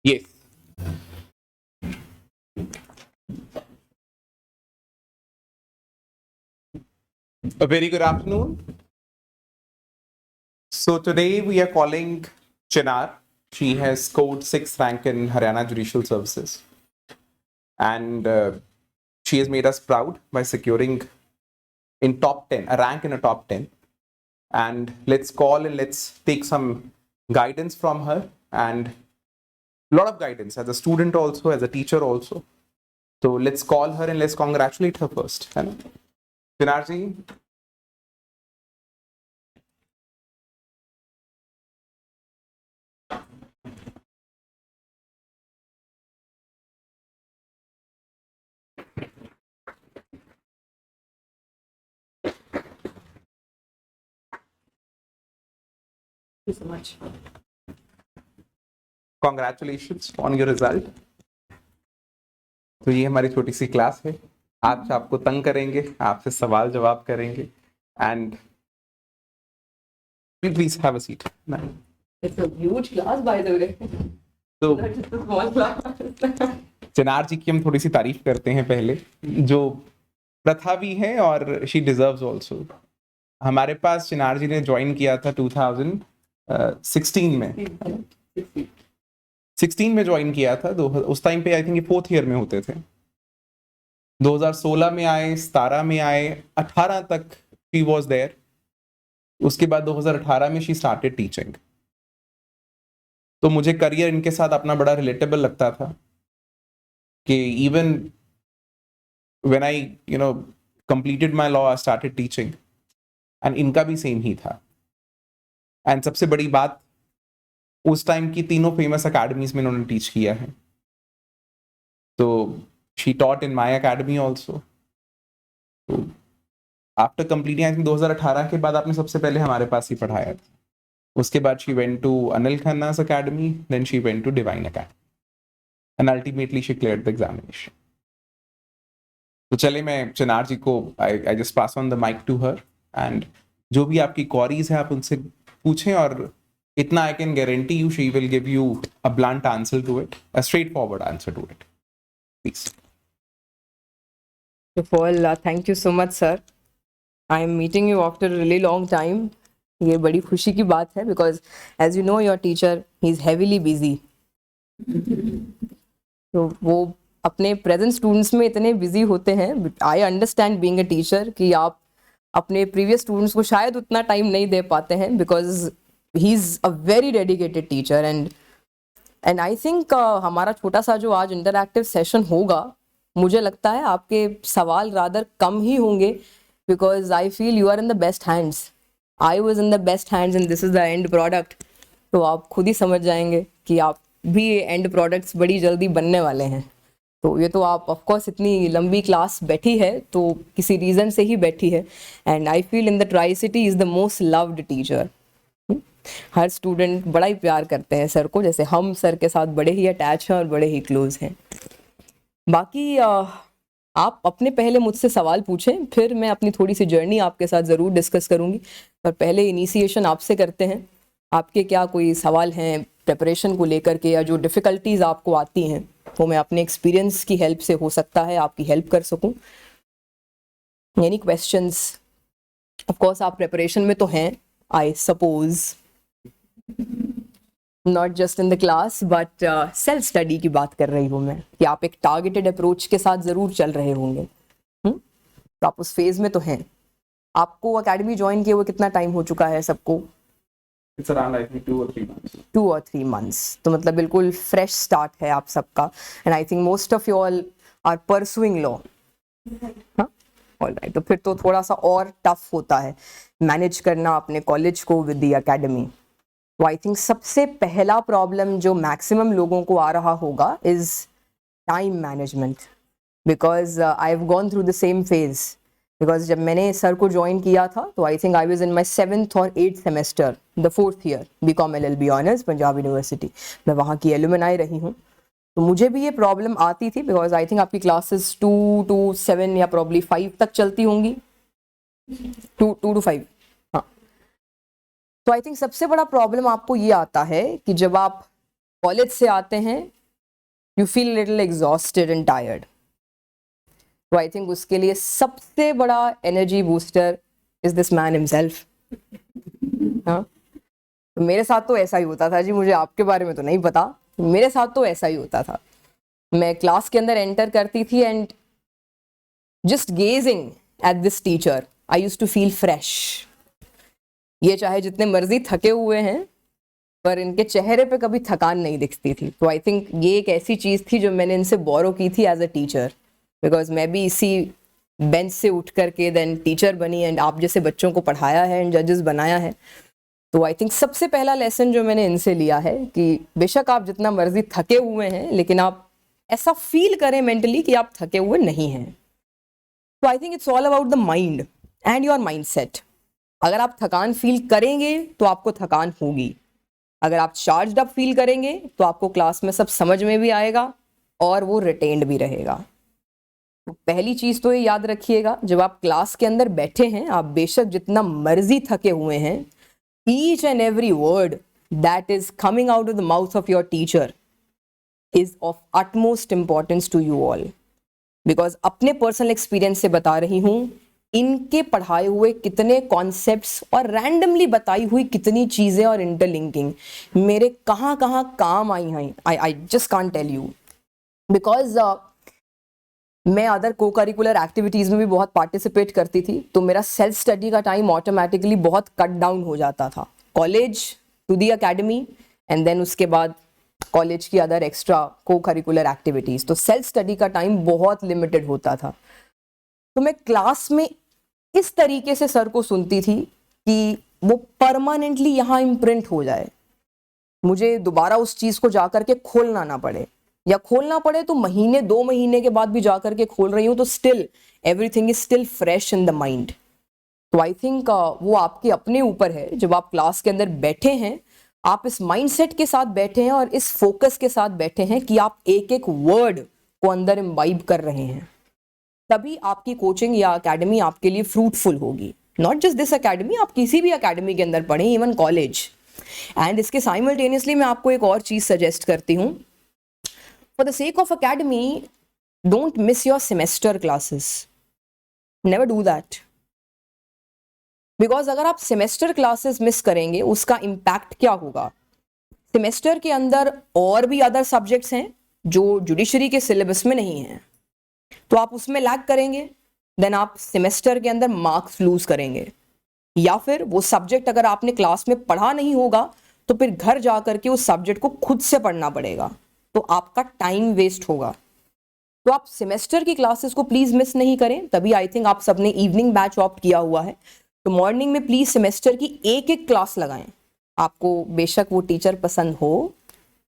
Yes. A very good afternoon. So today we are calling Chinar. She has scored 6th rank in Haryana Judicial Services. And she has made us proud by securing in top 10, a rank in a top 10. And let's call and let's take some guidance from her, and a lot of guidance as a student also, as a teacher also. So let's call her and let's congratulate her first. Chinar ji, you so much. Congratulations on your result. तो ये हमारी छोटी सी class है. आज आपको तंग करेंगे, आपसे सवाल जवाब करेंगे, and please have a seat. It's a huge class, by the way. तो Not just a small class. चिनार जी की हम थोड़ी सी तारीफ करते हैं पहले, जो प्रथा भी है और शी डिजर्व्स ऑल्सो. हमारे पास चिनार जी ने ज्वाइन किया था 2016 में. 16 में ज्वाइन किया था. उस टाइम पे आई थिंक ये 4th ईयर में होते थे. 2016 में आए, 17 में आए, 18 तक शी वॉज देयर. उसके बाद 2018 में शी स्टार्टेड टीचिंग. तो मुझे करियर इनके साथ अपना बड़ा रिलेटेबल लगता था कि even when I completed my law I started teaching, and इनका भी सेम ही था. एंड सबसे बड़ी बात, उस टाइम की तीनों फेमस अकेडमीज में इन्होंने टीच किया है. तो she taught in my academy also. After completing, I think 2018 के बाद आपने सबसे पहले हमारे पास ही पढ़ाया था. उसके बाद she went to Anil Khanna's academy, then she went to divine academy, and ultimately she cleared the examination. तो चले, मैं चिनार जी को I just pass on the mic to her, and जो भी आपकी क्वेरीज है आप उनसे पूछें, और इतना I can guarantee you she will give you a blunt answer to it, a straightforward answer to it. Please. First of all, thank you so much, sir. I am meeting you after a really long time. ये बड़ी खुशी की बात है, because as you know, your teacher, he is heavily busy. तो वो अपने present students में इतने बिजी होते हैं. I understand being a teacher कि आप अपने प्रीवियस स्टूडेंट्स को शायद उतना टाइम नहीं दे पाते हैं, because he is a very dedicated teacher. And I think हमारा छोटा सा जो आज इंटरैक्टिव सेशन होगा, मुझे लगता है आपके सवाल रादर कम ही होंगे, because I feel you are in the best hands. I was in the best hands and this is the end product. तो आप खुद ही समझ जाएंगे कि आप भी एंड प्रोडक्ट्स बड़ी जल्दी बनने वाले हैं. तो ये तो आप ऑफ कोर्स इतनी लंबी क्लास बैठी है तो किसी रीज़न से ही बैठी है. And I feel in the tri city is the most loved teacher. Her student बड़ा ही प्यार करते हैं सर को, जैसे हम सर के साथ बड़े ही अटैच हैं और बड़े ही क्लोज हैं. बाकी आप अपने पहले मुझसे सवाल पूछें, फिर मैं अपनी थोड़ी सी जर्नी आपके साथ ज़रूर डिस्कस करूँगी. पर पहले इनिशिएशन आपसे करते हैं. आपके क्या कोई सवाल हैं प्रिपरेशन को लेकर के, या जो डिफ़िकल्टीज़ आपको आती हैं वो मैं अपने एक्सपीरियंस की हेल्प से हो सकता है आपकी हेल्प कर सकूं. Any questions? ऑफ कोर्स आप प्रिपरेशन में तो हैं, I suppose, not just in the class but self study की बात कर रही हूँ मैं, कि आप एक टारगेटेड अप्रोच के साथ ज़रूर चल रहे होंगे. तो आप उस फेज़ में तो हैं. आपको अकेडमी ज्वाइन किए हुए कितना टाइम हो चुका है सबको? It's around I think 2 or 3 months. 2 or 3 months. तो मतलब बिल्कुल फ्रेश स्टार्ट है आप सबका. And I think most of you all are pursuing law. हाँ, ऑलराइट. तो फिर तो थोड़ा सा और टफ होता है मैनेज करना अपने कॉलेज को विद द एकेडमी. तो आई थिंक सबसे पहला प्रॉब्लम जो मैक्सिमम लोगों को आ रहा होगा is time management, because I have gone through the same phase. Because जब मैंने सर को ज्वाइन किया था तो I think I was in my 7th और 8th semester, the 4th year, BCom LLB honours, Punjab university. मैं वहाँ की एलुमनाई रही हूँ. तो मुझे भी ये प्रॉब्लम आती थी, बिकॉज आई थिंक आपकी क्लासेस 2 to 7 या प्रॉब्ली 5 तक चलती होंगी. 2 to 5. हाँ. तो आई थिंक सबसे बड़ा प्रॉब्लम आपको ये आता है कि जब आप कॉलेज से आते हैं you feel a little exhausted and tired. तो आई थिंक उसके लिए सबसे बड़ा energy booster is this man himself. हाँ, तो मेरे साथ तो ऐसा ही होता था जी. मुझे आपके बारे में तो नहीं पता, मेरे साथ तो ऐसा ही होता था. मैं क्लास के अंदर एंटर करती थी and just gazing at this teacher I used to feel fresh. ये चाहे जितने मर्जी थके हुए हैं, पर इनके चेहरे पे कभी थकान नहीं दिखती थी. तो आई थिंक ये एक ऐसी चीज़ थी जो मैंने इनसे बोरो की थी एज अ टीचर, बिकॉज मैं भी इसी बेंच से उठ करके देन टीचर बनी एंड आप जैसे बच्चों को पढ़ाया है एंड जजेस बनाया है. तो आई थिंक सबसे पहला लेसन जो मैंने इनसे लिया है कि बेशक आप जितना मर्जी थके हुए हैं, लेकिन आप ऐसा फील करें मेंटली कि आप थके हुए नहीं हैं. तो I think it's all about the mind and your mind set. अगर आप थकान फील करेंगे तो आपको थकान होगी. अगर आप चार्ज्ड अप फील करेंगे तो आपको क्लास में सब समझ में भी आएगा और वो रिटेन्ड भी रहेगा. तो पहली चीज़ तो ये याद रखिएगा, जब आप क्लास के अंदर बैठे हैं, आप बेशक जितना मर्जी थके हुए हैं, each and every word that is coming out of the mouth of your teacher is of utmost importance to you all. Because अपने पर्सनल एक्सपीरियंस से बता रही हूँ, इनके पढ़ाए हुए कितने कॉन्सेप्ट्स और रैंडमली बताई हुई कितनी चीज़ें और इंटरलिंकिंग मेरे कहाँ कहाँ काम आई हैं, I just can't tell you. Because मैं अदर को करिकुलर एक्टिविटीज़ में भी बहुत पार्टिसिपेट करती थी, तो मेरा सेल्फ स्टडी का टाइम ऑटोमेटिकली बहुत कट डाउन हो जाता था. College to the academy and then उसके बाद कॉलेज की other extra cocurricular activities, तो सेल्फ स्टडी का टाइम बहुत लिमिटेड होता था. तो मैं क्लास में इस तरीके से सर को सुनती थी कि वो परमानेंटली यहाँ इम्प्रिंट हो जाए, मुझे दोबारा उस चीज़ को जा करके खोलना ना पड़े, या खोलना पड़े तो महीने 2 महीने के बाद भी जा करके खोल रही हूँ तो still everything is still fresh in the mind. तो आई थिंक वो आपके अपने ऊपर है. जब आप क्लास के अंदर बैठे हैं, आप इस माइंडसेट के साथ बैठे हैं और इस फोकस के साथ बैठे हैं कि आप एक एक वर्ड को अंदर इम्बाइब कर रहे हैं, तभी आपकी कोचिंग या अकेडमी आपके लिए फ्रूटफुल होगी. नॉट जस्ट दिस अकेडमी, आप किसी भी अकेडमी के अंदर पढ़ें, इवन कॉलेज. एंड इसके साइमल्टेनियसली मैं आपको एक और चीज़ सजेस्ट करती हूँ. For the sake of academy, don't miss your semester classes. Never do that. Because अगर आप सेमेस्टर क्लासेस मिस करेंगे, उसका इम्पैक्ट क्या होगा? सेमेस्टर के अंदर और भी अदर सब्जेक्ट्स हैं जो जुडिशरी के सिलेबस में नहीं हैं, तो आप उसमें लैग करेंगे, देन आप सेमेस्टर के अंदर मार्क्स लूज करेंगे. या फिर वो सब्जेक्ट अगर आपने क्लास में पढ़ा नहीं होगा, तो फिर घर जा करके उस सब्जेक्ट को खुद से पढ़ना पड़ेगा, तो आपका टाइम वेस्ट होगा. तो आप सेमेस्टर की क्लासेस को प्लीज़ मिस नहीं करें. तभी आई थिंक आप सबने इवनिंग बैच ऑप्ट किया हुआ है, तो मॉर्निंग में प्लीज़ सेमेस्टर की एक एक क्लास लगाएं. आपको बेशक वो टीचर पसंद हो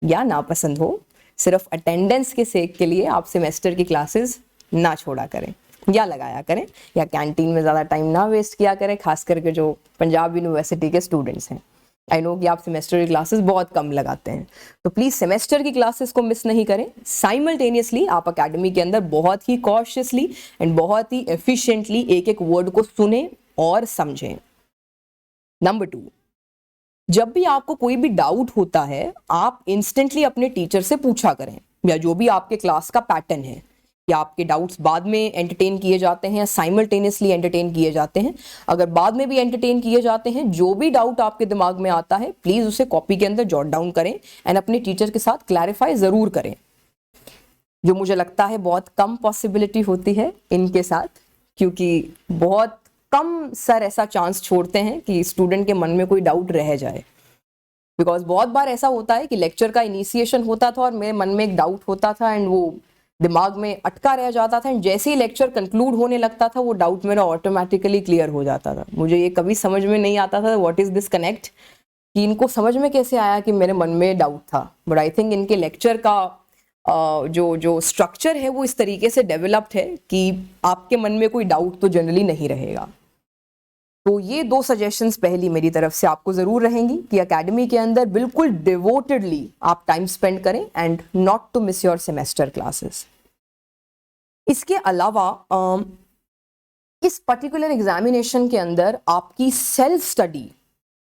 या ना पसंद हो, सिर्फ अटेंडेंस के सेक के लिए आप सेमेस्टर की क्लासेस ना छोड़ा करें या लगाया करें, या कैंटीन में ज़्यादा टाइम ना वेस्ट किया करें, खास करके जो पंजाब यूनिवर्सिटी के स्टूडेंट्स हैं. आई नो कि आप सेमेस्टर की क्लासेस बहुत कम लगाते हैं, तो प्लीज़ सेमेस्टर की क्लासेस को मिस नहीं करें. साइमल्टेनियसली आप अकेडमी के अंदर बहुत ही कॉशियसली एंड बहुत ही एफिशिएंटली एक एक वर्ड को सुने और समझें. नंबर 2, जब भी आपको कोई भी डाउट होता है, आप इंस्टेंटली अपने टीचर से पूछा करें, या जो भी आपके क्लास का पैटर्न है, या आपके डाउट्स बाद में एंटरटेन किए जाते हैं या साइमल्टेनियसली एंटरटेन किए जाते हैं. अगर बाद में भी एंटरटेन किए जाते हैं, जो भी डाउट आपके दिमाग में आता है, प्लीज़ उसे कॉपी के अंदर जॉट डाउन करें एंड अपने टीचर के साथ क्लैरिफाई ज़रूर करें. जो मुझे लगता है बहुत कम पॉसिबिलिटी होती है इनके साथ, क्योंकि बहुत कम सर ऐसा चांस छोड़ते हैं कि स्टूडेंट के मन में कोई डाउट रह जाए. बिकॉज बहुत बार ऐसा होता है कि लेक्चर का इनिशिएशन होता था और मेरे मन में एक डाउट होता था एंड वो दिमाग में अटका रह जाता था, एंड जैसे ही लेक्चर कंक्लूड होने लगता था, वो डाउट मेरा ऑटोमेटिकली क्लियर हो जाता था. मुझे ये कभी समझ में नहीं आता था व्हाट इज़ दिस कनेक्ट, कि इनको समझ में कैसे आया कि मेरे मन में डाउट था. बट आई थिंक इनके लेक्चर का जो स्ट्रक्चर है वो इस तरीके से डेवलप्ड है कि आपके मन में कोई डाउट तो जनरली नहीं रहेगा. तो ये 2 सजेशंस पहली मेरी तरफ से आपको ज़रूर रहेंगी कि एकेडमी के अंदर बिल्कुल डिवोटेडली आप टाइम स्पेंड करें and not to miss your semester classes. इसके अलावा इस पर्टिकुलर एग्जामिनेशन के अंदर आपकी सेल्फ स्टडी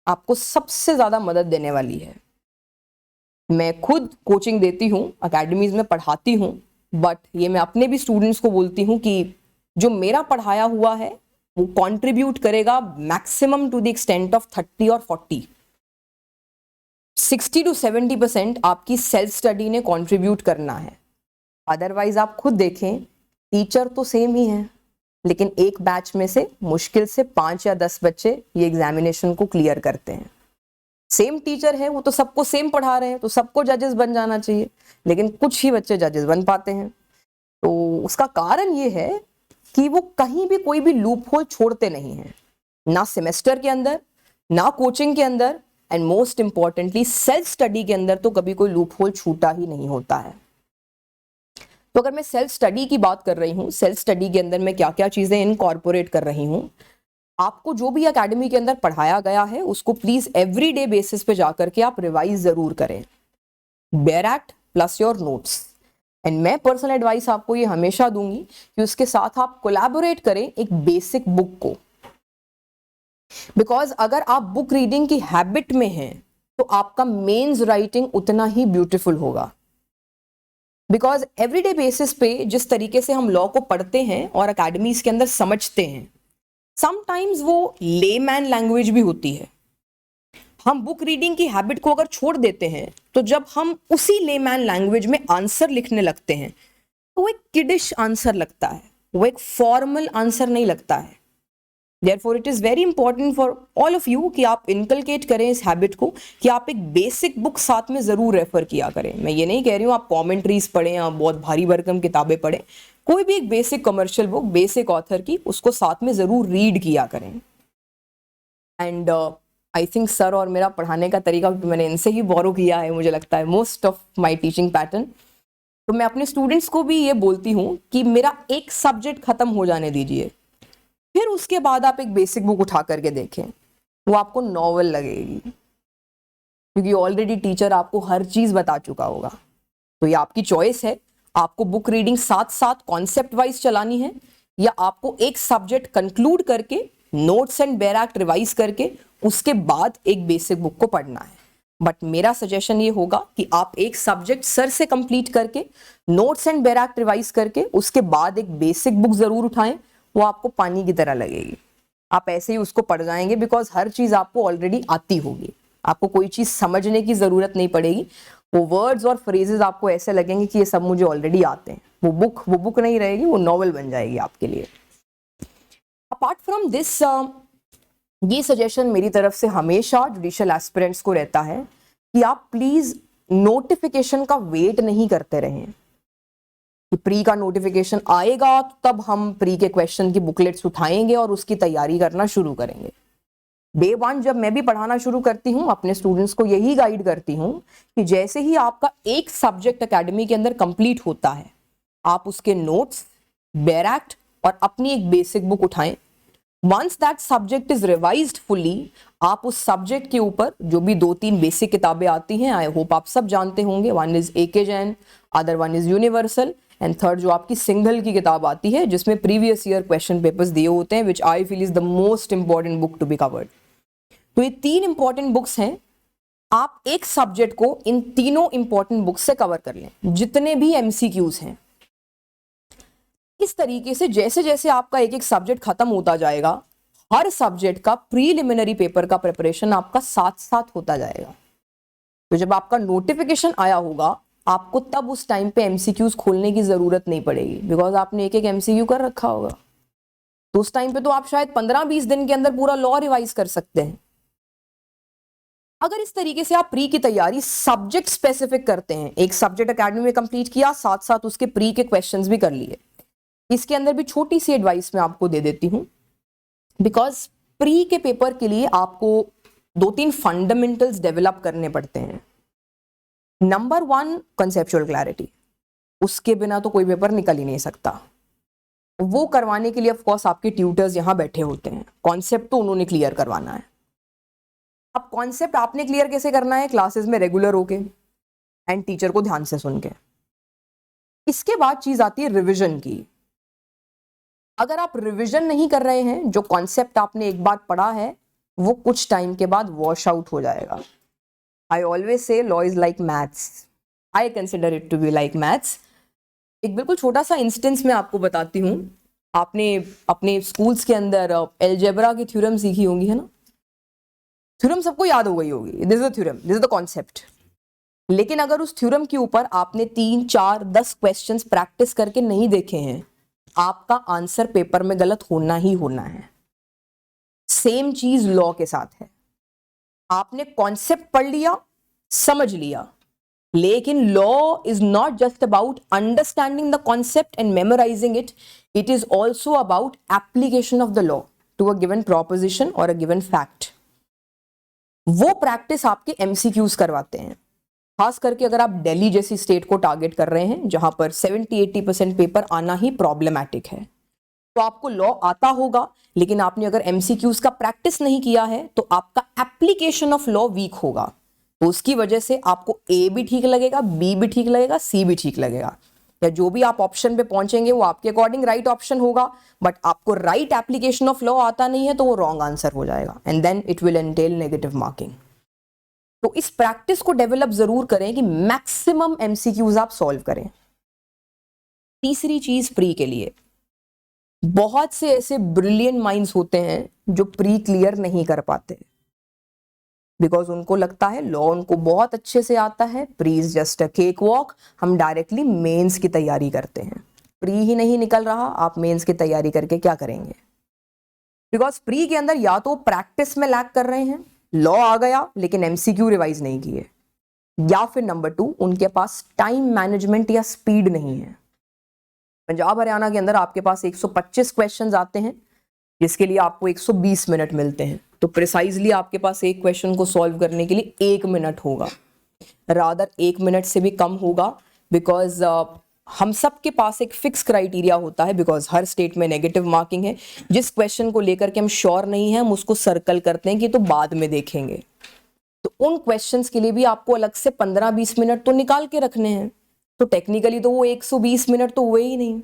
आपको सबसे ज़्यादा मदद देने वाली है. मैं खुद कोचिंग देती हूँ, अकेडमीज में पढ़ाती हूँ, बट ये मैं अपने भी स्टूडेंट्स को बोलती हूँ कि जो मेरा पढ़ाया हुआ है वो कंट्रीब्यूट करेगा maximum to the extent of 30 और 40, 60 to 70% आपकी सेल्फ स्टडी ने कंट्रीब्यूट करना है। अदरवाइज आप खुद देखें, टीचर तो सेम ही है, लेकिन एक बैच में से मुश्किल से 5 या 10 बच्चे ये एग्जामिनेशन को क्लियर करते हैं। सेम टीचर है, वो तो सबको सेम पढ़ा रहे हैं, तो सबको जजेस बन जाना चाहिए, लेकिन कुछ ही बच्चे जजेस बन पाते हैं। तो उसका कारण ये है कि वो कहीं भी कोई भी लूप होल छोड़ते नहीं हैं, ना सेमेस्टर के अंदर, ना कोचिंग के अंदर, and most importantly self study के अंदर तो कभी कोई लूप होल छूटा ही नहीं होता है। तो अगर मैं सेल्फ स्टडी की बात कर रही हूँ, सेल्फ स्टडी के अंदर मैं क्या क्या चीजें इनकॉर्पोरेट कर रही हूँ, आपको जो भी एकेडमी के अंदर पढ़ाया गया है उसको प्लीज एवरीडे बेसिस पे जाकर के आप रिवाइज जरूर करें, bare act plus your notes. And मैं पर्सनल एडवाइस आपको ये हमेशा दूंगी कि उसके साथ आप कोलैबोरेट करें एक बेसिक बुक को, बिकॉज अगर आप बुक रीडिंग की हैबिट में हैं तो आपका मेंस राइटिंग उतना ही ब्यूटीफुल होगा। बिकॉज एवरीडे बेसिस पे जिस तरीके से हम लॉ को पढ़ते हैं और अकेडमीज के अंदर समझते हैं, समटाइम्स वो लेमैन लैंग्वेज भी होती है। हम बुक रीडिंग की हैबिट को अगर छोड़ देते हैं तो जब हम उसी लेमैन लैंग्वेज में आंसर लिखने लगते हैं तो वो एक किडिश आंसर लगता है, वो एक फॉर्मल आंसर नहीं लगता है। Therefore, it is very important for all of you कि आप इनकलकेट करें इस हैबिट को कि आप एक बेसिक बुक साथ में ज़रूर रेफर किया करें। मैं ये नहीं कह रही हूँ आप कॉमेंट्रीज पढ़ें या बहुत भारी भरकम किताबें पढ़ें, कोई भी एक basic commercial book basic author की उसको साथ में ज़रूर रीड किया करें। एंड आई थिंक सर और मेरा पढ़ाने का तरीका मैंने इनसे ही बोरो किया है, मुझे लगता है most of my teaching pattern. तो मैं अपने स्टूडेंट्स को भी ये बोलती हूँ कि मेरा एक सब्जेक्ट ख़त्म हो जाने दीजिए, फिर उसके बाद आप एक बेसिक बुक उठा करके देखें, वो आपको नॉवल लगेगी, क्योंकि ऑलरेडी टीचर आपको हर चीज़ बता चुका होगा। तो ये आपकी चॉइस है, आपको बुक रीडिंग साथ साथ कॉन्सेप्ट वाइज चलानी है या आपको एक सब्जेक्ट कंक्लूड करके notes and bare act revise करके उसके बाद एक बेसिक बुक को पढ़ना है। बट मेरा सजेशन ये होगा कि आप एक सब्जेक्ट सर से कंप्लीट करके notes and bare act revise करके उसके बाद एक बेसिक बुक जरूर उठाएं, वो आपको पानी की तरह लगेगी। आप ऐसे ही उसको पढ़ जाएंगे बिकॉज हर चीज आपको ऑलरेडी आती होगी, आपको कोई चीज समझने की जरूरत नहीं पड़ेगी। वो वर्ड्स और फ्रेजेस आपको ऐसे लगेंगे कि ये सब मुझे ऑलरेडी आते हैं। वो बुक नहीं रहेगी, वो नॉवल बन जाएगी आपके लिए। अपार्ट फ्रॉम दिस, ये सजेशन मेरी तरफ से हमेशा जुडिशियल एस्पिरेंट्स को रहता है कि आप प्लीज नोटिफिकेशन का वेट नहीं करते रहें कि प्री का नोटिफिकेशन आएगा तो तब हम प्री के क्वेश्चन की बुकलेट्स उठाएंगे और उसकी तैयारी करना शुरू करेंगे। डे 1 जब मैं भी पढ़ाना शुरू करती हूँ, अपने स्टूडेंट्स को यही गाइड करती हूँ कि जैसे ही आपका एक सब्जेक्ट एकेडमी के अंदर कंप्लीट होता है, आप उसके नोट्स, बेयर एक्ट और अपनी एक बेसिक बुक उठाएं। Once that subject is revised fully, आप उस सब्जेक्ट के ऊपर जो भी 2-3 बेसिक किताबें आती हैं, आई होप आप सब जानते होंगे, one is AK Jain, other one is universal, and third जो आपकी सिंगल की किताब आती है जिसमें प्रीवियस ईयर क्वेश्चन पेपर्स दिए होते हैं, which I feel is the most important book to be covered. तो ये 3 इंपॉर्टेंट बुक्स हैं, आप एक सब्जेक्ट को इन तीनों इंपॉर्टेंट बुक्स से कवर कर लें, जितने भी MCQs हैं। इस तरीके से जैसे जैसे आपका एक एक सब्जेक्ट खत्म होता जाएगा, हर सब्जेक्ट का प्रीलिमिनरी पेपर का प्रिपरेशन आपका साथ साथ होता जाएगा। तो जब आपका नोटिफिकेशन आया होगा, आपको तब उस टाइम पे MCQs खोलने की जरूरत नहीं पड़ेगी, बिकॉज आपने एक एक MCQ कर रखा होगा। तो उस टाइम पे तो आप शायद 15-20 दिन के अंदर पूरा लॉ रिवाइज कर सकते हैं। अगर इस तरीके से आप प्री की तैयारी सब्जेक्ट स्पेसिफिक करते हैं, एक सब्जेक्ट एकेडमी में कंप्लीट किया, साथ साथ उसके प्री के क्वेश्चंस भी कर लिए। इसके अंदर भी छोटी सी एडवाइस मैं आपको दे देती हूँ, बिकॉज प्री के पेपर के लिए आपको 2-3 फंडामेंटल्स डेवलप करने पड़ते हैं। नंबर 1, कंसेप्चुअल क्लैरिटी, उसके बिना तो कोई पेपर निकल ही नहीं सकता। वो करवाने के लिए ऑफ कोर्स आपके ट्यूटर्स यहाँ बैठे होते हैं, कॉन्सेप्ट तो उन्होंने क्लियर करवाना है। अब कॉन्सेप्ट आपने क्लियर कैसे करना है? क्लासेस में रेगुलर होके एंड टीचर को ध्यान से सुन के। इसके बाद चीज आती है रिविजन की। अगर आप रिविजन नहीं कर रहे हैं, जो कॉन्सेप्ट आपने एक बार पढ़ा है वो कुछ टाइम के बाद वॉश आउट हो जाएगा। I always say law is like maths. I consider it to be like maths. एक बिल्कुल छोटा सा इंस्टेंस मैं आपको बताती हूँ. आपने अपने स्कूल्स के अंदर एलजेब्रा की थ्योरम सीखी होंगी, है ना? थ्योरम सबको याद हो गई होगी. This is the theorem, this is the concept. लेकिन अगर उस थ्योरम के ऊपर आपने 3, 4, 10 क्वेश्चंस प्रैक्टिस करके नहीं देखे हैं, आपका आंसर पेपर में गलत होना ही होना है. सेम चीज लॉ के साथ है. आपने कॉन्सेप्ट पढ़ लिया, समझ लिया, लेकिन law is not just about understanding the concept and memorising it. It is also about application of the law to a given proposition और अ गिवन फैक्ट. वो प्रैक्टिस आपके एमसीक्यूज करवाते हैं. खास करके अगर आप दिल्ली जैसी स्टेट को टारगेट कर रहे हैं जहां पर 70-80% पेपर आना ही प्रॉब्लमैटिक है, तो आपको लॉ आता होगा, लेकिन आपने अगर एमसीक्यूज का प्रैक्टिस नहीं किया है तो आपका एप्लीकेशन ऑफ लॉ वीक होगा. तो उसकी वजह से आपको ए भी ठीक लगेगा, बी भी ठीक लगेगा, सी भी ठीक लगेगा, या जो भी आप ऑप्शन पे पहुंचेंगे वो आपके अकॉर्डिंग राइट ऑप्शन होगा. बट आपको राइट एप्लीकेशन ऑफ लॉ आता नहीं है तो वो रॉन्ग आंसर हो जाएगा, and then it will entail negative marking. तो इस प्रैक्टिस को डेवलप जरूर करें कि मैक्सिमम एमसीक्यूज आप सॉल्व करें. तीसरी चीज प्री के लिए, बहुत से ऐसे ब्रिलियंट माइंड्स होते हैं जो प्री क्लियर नहीं कर पाते बिकॉज उनको लगता है लॉ उनको बहुत अच्छे से आता है, pre is just a cake walk, हम डायरेक्टली मेंस की तैयारी करते हैं. प्री ही नहीं निकल रहा, आप मेंस की तैयारी करके क्या करेंगे? बिकॉज प्री के अंदर या तो प्रैक्टिस में लैक कर रहे हैं, लॉ आ गया लेकिन एमसीक्यू रिवाइज नहीं किए, या फिर नंबर 2 उनके पास टाइम मैनेजमेंट या स्पीड नहीं है. पंजाब हरियाणा के अंदर आपके पास 125 क्वेश्चंस आते हैं जिसके लिए आपको 120 मिनट मिलते हैं. तो प्रिसाइजली आपके पास एक क्वेश्चन को सॉल्व करने के लिए 1 मिनट होगा, रादर 1 मिनट से भी कम होगा. बिकॉज हम सब के पास एक फिक्स क्राइटेरिया होता है, बिकॉज हर स्टेट में नेगेटिव मार्किंग है. जिस क्वेश्चन को लेकर के हम श्योर नहीं है हम उसको सर्कल करते हैं कि तो बाद में देखेंगे. तो उन क्वेश्चंस के लिए भी आपको अलग से 15-20 मिनट तो निकाल के रखने हैं. तो टेक्निकली तो वो 120 मिनट तो हुए ही नहीं,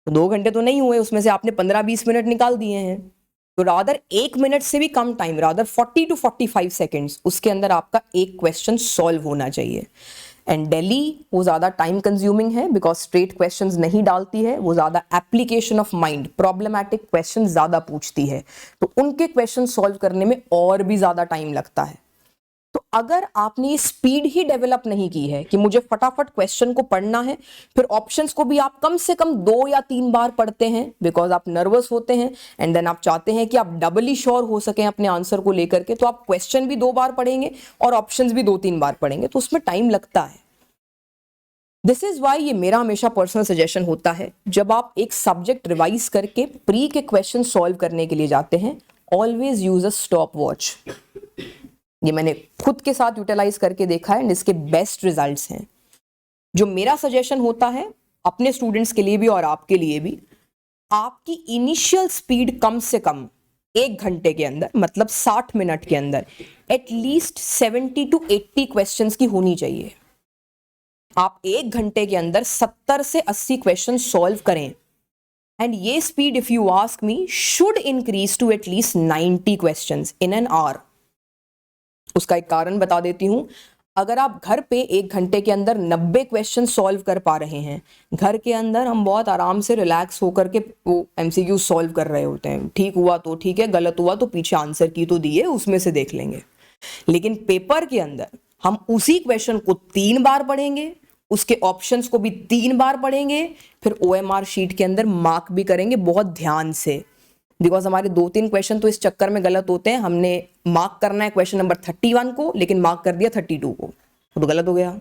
तो 2 घंटे तो नहीं हुए, उसमें से आपने 15-20 मिनट निकाल दिए हैं. तो रादर 1 मिनट से भी कम टाइम, रादर 40 to 45 सेकेंड्स, उसके अंदर आपका एक क्वेश्चन सॉल्व होना चाहिए. एंड दिल्ली वो ज़्यादा टाइम कंज्यूमिंग है बिकॉज स्ट्रेट क्वेश्चंस नहीं डालती है, वो ज़्यादा application of mind, problematic question ज़्यादा पूछती है, तो उनके क्वेश्चन सॉल्व करने में और भी ज़्यादा टाइम लगता है. तो अगर आपने ये स्पीड ही डेवलप नहीं की है कि मुझे फटाफट क्वेश्चन को पढ़ना है, फिर ऑप्शंस को भी आप कम से कम 2 या 3 बार पढ़ते हैं बिकॉज आप नर्वस होते हैं, एंड देन आप चाहते हैं कि आप डबली श्योर हो सकें अपने आंसर को लेकर के, तो आप क्वेश्चन भी 2 बार पढ़ेंगे और ऑप्शंस भी 2-3 बार पढ़ेंगे, तो उसमें टाइम लगता है. दिस इज वाई ये मेरा हमेशा पर्सनल सजेशन होता है, जब आप एक सब्जेक्ट रिवाइज करके प्री के क्वेश्चन सॉल्व करने के लिए जाते हैं, always use a stop watch. ये मैंने खुद के साथ यूटिलाइज करके देखा है, इसके बेस्ट रिजल्ट्स हैं. जो मेरा सजेशन होता है अपने स्टूडेंट्स के लिए भी और आपके लिए भी, आपकी इनिशियल स्पीड कम से कम 1 घंटे के अंदर, मतलब 60 मिनट के अंदर एटलीस्ट 70 to 80 क्वेश्चंस की होनी चाहिए. आप 1 घंटे के अंदर 70 से 80 क्वेश्चन सॉल्व करें, एंड ये speed if you ask me should increase to at least 90 questions in an hour. उसका एक कारण बता देती हूं. अगर आप घर पे 1 घंटे के अंदर 90 क्वेश्चन सॉल्व कर पा रहे हैं, घर के अंदर हम बहुत आराम से रिलैक्स होकर के वो एमसीक्यू सॉल्व कर रहे होते हैं. ठीक हुआ तो ठीक है, गलत हुआ तो पीछे आंसर की तो दिए, उसमें से देख लेंगे. लेकिन पेपर के अंदर हम उसी क्वेश्चन को 3 बार पढ़ेंगे, उसके ऑप्शंस को भी 3 बार पढ़ेंगे, फिर OMR शीट के अंदर मार्क भी करेंगे बहुत ध्यान से. बिकॉज हमारे 2-3 क्वेश्चन तो इस चक्कर में गलत होते हैं, हमने मार्क करना है क्वेश्चन नंबर 31 को लेकिन मार्क कर दिया 32 को, तो गलत हो गया,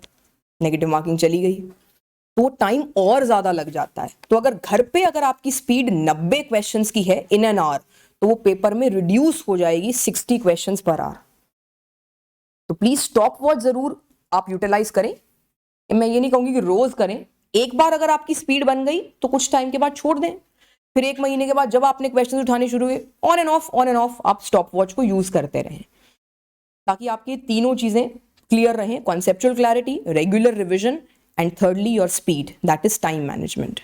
नेगेटिव मार्किंग चली गई, तो टाइम और ज्यादा लग जाता है. तो अगर घर पे अगर आपकी स्पीड 90 क्वेश्चंस की है इन एन आवर, तो वो पेपर में रिड्यूस हो जाएगी 60 क्वेश्चंस पर आवर. तो प्लीज स्टॉप वॉच जरूर आप यूटिलाइज करें. मैं ये नहीं कहूंगी कि रोज करें, एक बार अगर आपकी स्पीड बन गई तो कुछ टाइम के बाद छोड़ दें, फिर 1 महीने के बाद जब आपने क्वेश्चन उठाने शुरू हुए, ऑन एंड ऑफ आप स्टॉप वॉच को यूज करते रहें, ताकि आपकी तीनों चीजें क्लियर रहें, conceptual clarity, regular revision, and thirdly your speed, that is time management.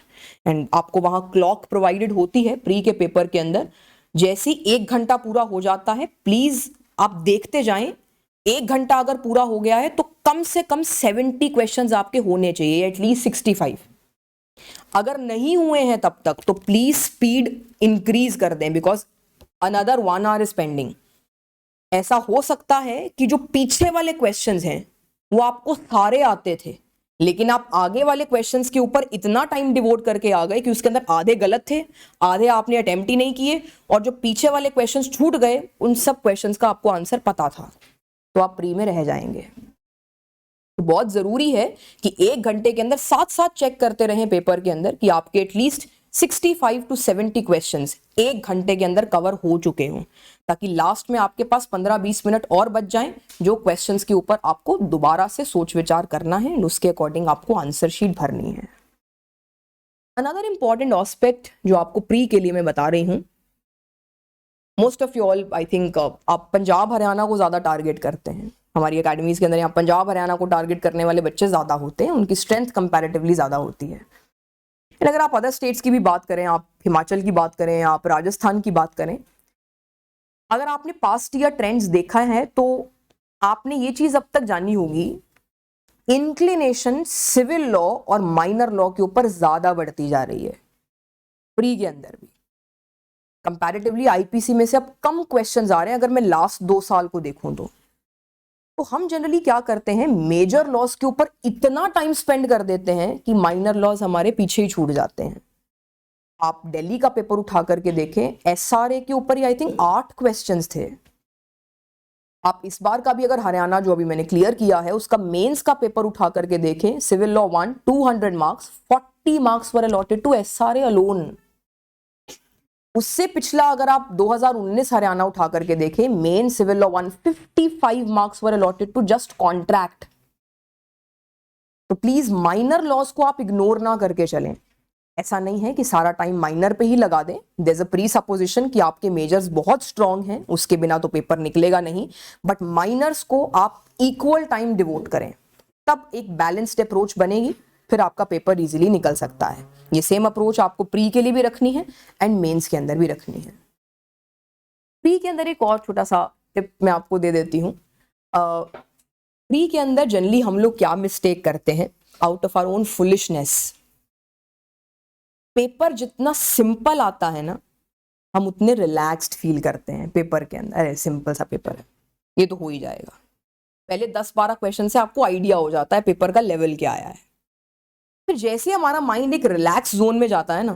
And आपको वहां क्लॉक प्रोवाइडेड होती है प्री के पेपर के अंदर. जैसे 1 घंटा पूरा हो जाता है, प्लीज आप देखते जाएं 1 घंटा अगर पूरा हो गया है तो कम से कम 70 क्वेश्चंस आपके होने चाहिए, एटलीस्ट 65। अगर नहीं हुए हैं तब तक तो प्लीज स्पीड इंक्रीज कर दें, because another 1 hour is pending. ऐसा हो सकता है कि जो पीछे वाले क्वेश्चंस हैं वो आपको सारे आते थे, लेकिन आप आगे वाले क्वेश्चंस के ऊपर इतना टाइम डिवोट करके आ गए कि उसके अंदर आधे गलत थे, आधे आपने अटेम्प्ट ही नहीं किए, और जो पीछे वाले क्वेश्चंस छूट गए उन सब क्वेश्चंस का आपको आंसर पता था, तो आप प्री में रह जाएंगे। तो बहुत जरूरी है कि 1 घंटे के अंदर साथ साथ चेक करते रहें पेपर के अंदर कि आपके एटलीस्ट 65 to 70 क्वेश्चंस 1 घंटे के अंदर कवर हो चुके हों, ताकि लास्ट में आपके पास 15-20 मिनट और बच जाएं, जो क्वेश्चंस के ऊपर आपको दोबारा से सोच विचार करना है, उसके अकॉर्डिंग आपको आंसर शीट भरनी है। अनदर इंपॉर्टेंट एस्पेक्ट जो आपको प्री के लिए मैं बता रही हूँ, most of you all I think आप पंजाब हरियाणा को ज़्यादा टारगेट करते हैं। हमारी अकेडमीज के अंदर यहाँ पंजाब हरियाणा को टारगेट करने वाले बच्चे ज़्यादा होते हैं, उनकी स्ट्रेंथ कंपैरेटिवली ज़्यादा होती है। अगर आप अदर स्टेट्स की भी बात करें, आप हिमाचल की बात करें, आप राजस्थान की बात करें, अगर आपने पास्ट ईयर ट्रेंड्स देखा है तो आपने ये चीज़ अब तक जानी होगी, इंक्लिनेशन सिविल लॉ और माइनर लॉ के ऊपर ज़्यादा बढ़ती जा रही है। प्री के अंदर भी कंपैरेटिवली आईपीसी में से अब कम क्वेश्चंस आ रहे हैं। अगर मैं लास्ट 2 साल को देखूं तो हम जनरली क्या करते हैं, मेजर लॉज के ऊपर इतना टाइम स्पेंड कर देते हैं कि माइनर लॉज हमारे पीछे ही छूट जाते हैं। आप दिल्ली का पेपर उठा करके देखें, एसआरए के ऊपर ही आई थिंक 8 क्वेश्चंस थे। आप इस बार का भी अगर हरियाणा जो अभी मैंने क्लियर किया है उसका मेंस का पेपर उठा करके देखें, civil law 1 200 marks, 40 marks were allotted to SRA alone. उससे पिछला अगर आप 2019 हरियाणा उठा करके देखें, main civil law 155 marks were allotted to just contract. तो प्लीज माइनर लॉस को आप इग्नोर ना करके चलें। ऐसा नहीं है कि सारा टाइम माइनर पे ही लगा दें। There is a presupposition कि आपके मेजर्स बहुत स्ट्रांग हैं, उसके बिना तो पेपर निकलेगा नहीं, बट माइनर्स को आप इक्वल टाइम डिवोट करें, तब एक बैलेंस्ड अप्रोच बनेगी, फिर आपका पेपर इजीली निकल सकता है। ये सेम अप्रोच आपको प्री के लिए भी रखनी है एंड मेंस के अंदर भी रखनी है। प्री के अंदर एक और छोटा सा टिप मैं आपको दे देती हूँ। प्री के अंदर जनरली हम लोग क्या मिस्टेक करते हैं, out of our own foolishness, paper जितना सिंपल आता है ना, हम उतने रिलैक्स्ड फील करते हैं पेपर के अंदर। अरे सिंपल सा पेपर है, ये तो हो ही जाएगा। पहले 10-12 क्वेश्चन से आपको आइडिया हो जाता है पेपर का लेवल क्या आया है। फिर जैसे हमारा माइंड एक रिलैक्स जोन में जाता है ना,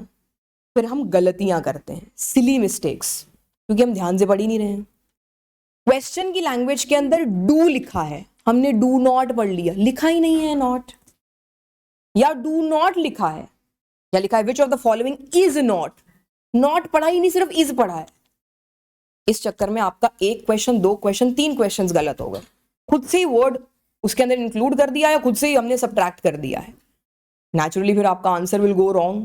फिर हम गलतियां करते हैं, सिली मिस्टेक्स, क्योंकि हम ध्यान से पढ़ ही नहीं रहे हैं। क्वेश्चन की लैंग्वेज के अंदर डू लिखा है, हमने डू नॉट पढ़ लिया, लिखा ही नहीं है नॉट, या डू नॉट लिखा है, या लिखा है which of the following is not, not पढ़ा ही नहीं, सिर्फ इज पढ़ा है। इस चक्कर में आपका 1 क्वेश्चन 2 क्वेश्चन 3 क्वेश्चन गलत हो गए, खुद से ही वर्ड उसके अंदर इंक्लूड कर दिया है, खुद से ही हमने सब्ट्रैक्ट कर दिया है। नेचुरली फिर आपका answer will go wrong.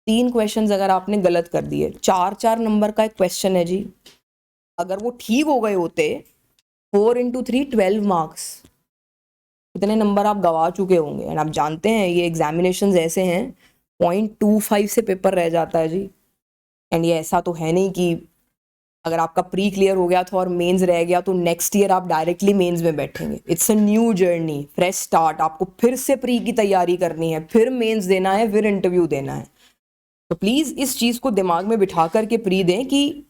3 questions अगर आपने गलत कर दिए, 4-4 नंबर का एक क्वेश्चन है जी, अगर वो ठीक हो गए होते 4 into 3 12 मार्क्स, कितने नंबर आप गवा चुके होंगे। एंड आप जानते हैं ये एग्जामिनेशंस ऐसे हैं 0.25 से पेपर रह जाता है जी। एंड ये ऐसा तो है नहीं कि अगर आपका प्री क्लियर हो गया था और मेंस रह गया तो नेक्स्ट ईयर आप डायरेक्टली मेंस में बैठेंगे। It's a new journey, fresh start. आपको फिर से प्री की तैयारी करनी है, फिर मेंस देना है, फिर इंटरव्यू देना है। तो प्लीज इस चीज को दिमाग में बिठा करके प्री दें कि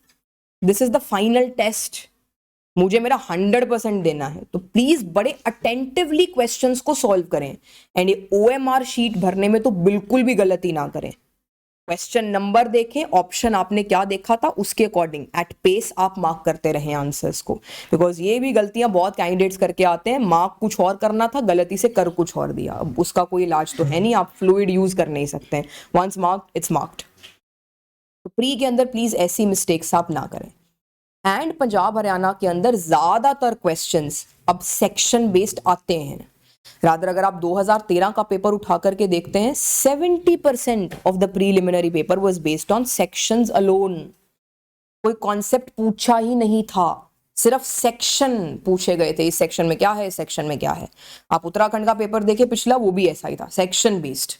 this is the final test, मुझे मेरा 100% देना है। तो प्लीज बड़े अटेंटिवली क्वेश्चंस को सॉल्व करें, एंड ये OMR शीट भरने में तो बिल्कुल भी गलती ना करें। क्वेश्चन नंबर देखें, ऑप्शन आपने क्या देखा था उसके अकॉर्डिंग एट पेस आप मार्क करते रहे आंसर्स को, बिकॉज ये भी गलतियां बहुत कैंडिडेट्स करके आते हैं, मार्क कुछ और करना था, गलती से कर कुछ और दिया। अब उसका कोई इलाज तो है नहीं, आप फ्लूइड यूज कर नहीं सकते हैं, वंस मार्क्ड इट्स मार्क्ड। तो प्री के अंदर प्लीज ऐसी मिस्टेक्स आप ना करें। एंड पंजाब हरियाणा के अंदर ज्यादातर क्वेश्चंस अब सेक्शन बेस्ड आते हैं। रादर अगर आप 2013 का पेपर उठा करके देखते हैं, 70% of the preliminary paper was based on sections alone. कोई कॉन्सेप्ट पूछा ही नहीं था, सिर्फ सेक्शन पूछे गए थे, इस सेक्शन में क्या है, इस सेक्शन में क्या है। आप उत्तराखंड का पेपर देखें पिछला, वो भी ऐसा ही था, सेक्शन बेस्ड।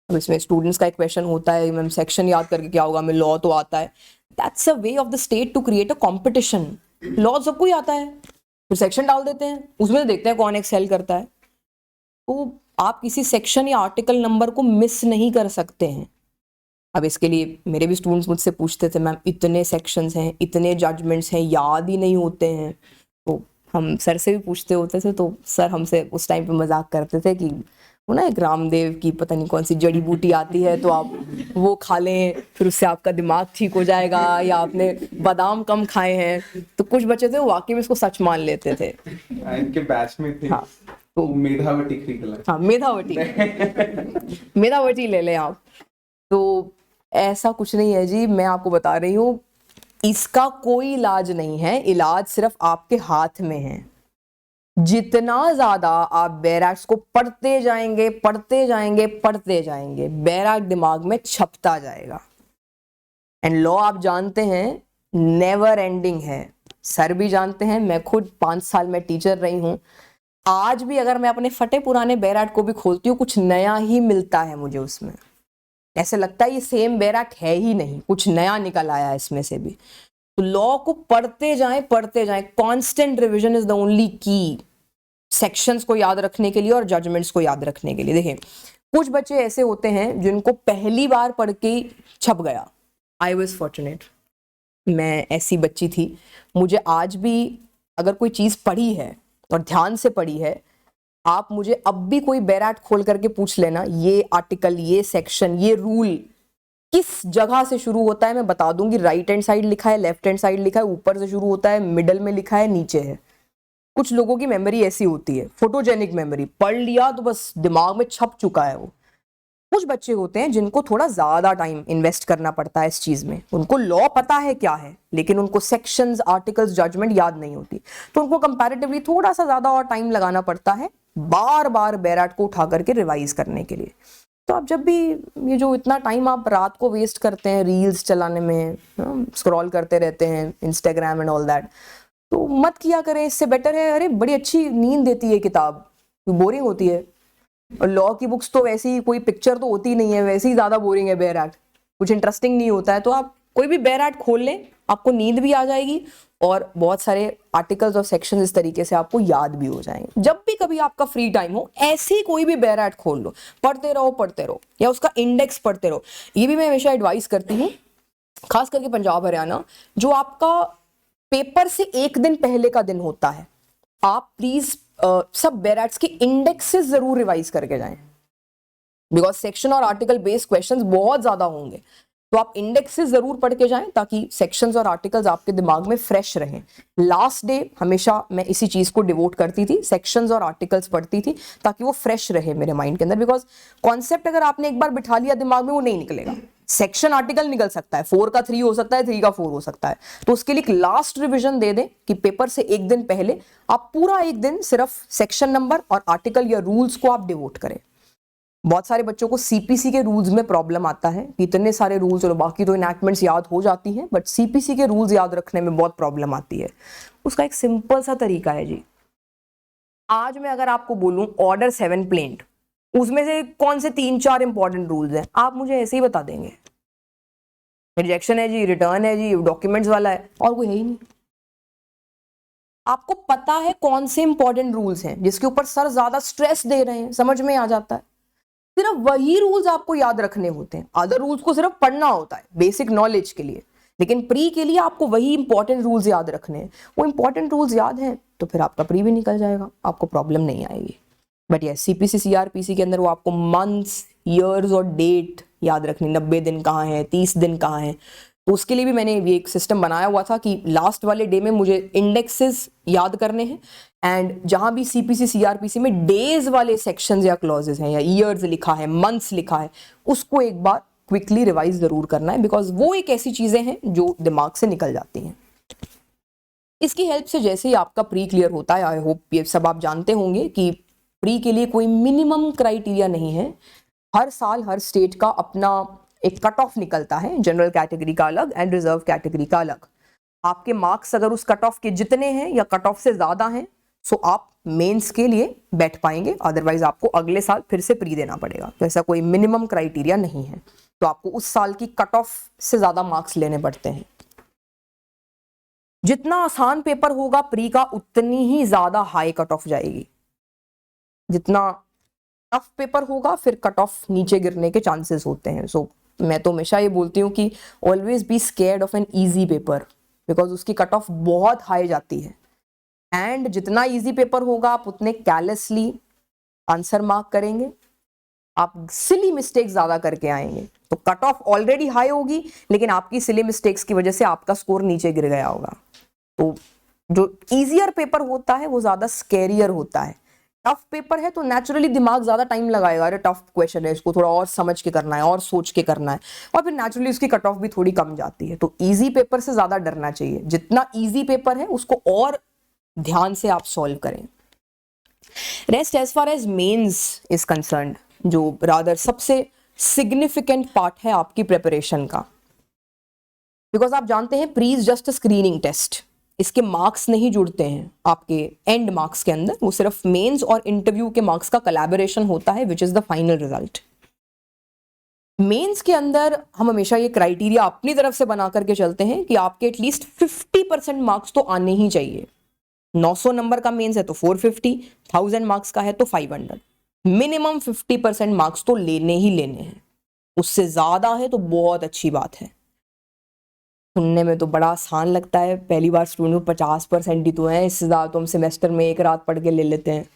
अब इसमें स्टूडेंट्स का एक क्वेश्चन होता है, मैम सेक्शन याद करके क्या होगा, हमें लॉ तो आता है। That's a way of the state to create a competition. Law सबको ही आता है, फिर सेक्शन डाल देते हैं, उसमें देखते हैं कौन एक्सेल करता है। तो आप किसी सेक्शन या आर्टिकल नंबर को मिस नहीं कर सकते हैं। अब इसके लिए मेरे भी स्टूडेंट्स मुझसे पूछते थे, मैम इतने सेक्शंस हैं, इतने जजमेंट्स हैं, याद ही नहीं होते हैं। तो हम सर से भी पूछते होते थे, तो सर हमसे उस टाइम पे मजाक करते थे कि वो ना एक रामदेव की पता नहीं कौन सी जड़ी बूटी आती है, तो आप वो खा लें, फिर उससे आपका दिमाग ठीक हो जाएगा, या आपने बादाम कम खाए हैं। तो कुछ बच्चे थे वो वाकई में इसको सच मान लेते थे। इनके बैच में थे। हाँ, तो मेधावती करिकुलम। हाँ मेधावती मेधावती ले लें आप। तो ऐसा कुछ नहीं है जी, मैं आपको बता रही हूँ, इसका कोई इलाज नहीं है, इलाज सिर्फ आपके हाथ में है। जितना ज्यादा आप बैराक्स को पढ़ते जाएंगे पढ़ते जाएंगे पढ़ते जाएंगे, बैराक दिमाग में छपता जाएगा। एंड लॉ आप जानते हैं नेवर एंडिंग है, सर भी जानते हैं, मैं खुद 5 साल में टीचर रही हूँ। आज भी अगर मैं अपने फटे पुराने बैराक को भी खोलती हूँ, कुछ नया ही मिलता है मुझे उसमें। ऐसे लगता है ये सेम बैराक है ही नहीं, कुछ नया निकल आया है इसमें से भी। तो लॉ को पढ़ते जाएं पढ़ते जाएं, constant revision is the only की सेक्शंस को याद रखने के लिए और जजमेंट्स को याद रखने के लिए। देखिए कुछ बच्चे ऐसे होते हैं जिनको पहली बार पढ़ के छप गया। आई वॉज फॉर्चुनेट, मैं ऐसी बच्ची थी। मुझे आज भी अगर कोई चीज़ पढ़ी है और ध्यान से पढ़ी है, आप मुझे अब भी कोई बैराट खोल करके पूछ लेना, ये आर्टिकल, ये सेक्शन, ये रूल किस जगह से शुरू होता है, मैं बता दूंगी। राइट हैंड साइड लिखा है, लेफ्ट हैंड साइड लिखा है, ऊपर से शुरू होता है, मिडल में लिखा है, नीचे है। कुछ लोगों की मेमोरी ऐसी होती है, फोटोजेनिक मेमोरी, पढ़ लिया तो बस दिमाग में छप चुका है वो। कुछ बच्चे होते हैं जिनको थोड़ा ज्यादा टाइम इन्वेस्ट करना पड़ता है इस चीज में, उनको लॉ पता है क्या है, लेकिन उनको सेक्शंस, आर्टिकल्स, जजमेंट याद नहीं होती, तो उनको कंपैरेटिवली थोड़ा सा ज्यादा और टाइम लगाना पड़ता है बार बार बैराट को उठा करके रिवाइज करने के लिए। तो आप जब भी ये जो इतना टाइम आप रात को वेस्ट करते हैं रील्स चलाने में, स्क्रॉल करते रहते हैं इंस्टाग्राम एंड ऑल दैट, तो मत किया करें। इससे बेटर है, अरे बड़ी अच्छी नींद देती है किताब, बोरिंग होती है। और लॉ की बुक्स तो वैसी कोई पिक्चर तो होती नहीं है, वैसे ही ज्यादा बोरिंग है बैराट, कुछ इंटरेस्टिंग नहीं होता है। तो आप कोई भी बैराट खोल लें, आपको नींद भी आ जाएगी और बहुत सारे आर्टिकल्स और सेक्शंस इस तरीके से आपको याद भी हो जाएंगे। जब भी कभी आपका फ्री टाइम हो, ऐसी कोई भी बैराट खोल लो, पढ़ते रहो, या उसका इंडेक्स पढ़ते रहो। ये भी मैं हमेशा एडवाइस करती हूँ, खास करके पंजाब हरियाणा, जो आपका पेपर से एक दिन पहले का दिन होता है, आप प्लीज सब बैराट्स के इंडेक्सेस जरूर रिवाइज करके जाएं, बिकॉज सेक्शन और आर्टिकल बेस्ड क्वेश्चंस बहुत ज्यादा होंगे। तो आप इंडेक्सेस जरूर पढ़ के जाएं ताकि सेक्शंस और आर्टिकल्स आपके दिमाग में फ्रेश रहें। लास्ट डे हमेशा मैं इसी चीज को डिवोट करती थी, सेक्शंस और आर्टिकल्स पढ़ती थी ताकि वो फ्रेश रहे मेरे माइंड के अंदर। बिकॉज कॉन्सेप्ट अगर आपने एक बार बिठा लिया दिमाग में, वो नहीं निकलेगा। सेक्शन आर्टिकल निकल सकता है, 4 का 3 हो सकता है, 3 का 4 हो सकता है। तो उसके लिए एक लास्ट रिविजन दे दें कि पेपर से एक दिन पहले आप पूरा एक दिन सिर्फ सेक्शन नंबर और आर्टिकल या रूल्स को आप डिवोट करें। बहुत सारे बच्चों को सीपीसी के रूल्स में प्रॉब्लम आता है, इतने सारे रूल्स और बाकी तो इनैक्टमेंट्स याद हो जाती हैं, बट सीपीसी के रूल्स याद रखने में बहुत प्रॉब्लम आती है। उसका एक सिंपल सा तरीका है जी। आज मैं अगर आपको बोलूं ऑर्डर 7 प्लेंट, उसमें से कौन से 3-4 इंपॉर्टेंट रूल्स हैं, आप मुझे ऐसे ही बता देंगे। रिजेक्शन है जी, रिटर्न है जी, डॉक्यूमेंट्स वाला है, और कोई है ही नहीं। आपको पता है कौन से इंपॉर्टेंट रूल्स हैं जिसके ऊपर सर ज्यादा स्ट्रेस दे रहे हैं, समझ में आ जाता है। सिर्फ वही रूल्स आपको याद रखने होते हैं, अदर रूल्स को सिर्फ पढ़ना होता है बेसिक नॉलेज के लिए, लेकिन प्री के लिए आपको वही इंपॉर्टेंट रूल्स याद रखने हैं। वो इंपॉर्टेंट रूल्स याद हैं तो फिर आपका प्री भी निकल जाएगा, आपको प्रॉब्लम नहीं आएगी। बट ये सीपीसी सीआरपीसी के अंदर वो आपको मंथ्स, ईयर्स और डेट याद रखनी, 90 दिन कहाँ है, 30 दिन कहाँ है। तो उसके लिए भी मैंने ये एक सिस्टम बनाया हुआ था कि लास्ट वाले डे में मुझे इंडेक्सेस याद करने हैं, एंड जहां भी सीपीसी सीआरपीसी में डेज वाले सेक्शंस या क्लॉजेस हैं, या ईयर्स लिखा है, मंथ्स लिखा है, उसको एक बार क्विकली रिवाइज जरूर करना है, बिकॉज वो एक ऐसी चीजें हैं जो दिमाग से निकल जाती हैं। इसकी हेल्प से जैसे ही आपका प्री क्लियर होता है, आई होप ये सब आप जानते होंगे कि प्री के लिए कोई मिनिमम क्राइटेरिया नहीं है। हर साल हर स्टेट का अपना एक कट ऑफ निकलता है, जनरल कैटेगरी का अलग एंड रिजर्व कैटेगरी का अलग। आपके मार्क्स अगर उस कट ऑफ के जितने हैं या कट ऑफ से ज्यादा हैं, सो आप मेंस के लिए बैठ पाएंगे, अदरवाइज आपको अगले साल फिर से प्री देना पड़ेगा। तो ऐसा कोई मिनिमम क्राइटेरिया नहीं है, तो आपको उस साल की कट ऑफ से ज्यादा मार्क्स लेने पड़ते हैं। जितना आसान पेपर होगा प्री का उतनी ही ज्यादा हाई कट ऑफ जाएगी। जितना टफ पेपर होगा फिर कट ऑफ नीचे गिरने के चांसेस होते हैं। सो मैं तो हमेशा ये बोलती हूँ कि always be scared of an easy paper, because उसकी कट ऑफ बहुत हाई जाती है। एंड जितना इजी पेपर होगा आप उतने कैरलेसली आंसर मार्क करेंगे, आप सिली मिस्टेक्स ज्यादा करके आएंगे, तो कट ऑफ ऑलरेडी हाई होगी लेकिन आपकी सिली मिस्टेक्स की वजह से आपका स्कोर नीचे गिर गया होगा। तो जो इजियर पेपर होता है वो ज्यादा स्कैरियर होता है। टफ पेपर है तो नेचुरली दिमाग ज्यादा टाइम लगाएगा, अरे टफ क्वेश्चन है, इसको थोड़ा और समझ के करना है और सोच के करना है, और फिर नेचुरली उसकी कट ऑफ भी थोड़ी कम जाती है। तो इजी पेपर से ज्यादा डरना चाहिए, जितना इजी पेपर है उसको और ध्यान से आप सॉल्व करें। Rest as far as mains is concerned, जो रादर सबसे सिग्निफिकेंट पार्ट है आपकी प्रिपरेशन का, बिकॉज आप जानते हैं pre is just a screening test, इसके मार्क्स नहीं जुड़ते हैं आपके एंड मार्क्स के अंदर, वो सिर्फ मेंस और इंटरव्यू के मार्क्स का कोलैबोरेशन होता है which is the final result. Mains के अंदर हम हमेशा ये क्राइटेरिया अपनी तरफ से बना करके चलते हैं कि आपके एटलीस्ट 50% मार्क्स तो आने ही चाहिए। 900 नंबर का मेंस है तो 450, 1000 मार्क्स का है तो 500, मिनिमम 50% मार्क्स तो लेने ही लेने हैं। उससे ज्यादा है तो बहुत अच्छी बात है। सुनने में तो बड़ा आसान लगता है, पहली बार स्टूडेंट को 50% ही तो है, इससे ज्यादा तो हम सेमेस्टर में एक रात पढ़ के ले लेते हैं।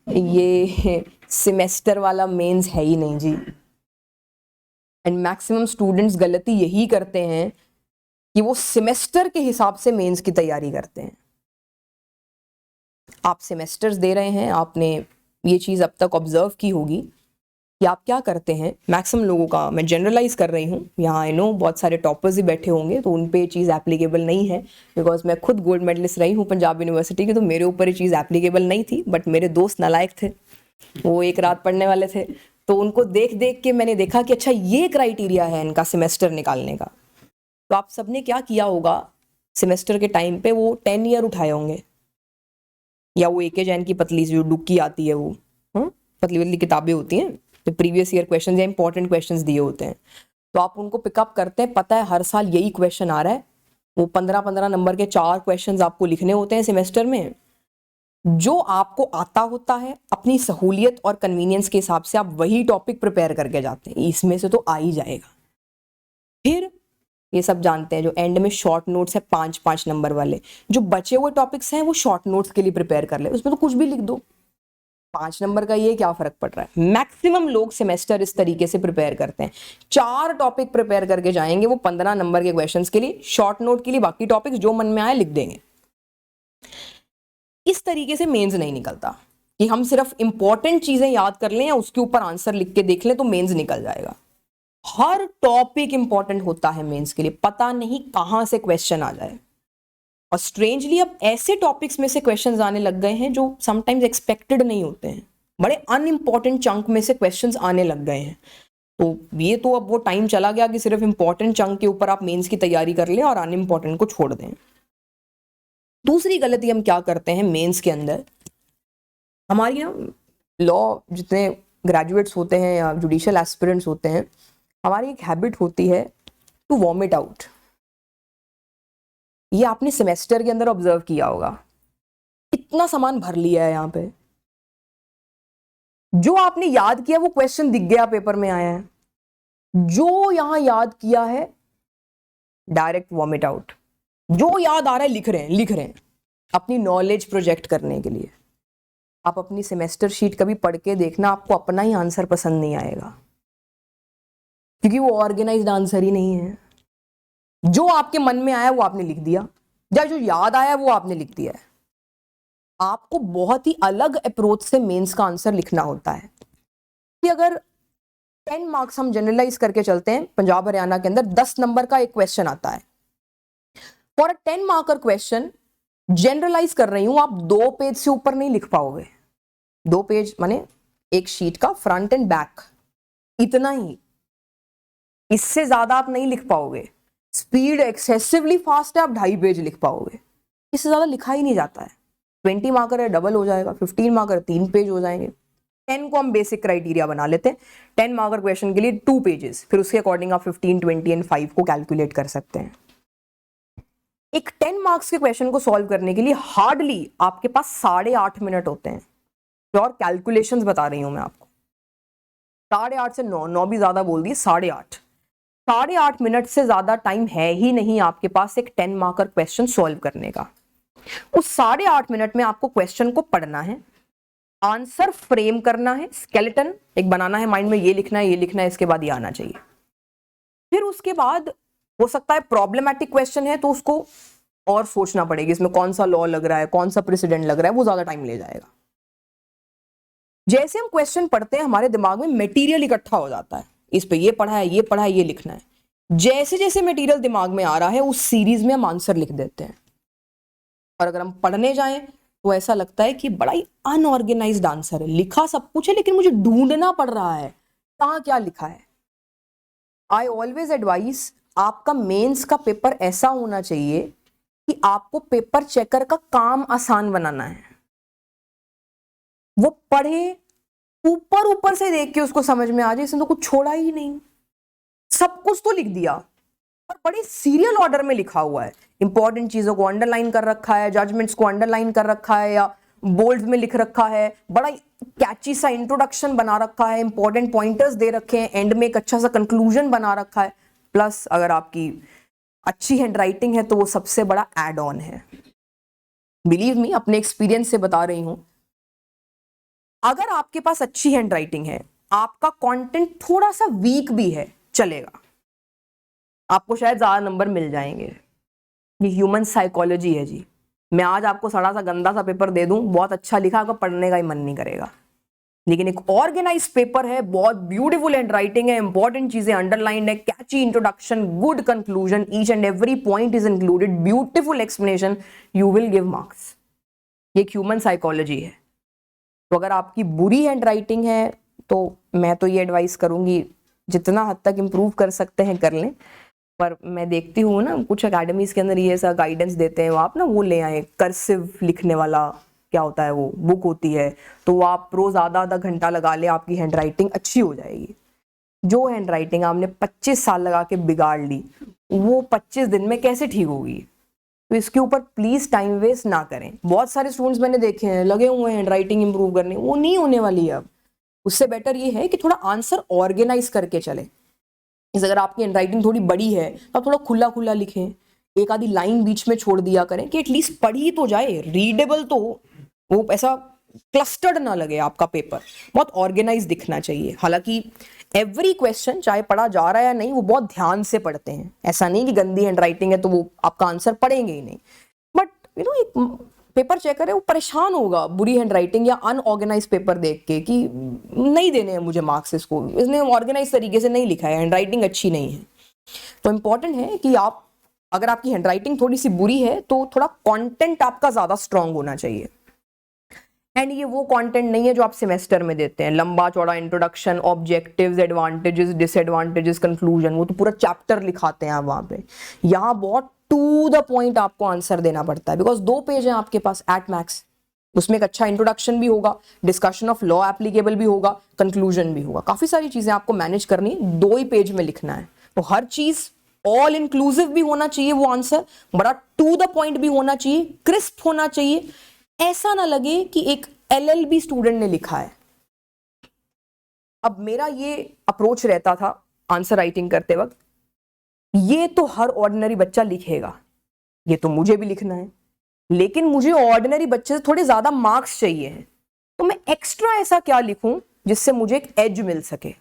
ये सेमेस्टर वाला मेंस है ही नहीं जी। एंड मैक्सिमम स्टूडेंट्स गलती यही करते हैं कि वो सेमेस्टर के हिसाब से मेंस की तैयारी करते हैं। आप सेमेस्टर्स दे रहे हैं, आपने ये चीज अब तक ऑब्जर्व की होगी कि आप क्या करते हैं। मैक्सिमम लोगों का मैं जनरलाइज कर रही हूँ, यहाँ आई नो बहुत सारे टॉपर्स ही बैठे होंगे तो उन पे ये चीज़ एप्लीकेबल नहीं है, बिकॉज मैं खुद गोल्ड मेडलिस्ट रही हूँ पंजाब यूनिवर्सिटी की, तो मेरे ऊपर ये चीज़ एप्लीकेबल नहीं थी। बट मेरे दोस्त नालायक थे, वो एक रात पढ़ने वाले थे, तो उनको देख देख के मैंने देखा कि अच्छा ये क्राइटेरिया है इनका सेमेस्टर निकालने का। तो आप सबने क्या किया होगा, सेमेस्टर के टाइम पे वो 10 ईयर उठाए होंगे, या वो AK जैन की पतली जो डुक्की आती है, वो पतली पतली किताबें होती हैं तो प्रीवियस ईयर क्वेश्चन या इंपॉर्टेंट क्वेश्चंस दिए होते हैं, तो आप उनको पिकअप करते हैं। पता है हर साल यही क्वेश्चन आ रहा है, वो 15-15 नंबर के 4 क्वेश्चंस आपको लिखने होते हैं सेमेस्टर में। जो आपको आता होता है अपनी सहूलियत और कन्वीनियंस के हिसाब से आप वही टॉपिक प्रिपेयर करके जाते हैं, इसमें से तो आ ही जाएगा। फिर ये सब जानते हैं जो एंड में शॉर्ट नोट्स है 5-5 नंबर वाले, जो बचे हुए टॉपिक्स हैं वो शॉर्ट नोट्स के लिए प्रिपेयर कर ले, उसमें तो कुछ भी लिख दो, 5 नंबर का ये क्या फर्क पड़ रहा है। मैक्सिमम लोग सेमेस्टर इस तरीके से प्रिपेयर करते हैं, 4 टॉपिक प्रिपेयर करके जाएंगे वो 15 नंबर के क्वेश्चंस के लिए, शॉर्ट नोट के लिए बाकी टॉपिक्स जो मन में आए लिख देंगे। इस तरीके से मेंस नहीं निकलता कि हम सिर्फ इंपॉर्टेंट चीजें याद कर लें या उसके ऊपर आंसर लिख के देख लें तो मेंस निकल जाएगा। हर टॉपिक इंपॉर्टेंट होता है मेंस के लिए, पता नहीं कहां से क्वेश्चन आ जाए। और स्ट्रेंजली अब ऐसे टॉपिक्स में से क्वेश्चंस आने लग गए हैं जो समटाइम्स एक्सपेक्टेड नहीं होते हैं, बड़े अनइम्पॉर्टेंट चंक में से क्वेश्चंस आने लग गए हैं। तो ये तो अब वो टाइम चला गया कि सिर्फ इंपॉर्टेंट चंक के ऊपर आप मेंस की तैयारी कर लें और अनइम्पॉर्टेंट को छोड़ दें। दूसरी गलती हम क्या करते हैं मेंस के अंदर, हमारी ना लॉ जितने ग्रेजुएट्स होते हैं या जुडिशियल एस्पिरेंट्स होते हैं, हमारी एक हैबिट होती है टू वॉमिट आउट। ये आपने सेमेस्टर के अंदर ऑब्जर्व किया होगा, इतना सामान भर लिया है यहाँ पे, जो आपने याद किया वो क्वेश्चन दिख गया पेपर में आया है, जो यहां याद किया है डायरेक्ट वॉमिट आउट, जो याद आ रहा है लिख रहे हैं अपनी नॉलेज प्रोजेक्ट करने के लिए। आप अपनी सेमेस्टर शीट कभी पढ़ के देखना, आपको अपना ही आंसर पसंद नहीं आएगा, क्योंकि वो ऑर्गेनाइज्ड आंसर ही नहीं है। जो आपके मन में आया वो आपने लिख दिया, या जो याद आया वो आपने लिख दिया है। आपको बहुत ही अलग अप्रोच से मेंस का आंसर लिखना होता है। कि अगर 10 मार्क्स हम जनरलाइज करके चलते हैं, पंजाब हरियाणा के अंदर 10 नंबर का एक क्वेश्चन आता है, for a 10 marker question generalise कर रही हूं, आप 2 पेज से ऊपर नहीं लिख पाओगे। 2 पेज माने एक शीट का फ्रंट एंड बैक, इतना ही, इससे ज्यादा आप नहीं लिख पाओगे। स्पीड एक्सेसिवली फास्ट है, आप 2.5 पेज लिख पाओगे, इससे ज्यादा लिखा ही नहीं जाता है। 20 मार्कर है, डबल हो जाएगा, 15 मार्कर 3 पेज हो जाएंगे। 10 को हम बेसिक क्राइटेरिया बना लेते हैं, 10 मार्कर क्वेश्चन के लिए 2 पेजेस, फिर उसके अकॉर्डिंग आप 15, 20 एंड 5 को कैलकुलेट कर सकते हैं। एक 10 मार्क्स के क्वेश्चन को सॉल्व करने के लिए हार्डली आपके पास 8.5 मिनट होते हैं। और कैलकुलेशंस बता रही हूं मैं आपको, 8:30 से 9 भी ज्यादा बोल दिए, 8:30 मिनट से ज्यादा टाइम है ही नहीं आपके पास एक 10 मार्कर क्वेश्चन सॉल्व करने का। उस 8.5 मिनट में आपको क्वेश्चन को पढ़ना है, आंसर फ्रेम करना है, स्केलेटन एक बनाना है माइंड में, ये लिखना है, ये लिखना है, इसके बाद ये आना चाहिए। फिर उसके बाद हो सकता है प्रॉब्लमैटिक क्वेश्चन है तो उसको और सोचना पड़ेगा, इसमें कौन सा लॉ लग रहा है, कौन सा प्रेसिडेंट लग रहा है, वो ज्यादा टाइम ले जाएगा। जैसे हम क्वेश्चन पढ़ते हैं हमारे दिमाग में मटेरियल इकट्ठा हो जाता है, इस पे ये पढ़ा है, ये पढ़ा है, ये लिखना है। जैसे जैसे मटेरियल दिमाग में आ रहा है उस सीरीज में हम आंसर लिख देते हैं। और अगर हम पढ़ने जाएं तो ऐसा लगता है कि बड़ा ही अनऑर्गेनाइज्ड आंसर है, लिखा सब कुछ है लेकिन मुझे ढूंढना पड़ रहा है कहाँ क्या लिखा है। आई ऑलवेज एडवाइस, आपका मेंस का पेपर ऐसा होना चाहिए कि आपको पेपर चेकर का काम आसान बनाना है। वो पढ़े, ऊपर ऊपर से देख के उसको समझ में आ जाए, इसने तो कुछ छोड़ा ही नहीं, सब कुछ तो लिख दिया और बड़े सीरियल ऑर्डर में लिखा हुआ है। इंपॉर्टेंट चीजों को अंडरलाइन कर रखा है, जजमेंट्स को अंडरलाइन कर रखा है या बोल्ड में लिख रखा है, बड़ा कैची सा इंट्रोडक्शन बना रखा है, इंपॉर्टेंट पॉइंटर्स दे रखे हैं, एंड में एक अच्छा सा कंक्लूजन बना रखा है। प्लस अगर आपकी अच्छी हैंडराइटिंग है तो वो सबसे बड़ा एड ऑन है। बिलीव मी, अपने एक्सपीरियंस से बता रही हूं, अगर आपके पास अच्छी हैंडराइटिंग है, आपका कंटेंट थोड़ा सा वीक भी है, चलेगा, आपको शायद ज्यादा नंबर मिल जाएंगे। ये ह्यूमन साइकोलॉजी है जी। मैं आज आपको सड़ा सा गंदा सा पेपर दे दूं, बहुत अच्छा लिखा, आपको पढ़ने का ही मन नहीं करेगा। लेकिन एक ऑर्गेनाइज पेपर है, बहुत ब्यूटीफुल हैंडराइटिंग है, इंपॉर्टेंट चीजें अंडरलाइंड है, catchy introduction, good conclusion, each and every point is included, beautiful explanation, you will give marks. ये ह्यूमन साइकोलॉजी है। तो अगर आपकी बुरी हैंडराइटिंग है तो मैं तो ये एडवाइस करूंगी, जितना हद तक इम्प्रूव कर सकते हैं कर लें। पर मैं देखती हूँ ना कुछ एकेडमीज के अंदर ये ऐसा गाइडेंस देते हैं, वो आप ना वो ले आए, कर्सिव लिखने वाला क्या होता है, वो बुक होती है, तो वो आप रोज आधा घंटा लगा ले, आपकी हैंडराइटिंग अच्छी हो जाएगी। जो हैंडराइटिंग आपने 25 साल लगा के बिगाड़ ली, वो 25 दिन में कैसे ठीक होगी? तो इसके ऊपर प्लीज टाइम वेस्ट ना करें। बहुत सारे स्टूडेंट्स मैंने देखे हैं लगे हुए हैं हैंडराइटिंग इंप्रूव करने, वो नहीं होने वाली है अब। उससे बेटर ये है कि थोड़ा आंसर ऑर्गेनाइज करके चले। अगर आपकी हैंडराइटिंग थोड़ी बड़ी है तो आप थोड़ा खुला खुला लिखें, एक आधी लाइन बीच में छोड़ दिया करें कि एटलीस्ट पढ़ी तो जाए, रीडेबल तो हो, वो ऐसा क्लस्टर्ड ना लगे आपका पेपर, बहुत ऑर्गेनाइज दिखना चाहिए। हालांकि एवरी क्वेश्चन चाहे पढ़ा जा रहा है या नहीं, वो बहुत ध्यान से पढ़ते हैं। ऐसा नहीं कि गंदी हैंडराइटिंग है तो वो आपका आंसर पढ़ेंगे ही नहीं। बट एक पेपर चेकर है, वो परेशान होगा बुरी हैंडराइटिंग या अनऑर्गेनाइज पेपर देख के कि नहीं देने हैं मुझे मार्क्स, इसको इसने ऑर्गेनाइज तरीके से नहीं लिखा है, हैंडराइटिंग अच्छी नहीं है। तो इंपॉर्टेंट है कि आप, अगर आपकी हैंडराइटिंग थोड़ी सी बुरी है तो थोड़ा कंटेंट आपका ज्यादा स्ट्रांग होना चाहिए। एंड ये वो कंटेंट नहीं है जो आप सेमेस्टर में देते हैं, लंबा चौड़ा introduction, objectives, advantages, disadvantages, conclusion, वो तो पूरा चैप्टर लिखाते हैं आप वहां पे। यहाँ बहुत टू द पॉइंट आपको आंसर देना पड़ता है, बिकॉज 2 पेज है आपके पास एट मैक्स। उसमें एक अच्छा इंट्रोडक्शन भी होगा, डिस्कशन ऑफ लॉ एप्लीकेबल भी होगा, कंक्लूजन भी होगा, काफी सारी चीजें आपको मैनेज करनी है, 2 ही पेज में लिखना है। तो हर चीज ऑल इंक्लूसिव भी होना चाहिए, वो आंसर बड़ा टू द पॉइंट भी होना चाहिए, क्रिस्प होना चाहिए, ऐसा ना लगे कि एक LLB स्टूडेंट ने लिखा है। अब मेरा ये अप्रोच रहता था आंसर राइटिंग करते वक्त, ये तो हर ऑर्डिनरी बच्चा लिखेगा, ये तो मुझे भी लिखना है, लेकिन मुझे ऑर्डिनरी बच्चे से थोड़े ज्यादा मार्क्स चाहिए हैं, तो मैं एक्स्ट्रा ऐसा क्या लिखूं जिससे मुझे एक एज मिल सके।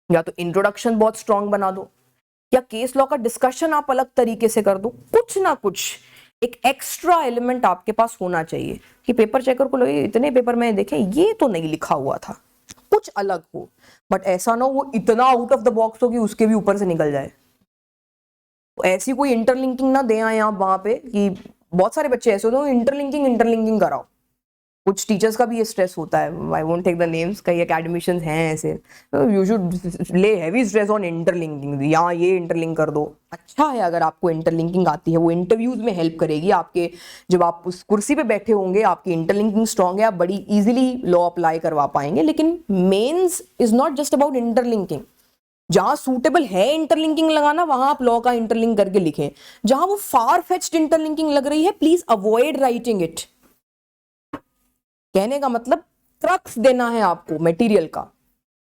या तो इंट्रोडक्शन बहुत स्ट्रांग बना दो, या केस लॉ का डिस्कशन आप अलग तरीके से कर दो, कुछ ना कुछ एक एक्स्ट्रा एलिमेंट आपके पास होना चाहिए कि पेपर चेकर को लगे इतने पेपर में देखें ये तो नहीं लिखा हुआ था, कुछ अलग हो। बट ऐसा ना हो वो इतना आउट ऑफ द बॉक्स हो कि उसके भी ऊपर से निकल जाए। तो ऐसी कोई इंटरलिंकिंग ना दे आए आप वहां पे कि बहुत सारे बच्चे ऐसे होते हैं इंटरलिंकिंग कराओ। कुछ टीचर्स का भी ये स्ट्रेस होता है, I won't take the names, कई एकेडमिशियंस हैं ऐसे, you should lay heavy stress on interlinking, यहाँ ये इंटरलिंक कर दो। अच्छा है अगर आपको इंटरलिंकिंग आती है, वो इंटरव्यूज में हेल्प करेगी आपके, जब आप उस कुर्सी पे बैठे होंगे आपकी इंटरलिंकिंग स्ट्रांग है, आप बड़ी इजीली लॉ अप्लाई करवा पाएंगे। लेकिन mains is not just about interlinking. जहां सूटेबल है इंटरलिंकिंग लगाना वहां आप लॉ का इंटरलिंक करके लिखें, जहां वो फार फेच्ड इंटरलिंकिंग लग रही है प्लीज अवॉइड राइटिंग इट। कहने का मतलब क्रक्स देना है आपको मटेरियल का।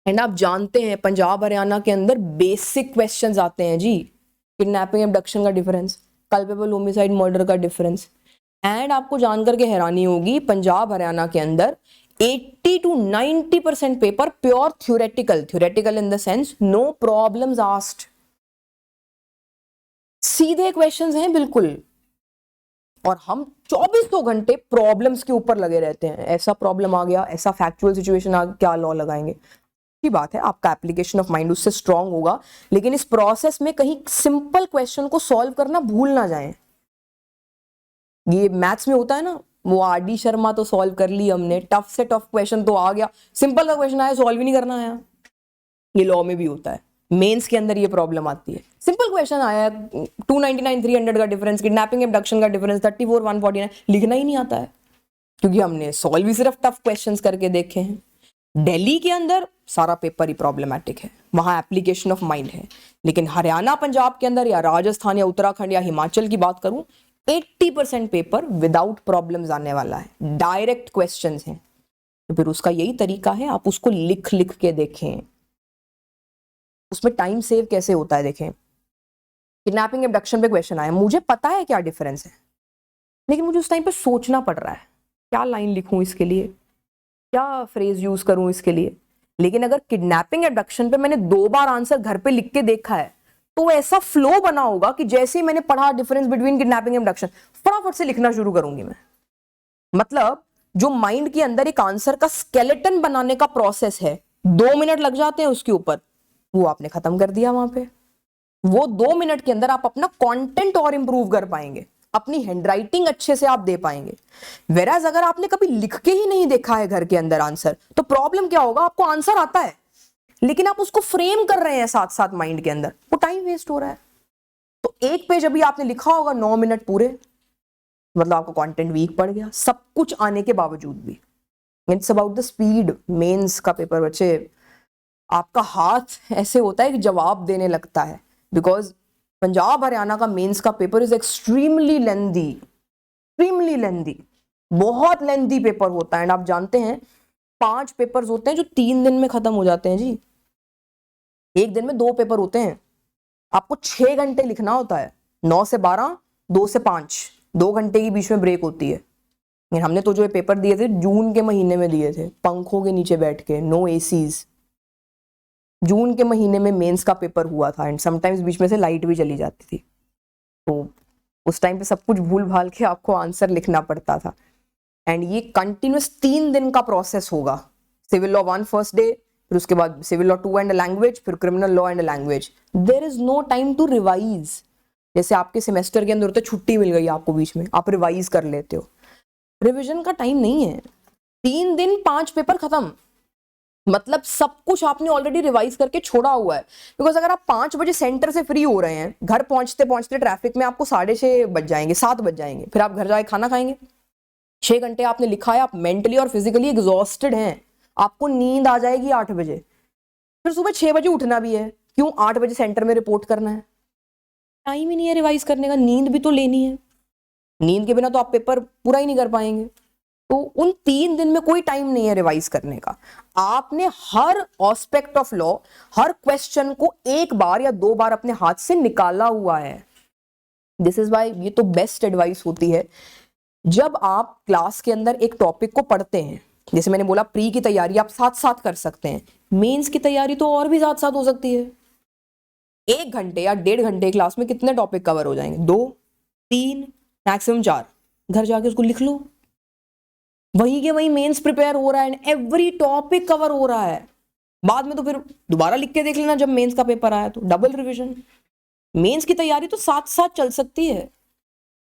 एंड आप जानते हैं पंजाब हरियाणा के अंदर बेसिक क्वेश्चंस आते हैं जी, किडनैपिंग एब्डक्शन का डिफरेंस, कल्पेबल होमिसाइड मर्डर का डिफरेंस। एंड आपको जानकर के हैरानी होगी पंजाब हरियाणा के अंदर 80 to 90% paper pure theoretical in the sense no problems asked, सीधे क्वेश्चंस हैं बिल्कुल। और हम 2400 घंटे प्रॉब्लम्स के ऊपर लगे रहते हैं, ऐसा प्रॉब्लम आ गया, ऐसा फैक्चुअल सिचुएशन आ गया, क्या लॉ लगाएंगे। की बात है, आपका एप्लीकेशन ऑफ माइंड उससे स्ट्रांग होगा, लेकिन इस प्रोसेस में कहीं सिंपल क्वेश्चन को सॉल्व करना भूल ना जाएं। ये मैथ्स में होता है ना, वो आरडी शर्मा तो सॉल्व कर ली हमने, टफ से टफ क्वेश्चन तो आ गया, सिंपल का क्वेश्चन आया सॉल्व ही नहीं करना आया। ये लॉ में भी होता है, मेंस के अंदर ये प्रॉब्लम आती है। सिंपल क्वेश्चन आया 299 300 का डिफरेंस, किडनैपिंग एब्डक्शन का डिफरेंस 34 149, लिखना ही नहीं आता है क्योंकि हमने सॉल्व ही सिर्फ टफ क्वेश्चंस करके देखे हैं। दिल्ली के अंदर सारा पेपर ही प्रॉब्लमैटिक है, वहां एप्लीकेशन ऑफ माइंड है। लेकिन हरियाणा पंजाब के अंदर या राजस्थान या उत्तराखंड या हिमाचल की बात करूं, 80% पेपर विदाउट प्रॉब्लम्स आने वाला है, डायरेक्ट क्वेश्चंस हैं। तो फिर उसका यही तरीका है, आप उसको लिख लिख के देखें। उसमें टाइम सेव कैसे होता है देखें। किडनैपिंग एब्डक्शन पे क्वेश्चन आया, मुझे पता है क्या डिफरेंस है, लेकिन मुझे उस टाइम पे सोचना पड़ रहा है क्या लाइन लिखूं इसके लिए, क्या फ्रेज यूज करूं इसके लिए। लेकिन अगर किडनैपिंग एब्डक्शन पे मैंने 2 बार आंसर घर पे लिख के देखा है तो ऐसा फ्लो बना होगा कि जैसे ही मैंने पढ़ा डिफरेंस बिटवीन किडनैपिंग एब्डक्शन, फटाफट से लिखना शुरू करूंगी मैं। मतलब जो माइंड के अंदर एक आंसर का स्केलेटन बनाने का प्रोसेस है, 2 मिनट लग जाते हैं उसके ऊपर, वो आपने खत्म कर दिया वहां पे। वो 2 मिनट के अंदर आप अपना कंटेंट और इंप्रूव कर पाएंगे, अपनी हैंडराइटिंग अच्छे से आप दे पाएंगे। वेराज अगर आपने कभी लिख के ही नहीं देखा है घर के अंदर आंसर, तो प्रॉब्लम क्या होगा, आपको आंसर आता है लेकिन आप उसको फ्रेम कर रहे हैं साथ साथ माइंड के अंदर, वो टाइम वेस्ट हो रहा है। तो एक पेज अभी आपने लिखा होगा 9 मिनट पूरे, मतलब आपका कंटेंट वीक पड़ गया सब कुछ आने के बावजूद भी। It's about the speed. Mains का पेपर बच्चे, आपका हाथ ऐसे होता है कि जवाब देने लगता है, बिकॉज पंजाब हरियाणा का मेंस का पेपर इज एक्सट्रीमली लेंदी, बहुत लेंदी पेपर होता है। एंड आप जानते हैं 5 पेपर्स होते हैं जो 3 दिन में खत्म हो जाते हैं जी। एक दिन में 2 पेपर होते हैं, आपको 6 घंटे लिखना होता है, 9 से 12, 2 से 5, 2 घंटे की बीच में ब्रेक होती है। हमने तो जो ये पेपर दिए थे जून के महीने में दिए थे, पंखों के नीचे बैठ के, नो एसीज। जून के महीने में मेंस का पेपर हुआ था एंड समटाइम्स बीच में से लाइट भी चली जाती थी, तो उस टाइम पे सब कुछ भूल भाल के आपको आंसर लिखना पड़ता था। एंड ये कंटिन्यूस 3 दिन का प्रोसेस होगा। सिविल लॉ 1 फर्स्ट डे, फिर उसके बाद सिविल लॉ 2 एंड लैंग्वेज, फिर criminal law and language. There is no time to revise. जैसे आपके सेमेस्टर के अंदर होता है, छुट्टी मिल गई आपको बीच में, आप रिवाइज कर लेते हो, रिविजन का टाइम नहीं है। 3 दिन 5 पेपर खत्म, मतलब सब कुछ आपने ऑलरेडी रिवाइज करके छोड़ा हुआ है। बिकॉज अगर आप 5 बजे सेंटर से फ्री हो रहे हैं, घर पहुंचते पहुंचते ट्रैफिक में आपको 6:30 बज जाएंगे, 7 बज जाएंगे, फिर आप घर जाके खाना खाएंगे। 6 घंटे आपने लिखा है, आप मेंटली और फिजिकली एग्जॉस्टेड हैं, आपको नींद आ जाएगी 8 बजे, फिर सुबह 6 बजे उठना भी है, क्यों 8 बजे सेंटर में रिपोर्ट करना है। टाइम ही नहीं है रिवाइज करने का, नींद भी तो लेनी है, नींद के बिना तो आप पेपर पूरा ही नहीं कर पाएंगे। तो उन 3 दिन में कोई टाइम नहीं है रिवाइज करने का। आपने हर एस्पेक्ट ऑफ लॉ, हर क्वेश्चन को 1 बार या 2 बार अपने हाथ से निकाला हुआ है। दिस इज वाई ये तो बेस्ट एडवाइस होती है जब आप क्लास के अंदर एक टॉपिक को पढ़ते हैं। जैसे मैंने बोला प्री की तैयारी आप साथ साथ कर सकते हैं, मेंस की तैयारी तो और भी साथ साथ हो सकती है। 1 घंटे या 1.5 घंटे क्लास में कितने टॉपिक कवर हो जाएंगे, 2 3 मैक्सिमम 4। घर जाके उसको लिख लो, वहीं के वहीं मेंस प्रिपेयर हो रहा है, एवरी टॉपिक कवर हो रहा है। बाद में तो फिर दोबारा लिख के देख लेना जब मेंस का पेपर आया, तो डबल रिवीजन। मेंस की तैयारी तो साथ साथ चल सकती है।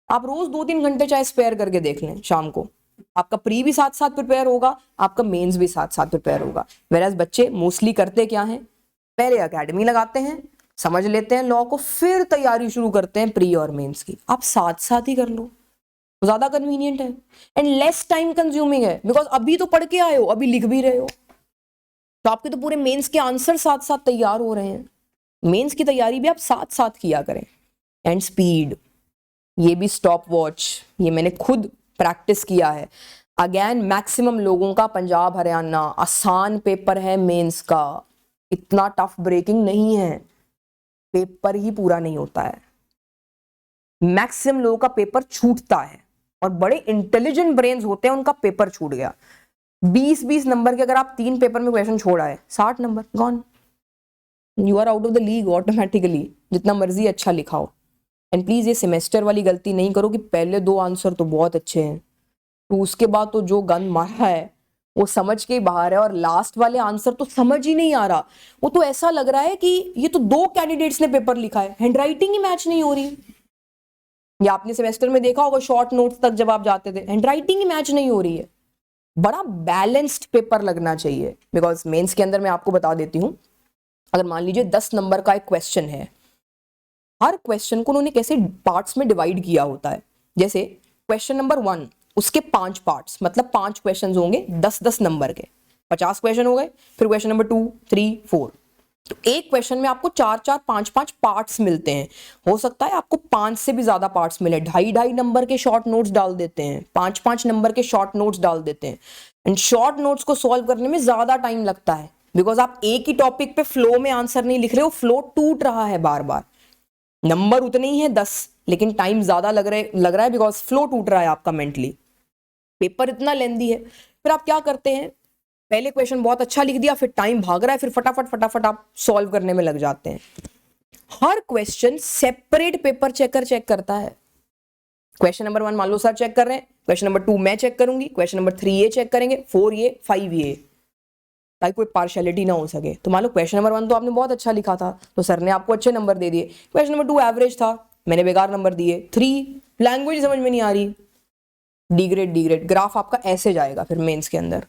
आप रोज 2-3 घंटे चाहे स्पेयर करके देख लें, शाम को आपका प्री भी साथ साथ प्रिपेयर होगा, आपका मेंस भी साथ साथ प्रिपेयर होगा। वेराज बच्चे मोस्टली करते क्या हैं, पहले एकेडमी लगाते हैं, समझ लेते हैं लॉ को, फिर तैयारी शुरू करते हैं प्री और मेंस की। आप साथ साथ ही कर लो, ज्यादा कन्वीनियंट है एंड लेस टाइम कंज्यूमिंग है। बिकॉज अभी तो पढ़ के आए हो, अभी लिख भी रहे हो, तो आपके तो पूरे मेंस के आंसर साथ साथ तैयार हो रहे हैं। मेंस की तैयारी भी आप साथ साथ किया करें। एंड स्पीड, ये भी स्टॉप वॉच, ये मैंने खुद प्रैक्टिस किया है। अगेन मैक्सिमम लोगों का पंजाब हरियाणा आसान पेपर है मेंस का, इतना टफ ब्रेकिंग नहीं है, पेपर ही पूरा नहीं होता है। मैक्सिमम लोगों का पेपर छूटता है और बड़े इंटेलिजेंट ब्रेन्स होते हैं उनका पेपर छूट गया। 20-20 नंबर के अगर आप 3 पेपर में क्वेश्चन छोड़ आए, 60 नंबर gone, you are out of the league automatically, जितना मर्जी अच्छा लिखाओ। एंड प्लीज ये सेमेस्टर वाली गलती नहीं करो कि पहले 2 आंसर तो बहुत अच्छे हैं तो उसके बाद तो जो गन मारा है वो समझ के ही बाहर है, और लास्ट वाले आंसर तो समझ ही नहीं आ रहा, वो तो ऐसा लग रहा है कि ये तो 2 कैंडिडेट्स ने पेपर लिखा है, हैंडराइटिंग ही मैच नहीं हो रही। या आपने सेमेस्टर में देखा होगा शॉर्ट नोट्स तक जब आप जाते थे, हैंडराइटिंग ही मैच नहीं हो रही है। बड़ा बैलेंस्ड पेपर लगना चाहिए, बिकॉज मेंस के अंदर मैं आपको बता देती हूँ, अगर मान लीजिए 10 नंबर का एक क्वेश्चन है, हर क्वेश्चन को उन्होंने कैसे पार्ट्स में डिवाइड किया होता है। जैसे क्वेश्चन नंबर 1, उसके 5 पार्ट्स, मतलब 5 क्वेश्चन होंगे 10-10 नंबर के, 50 क्वेश्चन हो गए। फिर क्वेश्चन नंबर 2, 3, 4, तो एक क्वेश्चन में आपको 4-4, 5-5 पार्ट्स मिलते हैं। हो सकता है आपको 5 से भी ज्यादा पार्ट्स मिले, 2.5-2.5 नंबर के शॉर्ट नोट्स डाल देते हैं, 5-5 नंबर के शॉर्ट नोट्स डाल देते हैं। एंड शॉर्ट नोट्स को सॉल्व करने में ज्यादा टाइम लगता है, बिकॉज आप एक ही टॉपिक पे फ्लो में आंसर नहीं लिख रहे हो, फ्लो टूट रहा है बार बार। नंबर उतने ही है 10, लेकिन टाइम ज्यादा लग रहा है बिकॉज फ्लो टूट रहा है आपका मेंटली, पेपर इतना लेंदी है। फिर आप क्या करते हैं, पहले क्वेश्चन बहुत अच्छा लिख दिया, फिर टाइम भाग रहा है, फिर फटाफट आप सॉल्व करने में लग जाते हैं। हर question separate paper checker check करता है। क्वेश्चन नंबर 1 मान लो सर चेक कर रहे हैं, क्वेश्चन नंबर 2 मैं चेक करूंगी, क्वेश्चन नंबर 3 ये चेक करेंगे, 4 ये, 5 ये, ताकि कोई पार्शियलिटी ना हो सके। तो मान लो क्वेश्चन नंबर 1 तो आपने बहुत अच्छा लिखा था तो सर ने आपको अच्छे नंबर दे दिए, क्वेश्चन नंबर 2 एवरेज था, मैंने बेकार नंबर दिए, 3 लैंग्वेज समझ में नहीं आ रही, डी ग्रेड। ग्राफ आपका ऐसे जाएगा फिर मेंस के अंदर।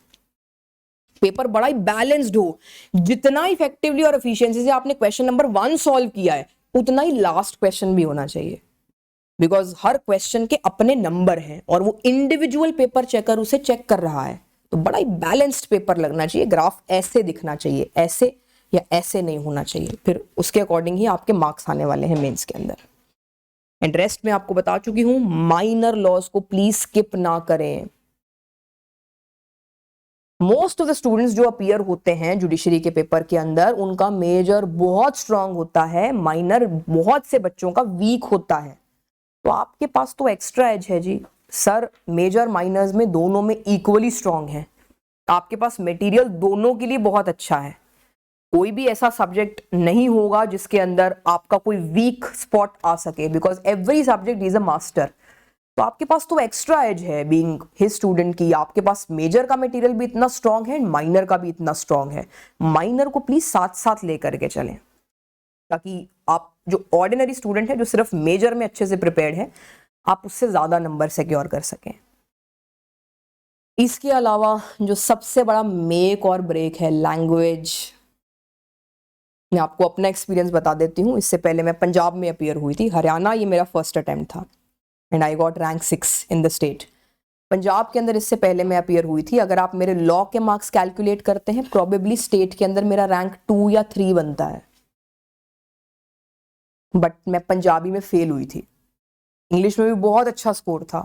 पेपर बड़ा ही बैलेंस्ड हो, जितना इफेक्टिवली और एफिशिएंसी से आपने क्वेश्चन नंबर 1 सॉल्व किया है उतना ही लास्ट क्वेश्चन भी होना चाहिए, बिकॉज हर क्वेश्चन के अपने नंबर हैं और वो इंडिविजुअल पेपर चेकर उसे चेक कर रहा है। तो बड़ा ही बैलेंस्ड पेपर लगना चाहिए, ग्राफ ऐसे दिखना चाहिए, ऐसे या ऐसे नहीं होना चाहिए, फिर उसके अकॉर्डिंग ही आपके मार्क्स आने वाले हैं मेंस के अंदर। एंड रेस्ट में आपको बता चुकी हूं, माइनर लॉस को प्लीज स्किप ना करें। मोस्ट ऑफ द स्टूडेंट्स जो अपीयर होते हैं जुडिशरी के पेपर के अंदर, उनका मेजर बहुत स्ट्रांग होता है, माइनर बहुत से बच्चों का वीक होता है। तो आपके पास तो एक्स्ट्रा एज है जी, सर मेजर माइनर्स में दोनों में इक्वली स्ट्रांग है, आपके पास मटेरियल दोनों के लिए बहुत अच्छा है। कोई भी ऐसा सब्जेक्ट नहीं होगा जिसके अंदर आपका कोई वीक स्पॉट आ सके, because every subject is a master. तो आपके पास तो एक्स्ट्रा एज है बीइंग हिज स्टूडेंट की, आपके पास मेजर का मटेरियल भी इतना स्ट्रांग है, माइनर का भी इतना स्ट्रांग है। माइनर को प्लीज साथ साथ लेकर के चलें, ताकि आप जो ऑर्डिनरी स्टूडेंट है जो सिर्फ मेजर में अच्छे से प्रिपेयर्ड है, आप उससे ज्यादा नंबर सिक्योर कर सकें। इसके अलावा जो सबसे बड़ा मेक और ब्रेक है लैंग्वेज, मैं आपको अपना एक्सपीरियंस बता देती हूँ। इससे पहले मैं पंजाब में अपीयर हुई थी, हरियाणा ये मेरा फर्स्ट अटेम्प्ट था and I got rank 6 in the state. Punjab के अंदर इससे पहले मैं अपीयर हुई थी, अगर आप मेरे लॉ के मार्क्स कैलकुलेट करते हैं, प्रोबेबली स्टेट के अंदर मेरा रैंक 2 या 3 बनता है, बट मैं पंजाबी में फेल हुई थी। इंग्लिश में भी बहुत अच्छा स्कोर था,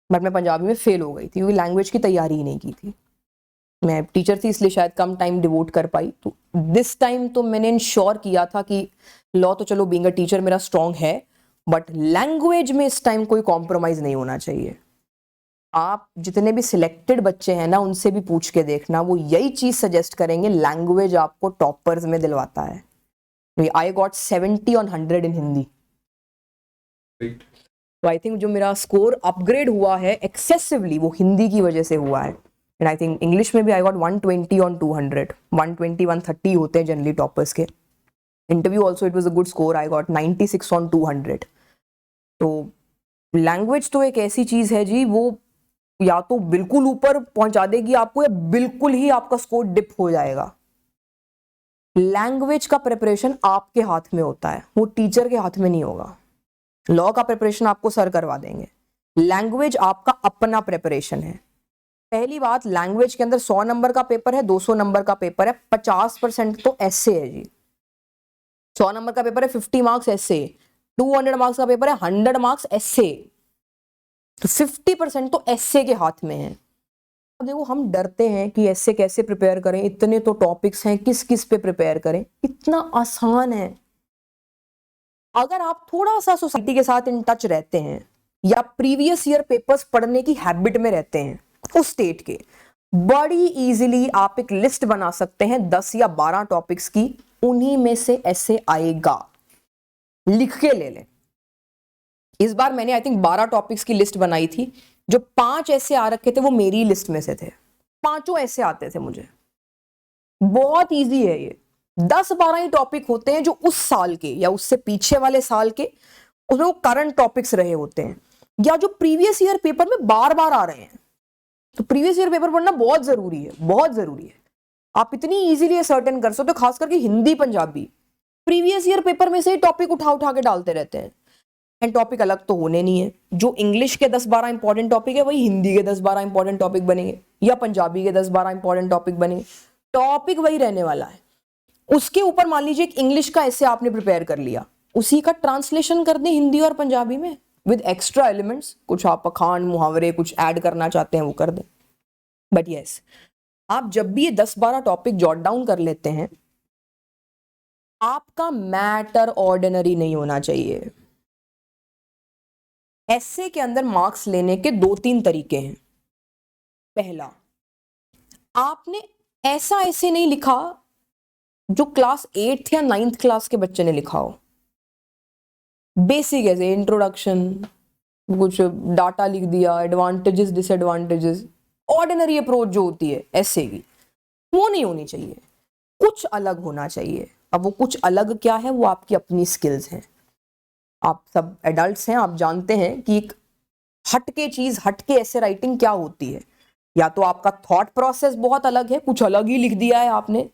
बट मैं पंजाबी में फेल हो गई थी क्योंकि लैंग्वेज की तैयारी ही नहीं की थी। मैं टीचर थी इसलिए शायद कम टाइम डिवोट कर पाई। तो दिस टाइम तो मैंने इंश्योर किया था कि लॉ तो चलो बीइंग अ टीचर मेरा स्ट्रांग है, बट लैंग्वेज में इस टाइम कोई कॉम्प्रोमाइज नहीं होना चाहिए। आप जितने भी सिलेक्टेड बच्चे हैं ना, उनसे भी पूछ के देखना, वो यही चीज सजेस्ट करेंगे, लैंग्वेज आपको टॉपर्स में दिलवाता है। आई गॉट 70 on 100 इन हिंदी। तो आई थिंक जो मेरा स्कोर अपग्रेड हुआ है एक्सेसिवली वो हिंदी की वजह से हुआ है। एंड आई थिंक इंग्लिश में भी आई गॉट 120 on 200, 120 130 होते हैं जनरली टॉपर्स के। Interview also it was a good score, I got 96 on 200। तो लैंग्वेज तो एक ऐसी चीज है जी, वो या तो बिल्कुल ऊपर पहुंचा देगी आपको, या बिल्कुल ही आपका स्कोर डिप हो जाएगा। लैंग्वेज का प्रिपरेशन आपके हाथ में होता है, वो टीचर के हाथ में नहीं होगा। लॉ का प्रिपरेशन आपको सर करवा देंगे, लैंग्वेज आपका अपना प्रिपरेशन है। पहली बात, लैंग्वेज के अंदर 100 नंबर का पेपर है, 200 नंबर का पेपर है, 50% तो ऐसे है जी। 100 नंबर का पेपर है, 50 मार्क्स ऐसे, 200 मार्क्स का पेपर है, 100 मार्क्स ऐसे, तो 50% तो ऐसे के हाथ में है। अब देखो हम डरते हैं कि ऐसे कैसे प्रिपेयर करें, इतने तो टॉपिक्स हैं, किस किस पे प्रिपेयर करें, इतना आसान है। अगर आप थोड़ा सा सोसाइटी के साथ इन टच रहते हैं या प्रीवियस ईयर पेपर्स पढ़ने की हैबिट में रहते हैं उस स्टेट के, बड़ी इजीली आप एक लिस्ट बना सकते हैं 10 या 12 टॉपिक्स की, उन्हीं में से ऐसे आएगा, लिख के ले लें। इस बार मैंने आई थिंक 12 टॉपिक्स की लिस्ट बनाई थी, जो 5 ऐसे आ रखे थे वो मेरी लिस्ट में से थे, 5 ऐसे आते थे मुझे। बहुत इजी है ये, 10-12 ही टॉपिक होते हैं जो उस साल के या उससे पीछे वाले साल के, उसमें वो करंट टॉपिक्स रहे होते हैं या जो प्रीवियस ईयर पेपर में बार बार आ रहे हैं। तो प्रीवियस ईयर पेपर पढ़ना बहुत जरूरी है, बहुत जरूरी है। आप इतनी इजीली ये सर्टेन कर सकते हो, खास करके Hindi Punjabi previous year paper में से ही टॉपिक उठा उठा के डालते रहते हैं, एंड टॉपिक अलग तो होने नहीं है। जो इंग्लिश के 10-12 इंपॉर्टेंट टॉपिक है वही हिंदी के 10-12 इंपॉर्टेंट टॉपिक बनेंगे या पंजाबी के 10-12 इंपॉर्टेंट टॉपिक बनेंगे, टॉपिक वही रहने वाला है। उसके ऊपर मान लीजिए एक इंग्लिश का ऐसे आपने प्रिपेयर कर लिया, उसी का ट्रांसलेशन कर दें हिंदी और पंजाबी में विद एक्स्ट्रा एलिमेंट्स, कुछ आप अखान मुहावरे कुछ ऐड करना चाहते हैं वो कर दें। बट यस, आप जब भी ये 10-12 टॉपिक जॉट डाउन कर लेते हैं, आपका मैटर ऑर्डिनरी नहीं होना चाहिए। ऐसे के अंदर मार्क्स लेने के 2-3 तरीके हैं। पहला, आपने ऐसा ऐसे नहीं लिखा जो क्लास 8th या 9th क्लास के बच्चे ने लिखा हो। बेसिक ऐसे इंट्रोडक्शन, कुछ डाटा लिख दिया, एडवांटेजेस डिसएडवांटेजेस, ऑर्डिनरी अप्रोच जो होती है ऐसे की, वो नहीं होनी चाहिए, कुछ अलग होना चाहिए। अब वो कुछ अलग क्या है, वो आपकी अपनी स्किल्स हैं। आप सब एडल्ट्स हैं, आप जानते हैं कि एक हटके चीज, हटके ऐसे राइटिंग क्या होती है। या तो आपका थॉट प्रोसेस बहुत अलग है, कुछ अलग ही लिख दिया है आपने,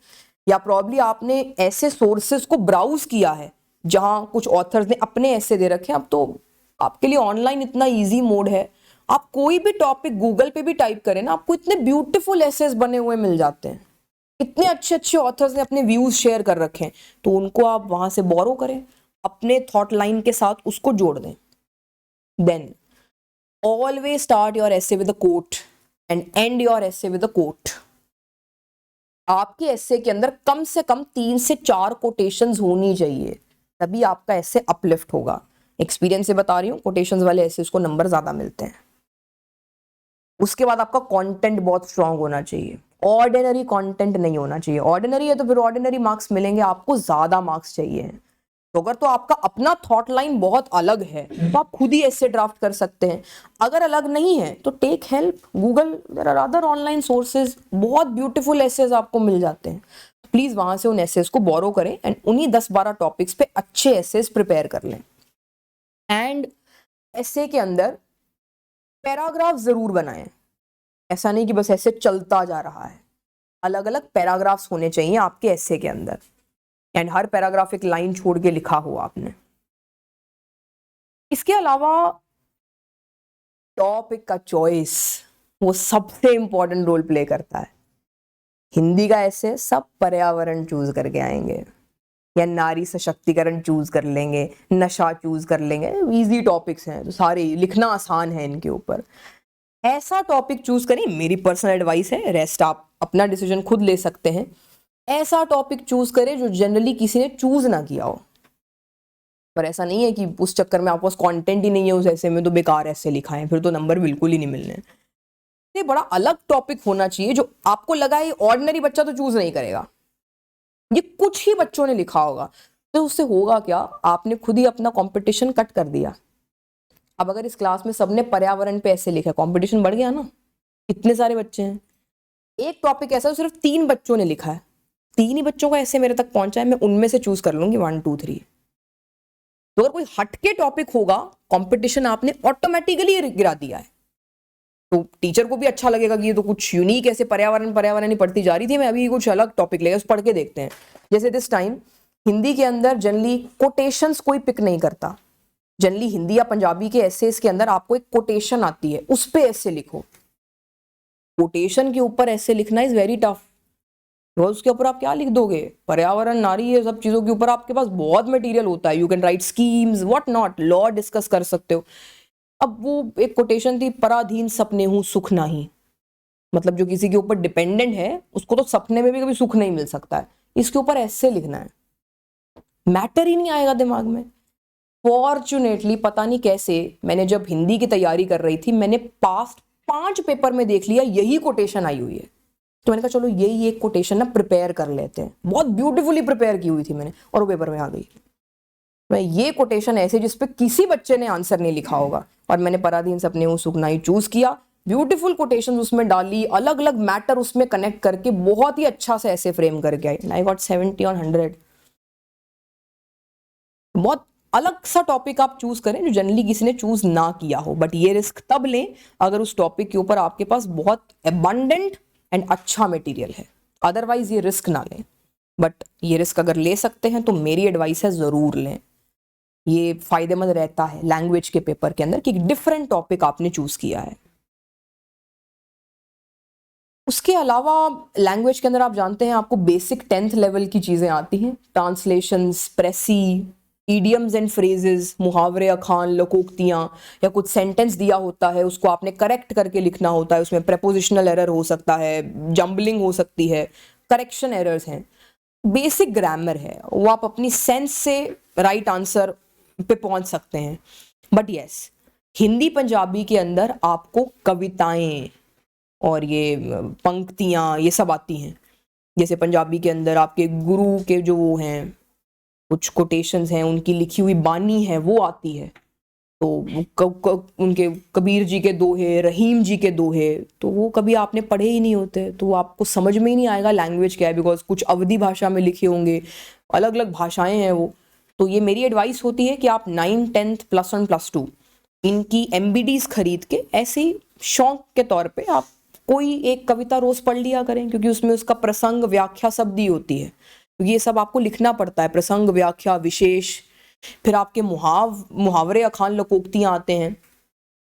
या प्रॉब्ली आपने ऐसे सोर्सेस को ब्राउज किया है जहां कुछ ऑथर्स ने अपने ऐसे दे रखे हैं। अब तो आपके लिए ऑनलाइन इतना इजी मोड है, आप कोई भी टॉपिक गूगल पे भी टाइप करें ना, आपको इतने ब्यूटीफुल एसेस बने हुए मिल जाते हैं, इतने अच्छे अच्छे ऑथर्स ने अपने व्यूज शेयर कर रखे हैं, तो उनको आप वहां से बोरो करें, अपने थॉट लाइन के साथ उसको जोड़ दें। Then always start your essay with a quote and end your essay with a quote. आपके एसे के अंदर कम से कम 3 से 4 कोटेशंस होनी चाहिए, तभी आपका एसे अपलिफ्ट होगा। एक्सपीरियंस से बता रही हूँ, कोटेशंस वाले एसेस को नंबर ज्यादा मिलते हैं। उसके बाद आपका कंटेंट बहुत स्ट्रांग होना चाहिए, ऑर्डिनरी कंटेंट नहीं होना चाहिए। ऑर्डिनरी है तो फिर ऑर्डिनरी मार्क्स मिलेंगे, आपको ज्यादा मार्क्स चाहिए। तो अगर तो आपका अपना थॉट लाइन बहुत अलग है तो आप खुद ही ऐसे ड्राफ्ट कर सकते हैं। अगर अलग नहीं है तो take help, Google, there are other online sources, बहुत ब्यूटीफुल एसेज आपको मिल जाते हैं। प्लीज वहां से उन एसेज को बोरो करें एंड उन्हीं 10-12 टॉपिक्स पे अच्छे एसेज प्रिपेयर कर लें। एंड एसे के अंदर पैराग्राफ जरूर बनाएं, ऐसा नहीं कि बस ऐसे चलता जा रहा है। अलग अलग पैराग्राफ्स होने चाहिए आपके एसे के अंदर, एंड हर पैराग्राफ एक लाइन छोड़ के लिखा हो आपने। इसके अलावा टॉपिक का चॉइस वो सबसे इंपॉर्टेंट रोल प्ले करता है। हिंदी का ऐसे सब पर्यावरण चूज करके आएंगे, या नारी सशक्तिकरण चूज कर लेंगे, नशा चूज कर लेंगे, इजी टॉपिक्स हैं तो सारे लिखना आसान है इनके ऊपर। ऐसा टॉपिक चूज करें, मेरी पर्सनल एडवाइस है, रेस्ट आप अपना डिसीजन खुद ले सकते हैं। ऐसा टॉपिक चूज करें जो जनरली किसी ने चूज ना किया हो। पर ऐसा नहीं है कि उस चक्कर में आपके पास कंटेंट ही नहीं है उस ऐसे में तो बेकार ऐसे लिखा है, फिर तो नंबर बिल्कुल ही नहीं मिलने। ये बड़ा अलग टॉपिक होना चाहिए जो आपको लगा है ऑर्डिनरी बच्चा तो चूज नहीं करेगा, ये कुछ ही बच्चों ने लिखा होगा। तो उससे होगा क्या, आपने खुद ही अपना कंपटीशन कट कर दिया। अब अगर इस क्लास में सबने पर्यावरण पे ऐसे लिखा, कंपटीशन बढ़ गया ना, इतने सारे बच्चे हैं। एक टॉपिक ऐसा सिर्फ 3 बच्चों ने लिखा है, 3 ही बच्चों का ऐसे मेरे तक पहुंचा है, मैं उनमें से चूज कर लूंगी 1 2 3। तो अगर कोई हटके टॉपिक होगा, कंपटीशन आपने ऑटोमेटिकली गिरा दिया है, तो टीचर को भी अच्छा लगेगा कि ये तो कुछ यूनिक ऐसे पर्यावरण ही पढ़ती जा रही थी, मैं अभी कुछ अलग टॉपिक लेगा, उस पढ़ के देखते हैं। जैसे दिस टाइम हिंदी के अंदर जनरली कोटेशंस कोई पिक नहीं करता। जनरली हिंदी या पंजाबी के एसेस के अंदर आपको एक कोटेशन आती है, उस पे ऐसे लिखो। कोटेशन के ऊपर ऐसे लिखना इज वेरी टफ। रोज उसके ऊपर आप क्या लिख दोगे, पर्यावरण, नारी, ये सब चीजों के ऊपर आपके पास बहुत मटेरियल होता है, you can write schemes what not, law discuss कर सकते हो। अब वो एक कोटेशन थी, पराधीन सपने हूं सुख नहीं, मतलब जो किसी के ऊपर डिपेंडेंट है उसको तो सपने में भी कभी सुख नहीं मिल सकता है, इसके ऊपर ऐसे लिखना है, मैटर ही नहीं आएगा दिमाग में। फॉर्चुनेटली पता नहीं कैसे, मैंने जब हिंदी की तैयारी कर रही थी, मैंने पास्ट 5 पेपर में देख लिया यही कोटेशन आई हुई है, तो मैंने कहा चलो यही एक कोटेशन ना प्रिपेयर कर लेते हैं, बहुत ब्यूटीफुली प्रिपेयर की हुई थी मैंने, और वो पेपर में आ गई। मैं ये कोटेशन ऐसे जिसपे किसी बच्चे ने आंसर नहीं लिखा होगा, और मैंने पराधीन सपने हूं सुख नहीं चूज किया, ब्यूटीफुल कोटेशन उसमें डाली, अलग अलग मैटर उसमें कनेक्ट करके बहुत ही अच्छा से ऐसे फ्रेम करके आई, आई गॉट 70 on 100। बहुत अलग सा टॉपिक आप चूज करें जो जनरली किसी ने चूज ना किया हो, बट ये रिस्क तब लें अगर उस टॉपिक के ऊपर आपके पास बहुत अबंडेंट एंड अच्छा मटेरियल है, अदरवाइज ये रिस्क ना लें। बट ये रिस्क अगर ले सकते हैं तो मेरी एडवाइस है जरूर लें, ये फायदेमंद रहता है लैंग्वेज के पेपर के अंदर कि डिफरेंट टॉपिक आपने चूज किया है। उसके अलावा लैंग्वेज के अंदर आप जानते हैं आपको बेसिक 10th लेवल की चीजें आती हैं, ट्रांसलेशंस, प्रेसी, इडियम्स एंड फ्रेजेस, मुहावरे, अखान, लोकोक्तियां, या कुछ सेंटेंस दिया होता है उसको आपने करेक्ट करके लिखना होता है, उसमें प्रेपोजिशनल एरर हो सकता है, जम्बलिंग हो सकती है, करेक्शन एरर्स हैं, बेसिक ग्रामर है, वो आप अपनी सेंस से राइट आंसर पे पहुंच सकते हैं। बट यस, हिंदी पंजाबी के अंदर आपको कविताएं और ये पंक्तियां ये सब आती हैं, जैसे पंजाबी के अंदर आपके गुरु के जो वो हैं कुछ कोटेशंस हैं, उनकी लिखी हुई बानी है वो आती है, तो उनके कबीर जी के दोहे, रहीम जी के दोहे, तो वो कभी आपने पढ़े ही नहीं होते, तो वो आपको समझ में ही नहीं आएगा लैंग्वेज क्या है, बिकॉज कुछ अवधी भाषा में लिखे होंगे, अलग अलग भाषाएं हैं वो। तो ये मेरी एडवाइस होती है कि आप 9th 10th +1 +2 इनकी MBDs खरीद के ऐसे ही शौक के तौर पे आप कोई एक कविता रोज पढ़ लिया करें, क्योंकि उसमें उसका प्रसंग व्याख्या सब दी होती है, क्योंकि ये सब आपको लिखना पड़ता है, प्रसंग, व्याख्या, विशेष। फिर आपके मुहावरे, अखान, लोकोक्तियां आते हैं,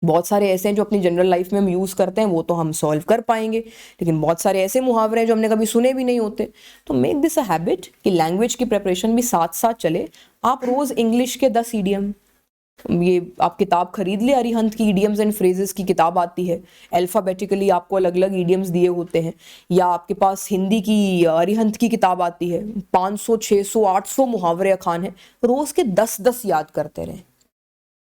बहुत सारे ऐसे हैं जो अपनी जनरल लाइफ में हम यूज करते हैं, वो तो हम सॉल्व कर पाएंगे, लेकिन बहुत सारे ऐसे मुहावरे हैं जो हमने कभी सुने भी नहीं होते। तो मेक दिस अ हैबिट कि लैंग्वेज की प्रिपरेशन भी साथ साथ चले। आप रोज इंग्लिश के 10 ईडियम, ये आप किताब खरीद ले, अरिहंत की ईडियम्स एंड फ्रेजेस की किताब आती है, अल्फाबेटिकली आपको अलग अलग ईडियम्स दिए होते हैं, या आपके पास हिंदी की अरिहंत की किताब आती है, 500 600 800 मुहावरे अखान है, रोज के 10-10 याद करते रहें,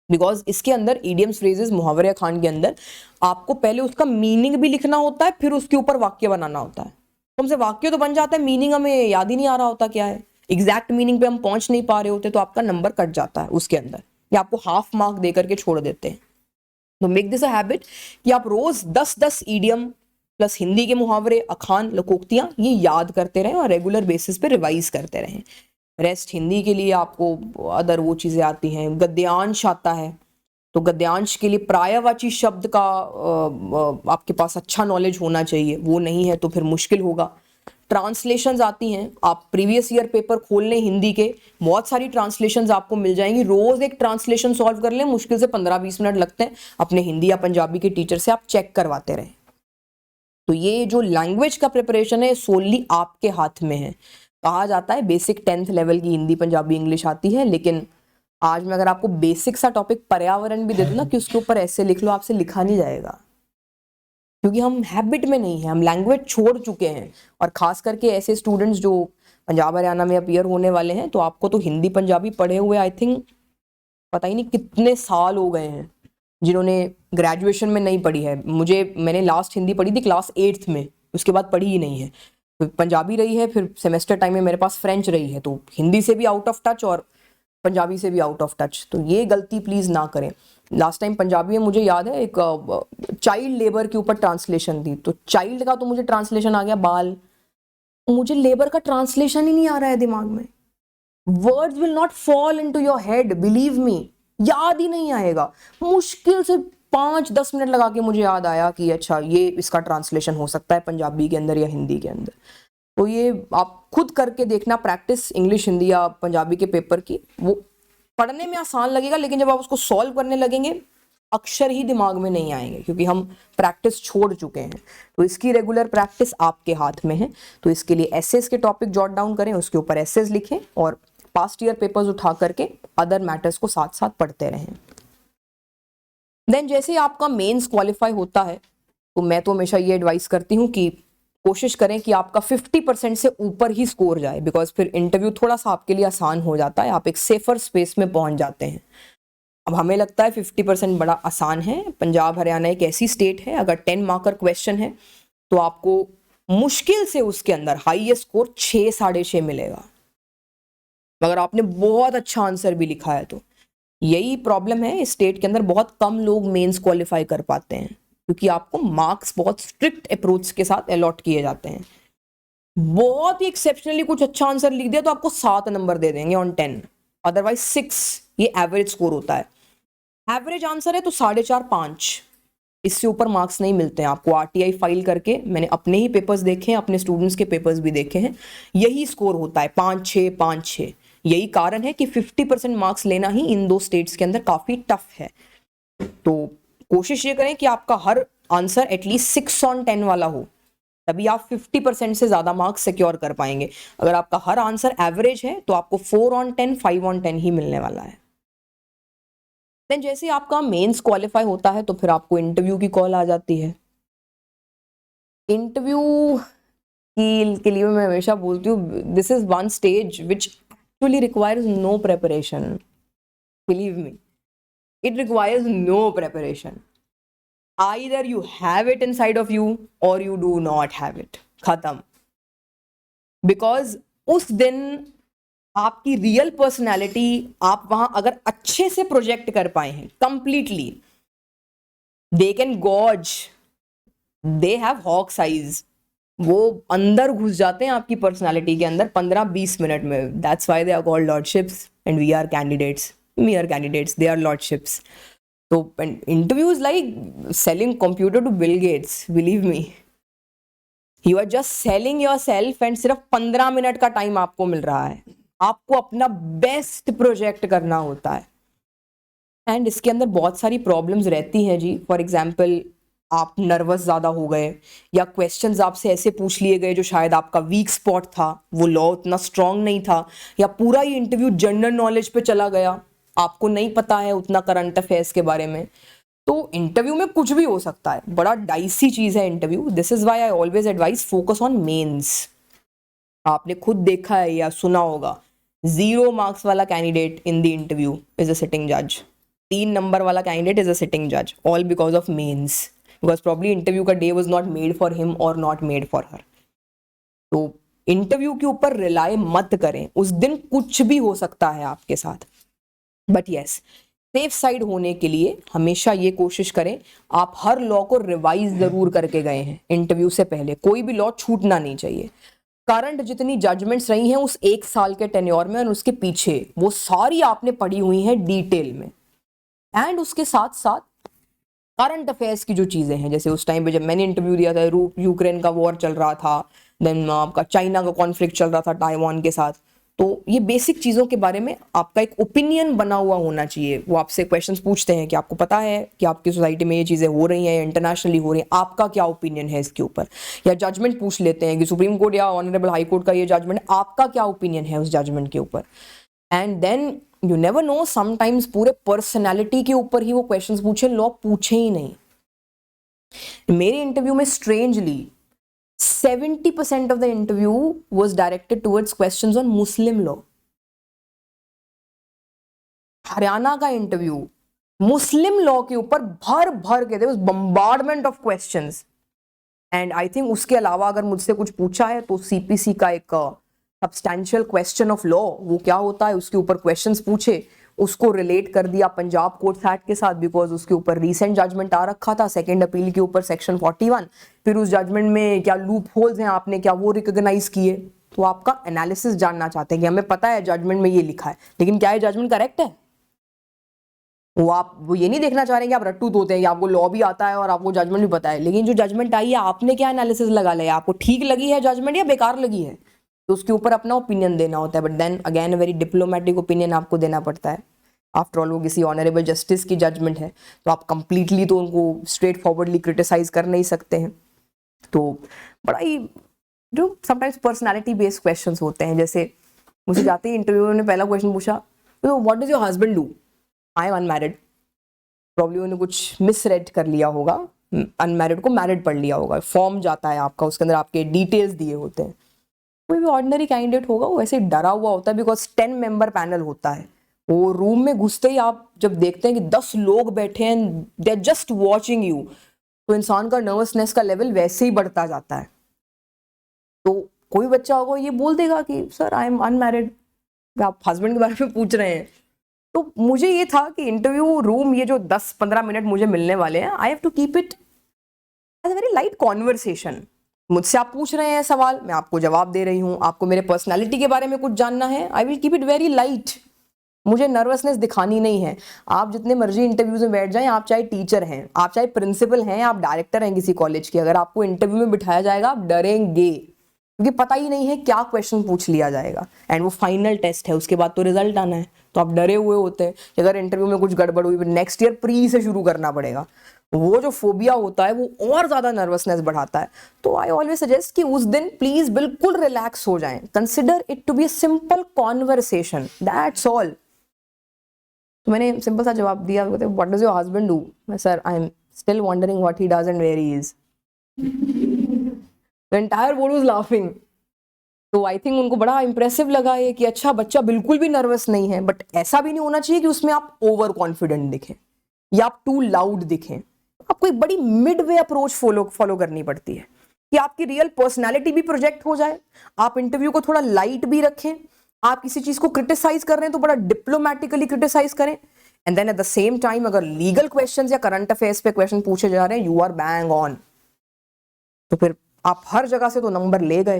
बिकॉज इसके अंदर ईडियम्स, फ्रेजेस, मुहावरे अखान के अंदर आपको पहले उसका मीनिंग भी लिखना होता है, फिर उसके ऊपर वाक्य बनाना होता है। हमसे वाक्य तो बन जाता है, मीनिंग हमें याद ही नहीं आ रहा होता क्या है, एग्जैक्ट मीनिंग पे हम पहुंच नहीं पा रहे होते, तो आपका नंबर कट जाता है उसके अंदर, या आपको हाफ मार्क दे करके छोड़ देते हैं। तो मेक दिस अ हैबिट कि आप रोज 10-10 ईडियम प्लस हिंदी के मुहावरे, अखान, लोकोक्तियां ये याद करते रहें और रेगुलर बेसिस पे रिवाइज करते रहें। रेस्ट हिंदी के लिए आपको अदर वो चीजें आती हैं, गद्यांश आता है, तो गद्यांश के लिए पर्यायवाची शब्द का आपके पास अच्छा नॉलेज होना चाहिए, वो नहीं है तो फिर मुश्किल होगा। ट्रांसलेशंस आती हैं, आप प्रीवियस ईयर पेपर खोल लें हिंदी के, बहुत सारी ट्रांसलेशंस आपको मिल जाएंगी, रोज एक ट्रांसलेशन सॉल्व कर लें, मुश्किल से 15-20 मिनट लगते हैं, अपने हिंदी या पंजाबी के टीचर से आप चेक करवाते रहें। तो ये जो लैंग्वेज का प्रिपरेशन है सोनली आपके हाथ में है। कहा जाता है बेसिक 10th लेवल की हिंदी, पंजाबी, इंग्लिश आती है, लेकिन आज मैं अगर आपको बेसिक सा टॉपिक पर्यावरण भी दे दूं ना कि उसके ऊपर ऐसे लिख लो, आपसे लिखा नहीं जाएगा, क्योंकि हम हैबिट में नहीं है, हम लैंग्वेज छोड़ चुके हैं। और खास करके ऐसे स्टूडेंट्स जो पंजाब हरियाणा में अपीयर होने वाले हैं, तो आपको तो हिंदी पंजाबी पढ़े हुए आई थिंक पता ही नहीं कितने साल हो गए हैं, जिन्होंने ग्रेजुएशन में नहीं पढ़ी है। मैंने लास्ट हिंदी पढ़ी थी क्लास 8th में, उसके बाद पढ़ी ही नहीं है। फिर पंजाबी रही है, फिर सेमेस्टर टाइम में मेरे पास फ्रेंच रही है, तो हिंदी से भी आउट ऑफ टच और पंजाबी से भी आउट ऑफ टच। तो ये गलती प्लीज ना करें। लास्ट टाइम पंजाबी में मुझे याद है एक चाइल्ड लेबर के ऊपर ट्रांसलेशन थी, तो चाइल्ड का तो मुझे ट्रांसलेशन आ गया बाल, मुझे लेबर का ट्रांसलेशन ही नहीं आ रहा है दिमाग में। Words will not fall into your head, believe me, याद ही नहीं आएगा। मुश्किल से 5-10 मिनट लगा के मुझे याद आया कि अच्छा ये इसका ट्रांसलेशन हो सकता है पंजाबी के अंदर या हिंदी के अंदर। तो ये आप खुद करके देखना प्रैक्टिस, इंग्लिश, हिंदी या पंजाबी के पेपर की। वो पढ़ने में आसान लगेगा, लेकिन जब आप उसको सॉल्व करने लगेंगे अक्षर ही दिमाग में नहीं आएंगे क्योंकि हम प्रैक्टिस छोड़ चुके हैं। तो इसकी रेगुलर प्रैक्टिस आपके हाथ में है। तो इसके लिए एसेस के टॉपिक जॉट डाउन करें, उसके ऊपर एसेस लिखें और पास्ट ईयर पेपर्स उठा करके अदर मैटर्स को साथ साथ पढ़ते रहें। देन जैसे ही आपका मेंस क्वालिफाई होता है तो मैं तो हमेशा ये एडवाइस करती हूँ कि कोशिश करें कि आपका 50% से ऊपर ही स्कोर जाए, बिकॉज फिर इंटरव्यू थोड़ा सा आपके लिए आसान हो जाता है, आप एक सेफर स्पेस में पहुंच जाते हैं। अब हमें लगता है 50% बड़ा आसान है। पंजाब हरियाणा एक ऐसी स्टेट है, अगर 10 मार्कर क्वेश्चन है तो आपको मुश्किल से उसके अंदर हाईएस्ट स्कोर 6 साढ़े 6 मिलेगा, अगर आपने बहुत अच्छा आंसर भी लिखा है तो। यही प्रॉब्लम है इस स्टेट के अंदर, बहुत कम लोग मेंस क्वालिफाई कर पाते हैं क्योंकि आपको मार्क्स बहुत स्ट्रिक्ट अप्रोच के साथ अलॉट किए जाते हैं। बहुत ही एक्सेप्शनली कुछ अच्छा आंसर लिख दिया तो आपको 7 नंबर दे देंगे ऑन 10, अदरवाइज 6 ये एवरेज स्कोर होता है। एवरेज आंसर है तो 4.5 5, इससे ऊपर मार्क्स नहीं मिलते हैं आपको। आरटीआई फाइल करके मैंने अपने ही पेपर्स देखे हैं, अपने स्टूडेंट्स के पेपर्स भी देखे हैं, यही स्कोर होता है 5 6 5 6। यही कारण है कि 50% मार्क्स लेना ही इन दो स्टेट्स के अंदर काफी टफ है। तो कोशिश ये करें कि आपका हर आंसर एटलीस्ट 6 on 10 वाला हो, तभी आप 50% से ज्यादा मार्क्स सिक्योर कर पाएंगे। अगर आपका हर आंसर एवरेज है तो आपको 4 on 10 5 on 10 ही मिलने वाला है। देन जैसे ही आपका मेंस क्वालिफाई होता है तो फिर आपको इंटरव्यू की कॉल आ जाती है। इंटरव्यू के लिए मैं हमेशा बोलती हूँ, this is one stage which actually requires no preparation, believe me, it requires no preparation. Either you have it inside of you or you do not have it. खत्म। Because उस दिन आपकी रियल पर्सनैलिटी आप वहां अगर अच्छे से project कर पाए हैं completely, they can gauge, they have hawk eyes, वो अंदर घुस जाते हैं आपकी पर्सनैलिटी के अंदर 15-20 मिनट में। That's why they are called lordships and we are candidates, mere candidates, they are lordships. So interview is like selling computer to Bill Gates, believe me. You are just selling yourself and सिर्फ 15 minute का time आपको मिल रहा है, आपको अपना best project करना होता है। एंड इसके अंदर बहुत सारी प्रॉब्लम्स रहती हैं जी। फॉर एग्जाम्पल आप नर्वस ज़्यादा हो गए या क्वेश्चंस आपसे ऐसे पूछ लिए गए जो शायद आपका वीक स्पॉट था, वो लॉ उतना स्ट्रांग नहीं था, या पूरा ही इंटरव्यू जनरल नॉलेज पे चला गया, आपको नहीं पता है उतना करंट अफेयर्स के बारे में। तो इंटरव्यू में कुछ भी हो सकता है, बड़ा डाइसी चीज़ है interview. This is why I always advise focus on mains. आपने खुद देखा है या सुना होगा, 0 मार्क्स वाला candidate in the interview is a sitting जज, 3 नंबर वाला कैंडिडेट इज अ सिटिंग जज, all because of mains, because probably interview का day was not made for him और नॉट मेड फॉर हर। तो इंटरव्यू के ऊपर rely मत करें, उस दिन कुछ भी हो सकता है आपके साथ। बट यस, सेफ साइड होने के लिए हमेशा ये कोशिश करें, आप हर लॉ को रिवाइज जरूर करके गए हैं इंटरव्यू से पहले, कोई भी लॉ छूटना नहीं चाहिए। करंट जितनी जजमेंट्स रही हैं उस 1 साल के टेन्योर में और उसके पीछे, वो सारी आपने पढ़ी हुई हैं डिटेल में। एंड उसके साथ साथ करंट अफेयर्स की जो चीज़ें हैं, जैसे उस टाइम पे जब मैंने इंटरव्यू दिया था, यूक्रेन का वॉर चल रहा था, देन आपका चाइना का कॉन्फ्लिक्ट चल रहा था ताइवान के साथ। तो ये बेसिक चीज़ों के बारे में आपका एक ओपिनियन बना हुआ होना चाहिए। वो आपसे क्वेश्चंस पूछते हैं कि आपको पता है कि आपकी सोसाइटी में ये चीज़ें हो रही हैं, इंटरनेशनली हो रही हैं, आपका क्या ओपिनियन है इसके ऊपर। या जजमेंट पूछ लेते हैं कि सुप्रीम कोर्ट या ऑनरेबल हाई कोर्ट का ये जजमेंट, आपका क्या ओपिनियन है उस जजमेंट के ऊपर। And then you never know, sometimes पूरे पर्सनैलिटी के ऊपर ही वो क्वेश्चंस पूछे, लॉ पूछे ही नहीं। मेरे इंटरव्यू में strangely 70% of the interview was directed towards questions on Muslim law. Haryana का इंटरव्यू मुस्लिम लॉ के ऊपर भर भर के थे, उस bombardment of questions. And I think उसके अलावा अगर मुझसे कुछ पूछा है तो सीपीसी का एक सब्सटैंशियल क्वेश्चन ऑफ लॉ, वो क्या होता है, उसके ऊपर क्वेश्चंस पूछे, उसको रिलेट कर दिया पंजाब कोर्ट्स एक्ट के साथ, बिकॉज उसके ऊपर रीसेंट जजमेंट आ रखा था सेकंड अपील के ऊपर सेक्शन 41। फिर उस जजमेंट में क्या लूप होल्स हैं, आपने क्या वो रिकॉग्नाइज किए। तो आपका एनालिसिस जानना चाहते हैं कि हमें पता है जजमेंट में ये लिखा है, लेकिन क्या ये जजमेंट करेक्ट है। वो ये नहीं देखना चाह रहे हैं कि आप रट्टू तोते हैं, कि आपको लॉ भी आता है और आपको जजमेंट भी पता है, लेकिन जो जजमेंट आई है आपने क्या एनालिसिस लगा लिया, आपको ठीक लगी है जजमेंट या बेकार लगी है, तो उसके ऊपर अपना ओपिनियन देना होता है। But then again very diplomatic opinion आपको देना पड़ता है। आफ्टर ऑल वो किसी ऑनरेबल जस्टिस की जजमेंट है, तो आप कंप्लीटली तो उनको स्ट्रेट फॉरवर्डली क्रिटिसाइज कर नहीं सकते हैं। तो बड़ा ही जो समटाइम्स पर्सनालिटी बेस्ड क्वेश्चंस होते हैं, जैसे मुझे जाते ही इंटरव्यू में पहला क्वेश्चन पूछा, तो what does your husband do, I am unmarried. Problem उन्होंने कुछ मिसरेड कर लिया होगा, अनमैरिड को मैरिड पढ़ लिया होगा, फॉर्म जाता है आपका, उसके अंदर आपके डिटेल्स दिए होते हैं। कोई भी ऑर्डिनरी कैंडिडेट होगा वो ऐसे डरा हुआ होता है, बिकॉज 10 मेंबर पैनल होता है। वो रूम में घुसते ही आप जब देखते हैं कि 10 लोग बैठे हैं, they are just watching you, तो इंसान का नर्वसनेस का लेवल वैसे ही बढ़ता जाता है। तो कोई बच्चा होगा ये बोल देगा कि सर आई एम अनमैरिड, आप हस्बैंड के बारे में पूछ रहे हैं। तो मुझे ये था कि इंटरव्यू रूम, ये जो 10-15 मिनट मुझे मिलने वाले हैं, I have to keep it as a very light conversation. मुझसे आप पूछ रहे हैं सवाल, मैं आपको जवाब दे रही हूँ, आपको मेरे पर्सनालिटी के बारे में कुछ जानना है, I will keep it very light. मुझे नर्वसनेस दिखानी नहीं है। आप जितने मर्जी इंटरव्यूज में बैठ जाएं, आप चाहे टीचर हैं, आप चाहे प्रिंसिपल हैं, आप डायरेक्टर हैं किसी कॉलेज के, अगर आपको इंटरव्यू में बिठाया जाएगा आप डरेंगे, क्योंकि पता ही नहीं है क्या क्वेश्चन पूछ लिया जाएगा। एंड वो फाइनल टेस्ट है, उसके बाद तो रिजल्ट आना है, तो आप डरे हुए होते हैं कि अगर इंटरव्यू में कुछ गड़बड़ हुई, नेक्स्ट ईयर प्री से शुरू करना पड़ेगा। वो जो फोबिया होता है वो और ज्यादा नर्वसनेस बढ़ाता है। तो आई ऑलवेज सजेस्ट कि उस दिन प्लीज बिल्कुल रिलैक्स हो जाएं, consider it to be a simple conversation, that's all. तो मैंने सिंपल सा जवाब दिया, what does your husband do, sir I am still wondering what he does and where he is. The entire board was laughing. तो I think उनको बड़ा impressive लगा ये कि अच्छा बच्चा बिल्कुल भी नर्वस नहीं है, बट ऐसा भी नहीं होना चाहिए कि उसमें आप ओवर कॉन्फिडेंट दिखें या आप टू लाउड दिखें। आपको एक बड़ी मिड वे अप्रोच फॉलो करनी पड़ती है कि आपकी रियल पर्सनैलिटी भी प्रोजेक्ट हो जाए, आप इंटरव्यू को थोड़ा लाइट भी रखें, आप किसी चीज को क्रिटिसाइज कर रहे हैं तो बड़ा डिप्लोमेटिकली क्रिटिसाइज करें, and then at the same time अगर लीगल क्वेश्चंस या करंट अफेयर्स पे क्वेश्चन पूछे जा रहे हैं, यू आर बैंग ऑन। तो फिर आप हर जगह से तो नंबर ले गए।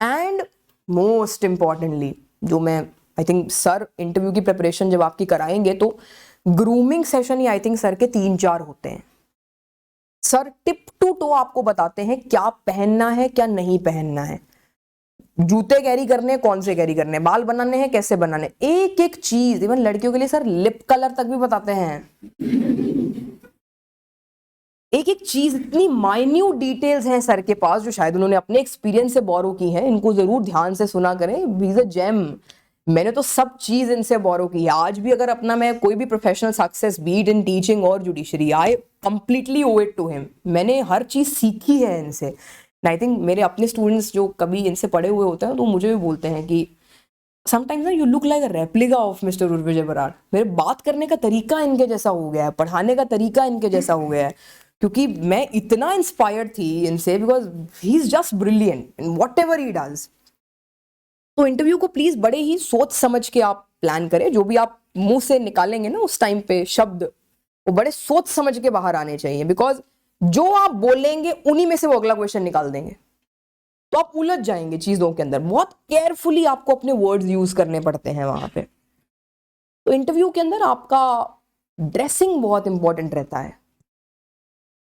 एंड मोस्ट इंपॉर्टेंटली, जो मैं आई थिंक सर इंटरव्यू की प्रिपरेशन जब आपकी कराएंगे तो grooming session he I think sir के 3-4 होते हैं। सर टिप टू टो आपको बताते हैं क्या पहनना है क्या नहीं पहनना है, जूते कैरी करने कौन से कैरी करने, बाल बनाने हैं कैसे बनाने, एक एक चीज। इवन लड़कियों के लिए सर लिप कलर तक भी बताते हैं। एक एक चीज, इतनी माइन्यूट डिटेल्स हैं सर के पास जो शायद उन्होंने अपने एक्सपीरियंस से बोरो की हैं। इनको जरूर ध्यान से सुना करें, ही इज अ जेम। मैंने तो सब चीज इनसे बोरो की है। आज भी अगर अपना मैं कोई भी professional success be it in teaching और judiciary, I completely owe it to him. मैंने हर चीज सीखी है इनसे। आई थिंक मेरे अपने स्टूडेंट्स जो कभी इनसे पढ़े हुए होते हैं तो मुझे भी बोलते हैं कि समटाइम्स ना you look like a replica of mister Urvijay Brar. मेरे बात करने का तरीका इनके जैसा हो गया है, पढ़ाने का तरीका इनके जैसा हो गया है, क्योंकि मैं इतना इंस्पायर्ड थी इनसे, because he is just brilliant in what ever he does. तो इंटरव्यू को प्लीज बड़े ही सोच समझ के आप प्लान करें। जो भी आप मुंह से निकालेंगे ना उस टाइम पे शब्द, वो बड़े सोच समझ के बाहर आने चाहिए, बिकॉज जो आप बोलेंगे उन्हीं में से वो अगला क्वेश्चन निकाल देंगे, तो आप उलझ जाएंगे चीजों के अंदर। बहुत केयरफुली आपको अपने वर्ड्स यूज करने पड़ते हैं वहां पे। तो इंटरव्यू के अंदर आपका ड्रेसिंग बहुत इंपॉर्टेंट रहता है।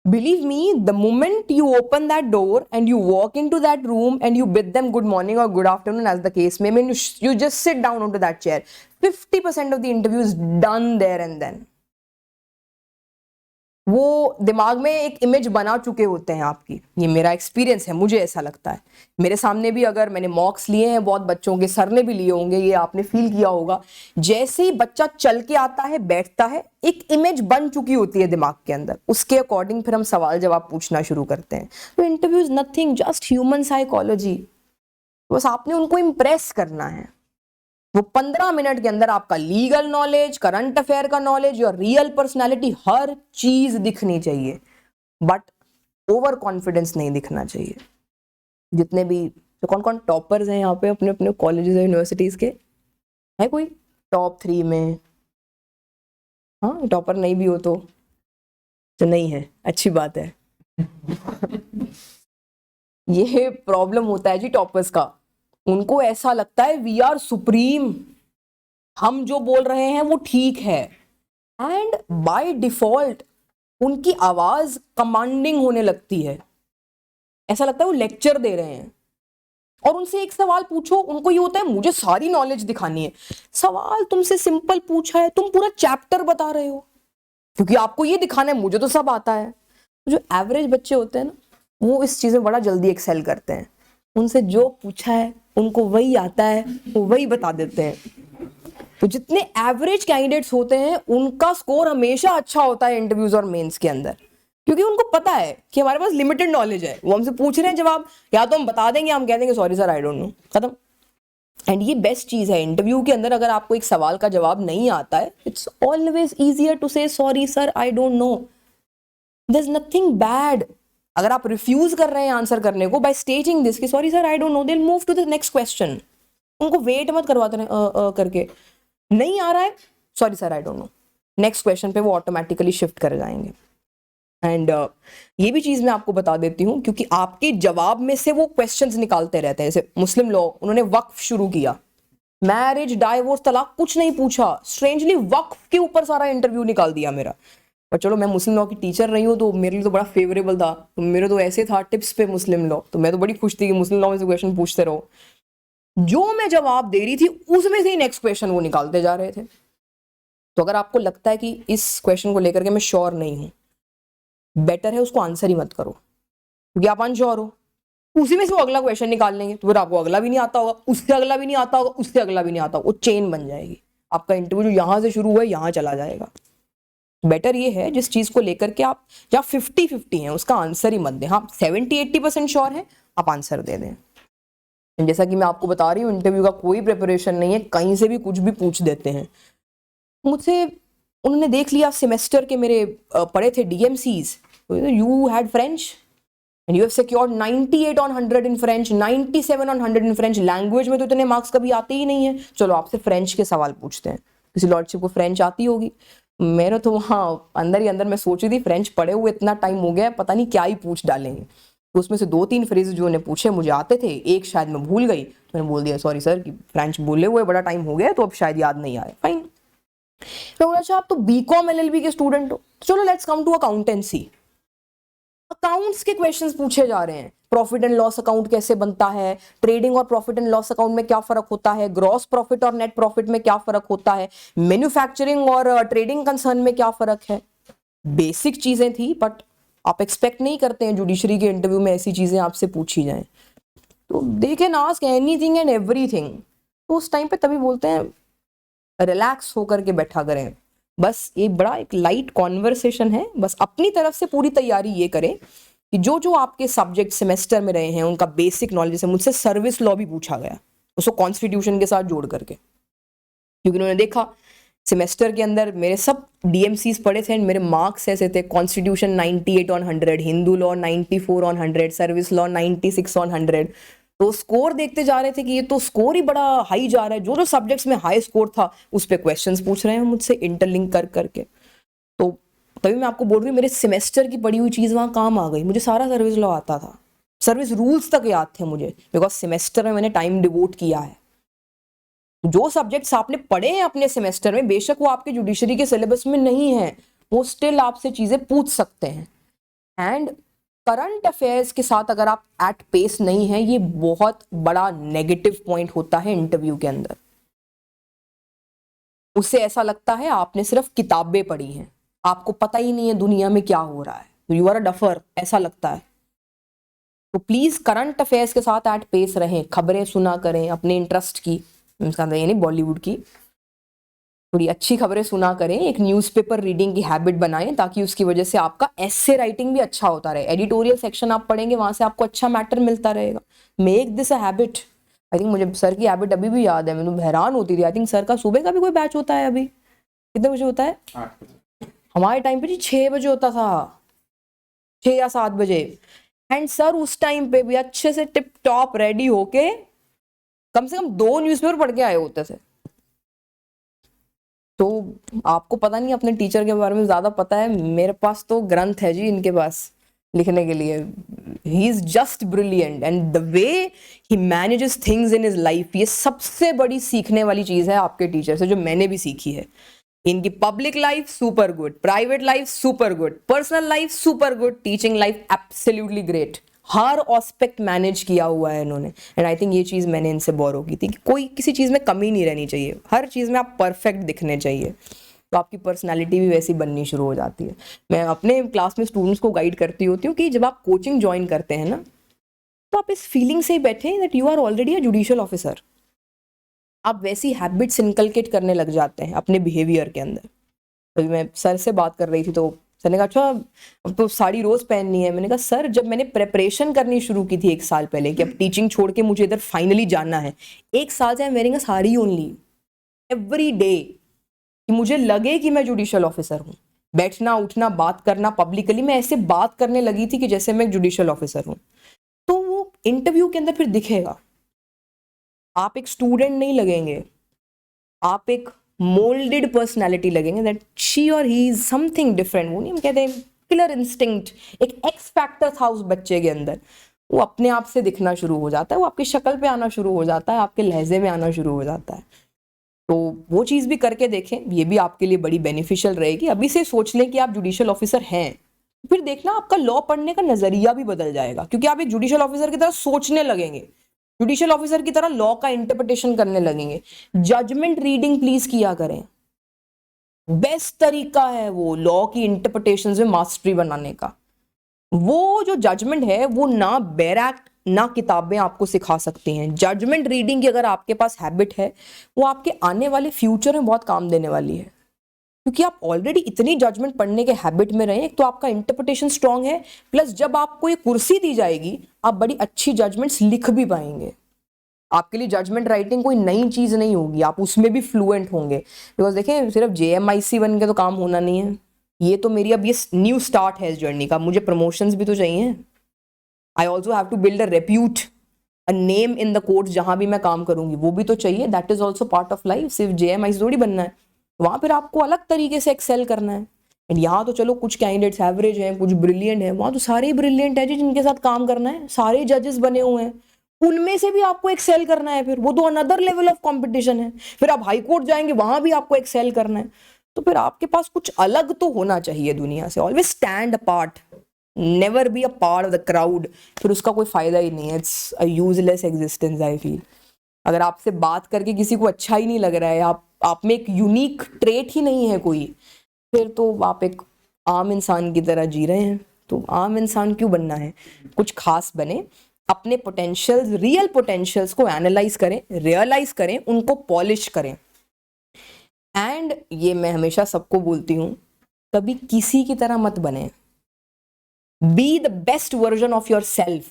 Believe me, the moment you open that door and you walk into that room and you bid them good morning or good afternoon as the case may, I mean, you just sit down onto that chair. 50% of the interview is done there and then. वो दिमाग में एक image बना चुके होते हैं आपकी। ये मेरा एक्सपीरियंस है, मुझे ऐसा लगता है। मेरे सामने भी अगर मैंने मॉक्स लिए हैं बहुत बच्चों के, सर ने भी लिए होंगे, ये आपने फील किया होगा, जैसे ही बच्चा चल के आता है बैठता है, एक इमेज बन चुकी होती है दिमाग के अंदर। उसके अकॉर्डिंग फिर हम सवाल जवाब पूछना शुरू करते हैं। तो interview is nothing, just human psychology. बस आपने उनको इम्प्रेस करना है। वो 15 मिनट के अंदर आपका लीगल नॉलेज, करंट अफेयर का नॉलेज, योर रियल पर्सनालिटी, हर चीज दिखनी चाहिए, बट ओवर कॉन्फिडेंस नहीं दिखना चाहिए। जितने भी तो कौन कौन टॉपर्स हैं यहाँ पे अपने अपने कॉलेजेस और यूनिवर्सिटीज के, है कोई टॉप 3 में? हाँ, टॉपर नहीं भी हो तो नहीं है, अच्छी बात है। ये प्रॉब्लम होता है जी टॉपर्स का। उनको ऐसा लगता है वी आर सुप्रीम, हम जो बोल रहे हैं वो ठीक है, एंड बाय डिफॉल्ट उनकी आवाज कमांडिंग होने लगती है। ऐसा लगता है वो लेक्चर दे रहे हैं। और उनसे एक सवाल पूछो, उनको ये होता है मुझे सारी नॉलेज दिखानी है। सवाल तुमसे सिंपल पूछा है, तुम पूरा चैप्टर बता रहे हो क्योंकि आपको ये दिखाना है मुझे तो सब आता है। जो एवरेज बच्चे होते हैं ना, वो इस चीज में बड़ा जल्दी एक्सेल करते हैं। उनसे जो पूछा है उनको वही आता है, वो वही बता देते हैं। तो जितने एवरेज कैंडिडेट्स होते हैं उनका स्कोर हमेशा अच्छा होता है इंटरव्यूज और मेंस के अंदर, क्योंकि उनको पता है कि हमारे पास लिमिटेड नॉलेज है। वो हमसे पूछ रहे हैं जवाब, या तो हम बता देंगे, हम कह देंगे sorry sir I don't no, खत्म। एंड ये बेस्ट चीज है इंटरव्यू के अंदर, अगर आपको एक सवाल का जवाब नहीं आता है, it's always easier to say sorry sir I don't know. There is nothing bad अगर आप रिफ्यूज कर रहे हैं आंसर करने को बाय स्टेटिंग दिस कि sorry sir I don't know, they will move to the next question. उनको wait मत करवाते रहे करके, नहीं आ रहा है sorry sir I don't know, next question पे वो ऑटोमेटिकली शिफ्ट कर जाएंगे। एंड ये भी चीज मैं आपको बता देती हूँ, क्योंकि आपके जवाब में से वो क्वेश्चंस निकालते रहते हैं। जैसे मुस्लिम लॉ, उन्होंने वक्फ शुरू किया, मैरिज डाइवोर्स तलाक कुछ नहीं पूछा, स्ट्रेंजली वक्फ के ऊपर सारा इंटरव्यू निकाल दिया मेरा। पर चलो मैं मुस्लिम लॉ की टीचर रही हूँ तो मेरे लिए तो बड़ा फेवरेबल था, तो मेरे तो ऐसे था टिप्स पे मुस्लिम लॉ, तो मैं तो बड़ी खुश थी कि मुस्लिम लॉ में से क्वेश्चन पूछते रहो। जो मैं जवाब दे रही थी उसमें से ही नेक्स्ट क्वेश्चन वो निकालते जा रहे थे। तो अगर आपको लगता है कि इस क्वेश्चन को लेकर के मैं श्योर नहीं हूँ, बेटर है उसको आंसर ही मत करो, क्योंकि आप अनश्योर हो, उसी में से वो अगला क्वेश्चन निकाल लेंगे, तो फिर आपको अगला भी नहीं आता होगा, उससे अगला भी नहीं आता होगा, उससे अगला भी नहीं आता होगा, वो चेन बन जाएगी। आपका इंटरव्यू जो यहाँ से शुरू हुआ है यहाँ चला जाएगा। बेटर ये है जिस चीज को लेकर के आप जहाँ 50-50 हैं उसका आंसर ही मत दें। हाँ 70-80% श्योर है, आप आंसर दे दें। जैसा कि मैं आपको बता रही हूँ, इंटरव्यू का कोई प्रिपरेशन नहीं है, कहीं से भी कुछ भी पूछ देते हैं। मुझसे उन्होंने देख लिया सेमेस्टर के मेरे पढ़े थे DMCs, you had French and you have secured 98 on 100 in French, 97 on 100 in French. Language में तो इतने मार्क्स कभी आते ही नहीं है, चलो आपसे फ्रेंच के सवाल पूछते हैं। किसी लॉर्डशिप को फ्रेंच आती होगी, मेरा तो वहाँ अंदर ही अंदर मैं सोच रही थी फ्रेंच पढ़े हुए इतना टाइम हो गया, पता नहीं क्या ही पूछ डालेंगे। तो उसमें से 2-3 फ्रेज जो उन्हें पूछे मुझे आते थे, एक शायद मैं भूल गई, तो मैंने बोल दिया सॉरी सर कि फ्रेंच बोले हुए बड़ा टाइम हो गया तो अब शायद याद नहीं आया। फाइन। मैं बोला अच्छा आप तो BCom LLB के स्टूडेंट हो, चलो let's come to accountancy. Accounts के क्वेश्चंस पूछे जा रहे हैं, प्रॉफिट एंड लॉस अकाउंट कैसे बनता है, ट्रेडिंग और प्रॉफिट एंड लॉस अकाउंट में क्या फर्क होता है, ग्रॉस प्रॉफिट और नेट प्रॉफिट में क्या फर्क होता है, मैन्युफैक्चरिंग और ट्रेडिंग कंसर्न में क्या फर्क है। बेसिक चीजें थी, बट आप एक्सपेक्ट नहीं करते हैं जुडिशरी के इंटरव्यू में ऐसी चीजें आपसे पूछी जाएं। तो they can ask anything and everything. तो उस टाइम पे तभी बोलते हैं रिलैक्स होकर के बैठा करें, बस ये बड़ा एक लाइट कॉन्वर्सेशन है, बस अपनी तरफ से पूरी तैयारी ये करें कि जो जो आपके सब्जेक्ट सेमेस्टर में रहे हैं उनका बेसिक नॉलेज है। मुझसे सर्विस लॉ भी पूछा गया, उसको कॉन्स्टिट्यूशन के साथ जोड़ करके, क्योंकि उन्होंने देखा सेमेस्टर के अंदर मेरे सब DMCs पढ़े थे एंड मेरे मार्क्स ऐसे थे, constitution 98 on 100, Hindu law 94 on 100, service law 96 on 100। तो स्कोर देखते जा रहे थे कि ये तो स्कोर ही बड़ा हाई जा रहा है, जो जो सब्जेक्ट्स में हाई स्कोर था उस पर क्वेश्चंस पूछ रहे हैं मुझसे इंटरलिंक कर करके। तो तभी मैं आपको बोल रही हूँ मेरे सेमेस्टर की पढ़ी हुई चीज़ वहाँ काम आ गई। मुझे सारा सर्विस लॉ आता था, सर्विस रूल्स तक याद थे मुझे, बिकॉज सेमेस्टर में मैंने टाइम डिवोट किया है। जो सब्जेक्ट्स आपने पढ़े हैं अपने सेमेस्टर में, बेशक वो आपके जुडिशरी के सिलेबस में नहीं है, वो स्टिल आपसे चीज़ें पूछ सकते हैं। एंड करंट अफेयर्स के साथ अगर आप एट पेस नहीं है, ये बहुत बड़ा नेगेटिव पॉइंट होता है इंटरव्यू के अंदर। उससे ऐसा लगता है आपने सिर्फ किताबें पढ़ी हैं, आपको पता ही नहीं है दुनिया में क्या हो रहा है, तो यू आर अ डफर, ऐसा लगता है। तो प्लीज करंट अफेयर्स के साथ एट पेस रहें, खबरें सुना करें अपने इंटरेस्ट की, यानी बॉलीवुड की थोड़ी अच्छी खबरें सुना करें, एक न्यूज़पेपर रीडिंग की हैबिट बनाएं, ताकि उसकी वजह से आपका एसे राइटिंग भी अच्छा होता रहे। एडिटोरियल सेक्शन आप पढ़ेंगे, वहां से आपको अच्छा मैटर मिलता रहेगा। Make this a habit. I think मुझे सर की हैबिट अभी भी याद है, मैं हैरान होती थी। आई थिंक सर का सुबह का भी कोई बैच होता है, अभी कितने बजे होता है? 8 बजे। हमारे टाइम पे जी 6 बजे होता था, 6 या 7 बजे। एंड सर उस टाइम पे भी अच्छे से टिप टॉप रेडी होके कम से कम 2 न्यूज़पेपर पढ़ के आए होते थे। तो आपको पता नहीं अपने टीचर के बारे में ज्यादा पता है, मेरे पास तो ग्रंथ है जी इनके पास लिखने के लिए। He is just brilliant and the way he manages things in his life, ये सबसे बड़ी सीखने वाली चीज है आपके टीचर से, जो मैंने भी सीखी है। इनकी public life super good, private life super good, personal life super good, teaching life absolutely great. हर एस्पेक्ट मैनेज किया हुआ है इन्होंने। एंड आई थिंक ये चीज़ मैंने इनसे बोरो की थी कि कोई किसी चीज़ में कमी नहीं रहनी चाहिए, हर चीज़ में आप परफेक्ट दिखने चाहिए, तो आपकी पर्सनैलिटी भी वैसी बननी शुरू हो जाती है। मैं अपने क्लास में स्टूडेंट्स को गाइड करती होती हूँ कि जब आप कोचिंग ज्वाइन करते हैं ना, तो आप इस फीलिंग से ही बैठे that you are already a judicial officer. आप वैसी हैबिट्स इनकलकेट करने लग जाते हैं अपने बिहेवियर के अंदर। तो मैं सर से बात कर रही थी तो सर ने कहा अच्छा अब तो साड़ी रोज पहननी है। मैंने कहा सर जब मैंने प्रेपरेशन करनी शुरू की थी 1 साल पहले कि अब टीचिंग छोड़ के मुझे इधर फाइनली जाना है, 1 साल से I am wearing a sari only every day, कि मुझे लगे कि मैं जुडिशियल ऑफिसर हूँ। बैठना उठना बात करना पब्लिकली मैं ऐसे बात करने लगी थी कि जैसे मैं जुडिशियल ऑफिसर हूँ। तो वो इंटरव्यू के अंदर फिर दिखेगा, आप एक स्टूडेंट नहीं लगेंगे, आप एक मोल्डेड पर्सनालिटी लगेंगे दैट शी और ही इज समथिंग डिफरेंट। वो नहीं हम कहते हैं किलर इंस्टिंक्ट, एक एक्स फैक्टर था उस बच्चे के अंदर, वो अपने आप से दिखना शुरू हो जाता है, वो आपकी शक्ल पे आना शुरू हो जाता है, आपके लहजे में आना शुरू हो जाता है। तो वो चीज़ भी करके देखें, ये भी आपके लिए बड़ी बेनिफिशियल रहेगी। अभी से सोच लें कि आप जुडिशियल ऑफिसर हैं, फिर देखना आपका लॉ पढ़ने का नजरिया भी बदल जाएगा, क्योंकि आप एक जुडिशियल ऑफिसर की तरह सोचने लगेंगे, जुडिशियल ऑफिसर की तरह लॉ का इंटरप्रिटेशन करने लगेंगे। जजमेंट रीडिंग प्लीज किया करें, बेस्ट तरीका है वो लॉ की इंटरप्रिटेशन में मास्टरी बनाने का। वो जो जजमेंट है वो ना बैरैक्ट ना किताबें आपको सिखा सकती हैं। जजमेंट रीडिंग की अगर आपके पास हैबिट है, वो आपके आने वाले फ्यूचर में बहुत काम देने वाली है, क्योंकि आप ऑलरेडी इतनी जजमेंट पढ़ने के हैबिट में रहे। एक तो आपका इंटरप्रिटेशन स्ट्रांग है, प्लस जब आपको ये कुर्सी दी जाएगी आप बड़ी अच्छी जजमेंट्स लिख भी पाएंगे। आपके लिए जजमेंट राइटिंग कोई नई चीज नहीं होगी, आप उसमें भी फ्लुएंट होंगे। बिकॉज देखें सिर्फ JMIC बन के तो काम होना नहीं है, ये तो मेरी अब ये न्यू स्टार्ट है इस जर्नी का, मुझे प्रमोशंस भी तो चाहिए। I also have to build a repute, a name in the court जहां भी मैं काम करूंगी, वो भी तो चाहिए। That is also part of life, सिर्फ JMIC थोड़ी बनना है, वहां फिर आपको अलग तरीके से एक्सेल करना है। एंड यहाँ तो चलो कुछ कैंडिडेट्स एवरेज हैं, कुछ ब्रिलियंट हैं, वहां तो सारे ब्रिलियंट है जी जिनके साथ काम करना है, सारे जजेस बने हुए हैं, उनमें से भी आपको एक्सेल करना है। फिर वो तो अनदर लेवल ऑफ कंपटीशन है। फिर आप हाई कोर्ट जाएंगे, वहां भी आपको एक्सेल करना है। तो फिर आपके पास कुछ अलग तो होना चाहिए दुनिया से। Always stand apart, never be a part of the crowd, फिर उसका कोई फायदा ही नहीं है। It's a useless existence I feel. अगर आपसे बात करके किसी को अच्छा ही नहीं लग रहा है, आप में एक यूनिक ट्रेट ही नहीं है कोई, फिर तो आप एक आम इंसान की तरह जी रहे हैं। तो आम इंसान क्यों बनना है, कुछ खास बने, अपने पोटेंशियल्स, रियल पोटेंशियल्स को एनालाइज करें, रियलाइज करें, उनको पॉलिश करें। एंड ये मैं हमेशा सबको बोलती हूँ, कभी किसी की तरह मत बने, be the best version of your self.